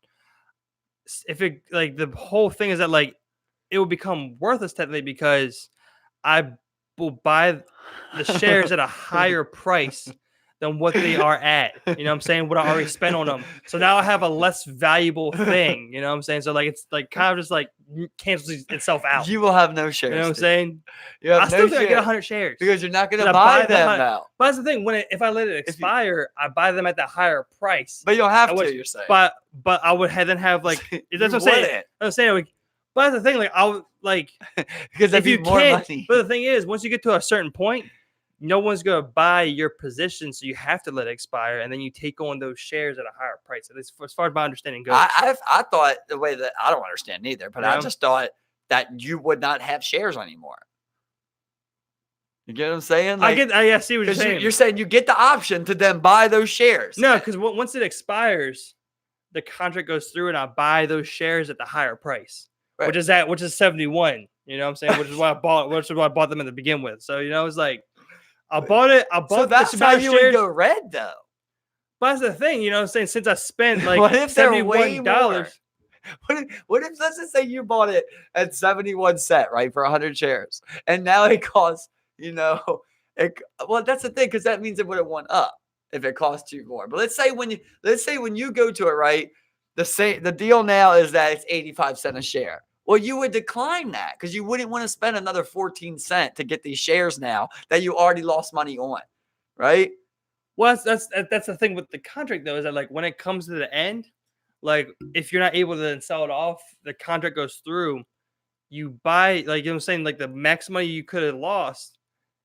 if it like the whole thing is that like it will become worthless technically because I will buy the shares at a higher price than what they are at. You know what I'm saying? What I already spent on them. So now I have a less valuable thing. You know what I'm saying? So like it's like kind of just like cancels itself out. You will have no shares. You know what I'm saying? You have I still no think I get shares 100 shares because you're not going to 'Cause buy the them now. But that's the thing. If I let it expire, I buy them at the higher price. But you don't have I would- to. You're saying. But I would then have like that's what I'm saying. I'm saying like, but that's the thing. Like I would like because if you more can't. money. But the thing is, once you get to a certain point, no one's gonna buy your position, so you have to let it expire, and then you take on those shares at a higher price. At least as far as my understanding goes. I thought the way that I don't understand either, but Yeah. I just thought that you would not have shares anymore. You get what I'm saying? Like, I see what you're saying. You're saying you get the option to then buy those shares. No, because once it expires, the contract goes through, and I buy those shares at the higher price, Right. which is 71. You know what I'm saying? Which is why I bought them to begin with. So you know, it's like I bought it. So that's how you would go red, though. But that's the thing, you know what I'm saying? Since I spent like what if $71. What if let's just say you bought it at 71 cents, right, for 100 shares, and now it costs, well, that's the thing, because that means it would have went up if it cost you more. But let's say when you go to it, right, the deal now is that it's 85 cents a share. Well, you would decline that because you wouldn't want to spend another 14 cents to get these shares now that you already lost money on, right? Well, that's the thing with the contract though, is that like when it comes to the end, like if you're not able to then sell it off, the contract goes through. You buy, like, you know what I'm saying, like the max money you could have lost,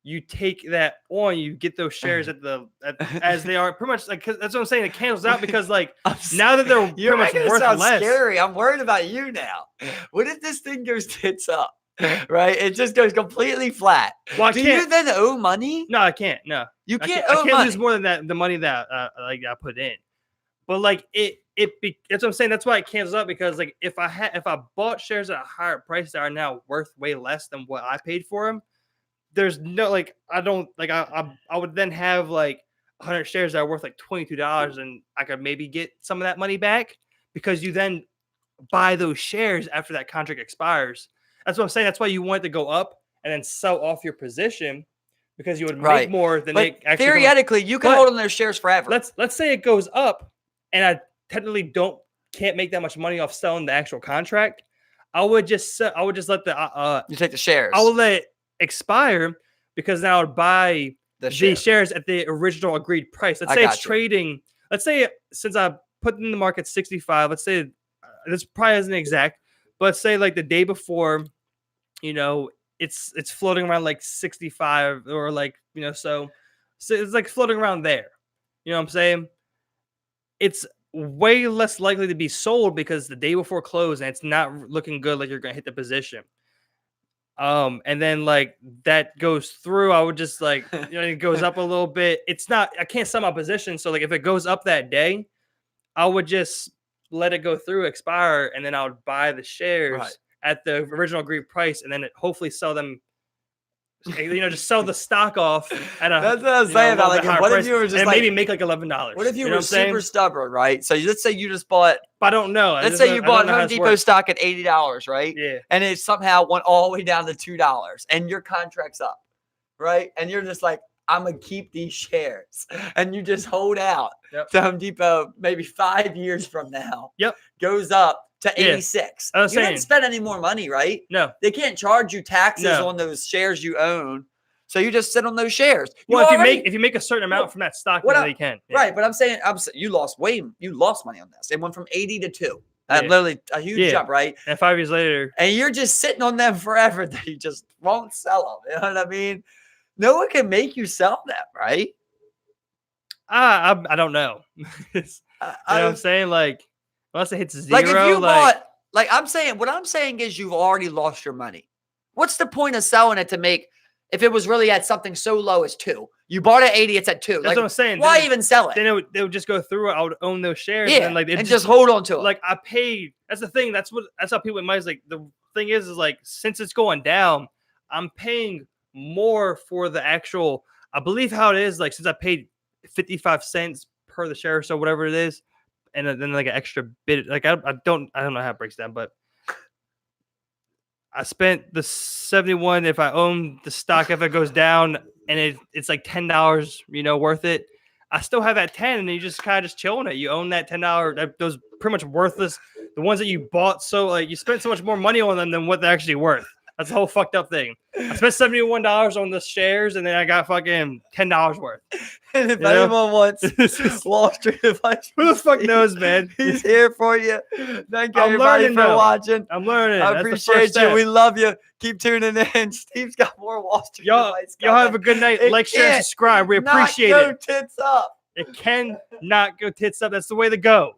you take that on, you get those shares as they are, pretty much, like, 'cause that's what I'm saying. It cancels out because like now that they're You're pretty much making it worth sound less. scary. I'm worried about you now. What if this thing goes tits up? Right? It just goes completely flat. Well, Do you then owe money? No, I can't. No, you can't. I can't lose more than that. The money that like I put in, but like that's what I'm saying. That's why it cancels out, because like if I bought shares at a higher price that are now worth way less than what I paid for them, there's no like I don't like I would then have like 100 shares that are worth like $22, and I could maybe get some of that money back because you then buy those shares after that contract expires. That's what I'm saying. That's why you want it to go up and then sell off your position, because you would make more than they actually. Theoretically, you can hold on those shares forever. Let's say it goes up, and I technically can't make that much money off selling the actual contract. I would just let the you take the shares. I will let it expire, because now I would buy the shares at the original agreed price. Let's say it's trading. Let's say since I put in the market 65. Let's say this probably isn't exact, but let's say like the day before, it's floating around like 65, or like, so it's like floating around there. You know what I'm saying? It's way less likely to be sold because the day before close and it's not looking good, like you're gonna hit the position. And then like that goes through, I would just like, it goes up a little bit. I can't sell my position. So like if it goes up that day, I would just let it go through, expire, and then I would buy the shares at the original agreed price, and then hopefully sell them. Just sell the stock off at a. That's what I was saying about like, what if you were just and like, maybe make like $11? What if you were super stubborn, right? So let's say you just bought. I don't know. Let's say you bought Home Depot stock at $80, right? Yeah. And it somehow went all the way down to $2, and your contract's up, right? And you're just like, I'm gonna keep these shares, and you just hold out to Home Depot maybe 5 years from now. Yep. Goes up to 86. You didn't spend any more money, right? No. They can't charge you taxes on those shares you own. So you just sit on those shares. Well, if you make a certain amount from that stock, then they can. Yeah. Right, but I'm saying you lost money on this. It went from 80 to 2. Literally a huge jump, right? And 5 years later, and you're just sitting on them forever. That you just won't sell them. You know what I mean? No one can make you sell them, right? I don't know. You know what I'm saying? Like, unless it hits zero. Like if you bought, like what I'm saying is you've already lost your money. What's the point of selling it to make? If it was really at something so low as 2, You bought it at 80, it's at 2. That's like, what I'm saying. Why then, even sell it? Then they would just go through it. I would own those shares. Yeah, and, then, like, just hold on to it. Like, I paid. That's the thing. That's how people in my like. The thing is like, since it's going down, I'm paying more for the actual. I believe how it is. Like, since I paid 55 cents per the share, so whatever it is, and then like an extra bit. Like, I don't know how it breaks down, but I spent the 71 if I own the stock. If it goes down and it's like $10, worth it. I still have that 10, and you just kind of just chilling it. You own that $10. Those pretty much worthless. The ones that you bought, so like you spent so much more money on them than what they're actually worth. That's the whole fucked up thing. I spent $71 on the shares, and then I got fucking $10 worth. And if anyone wants Wall Street advice, who the fuck knows, man? He's here for you. Thank you, everybody, for watching. I'm learning. I appreciate you. We love you. Keep tuning in. Steve's got more Wall Street advice. Y'all have a good night. Like, share, and subscribe. We appreciate it. Go tits up. It can not go tits up. That's the way to go.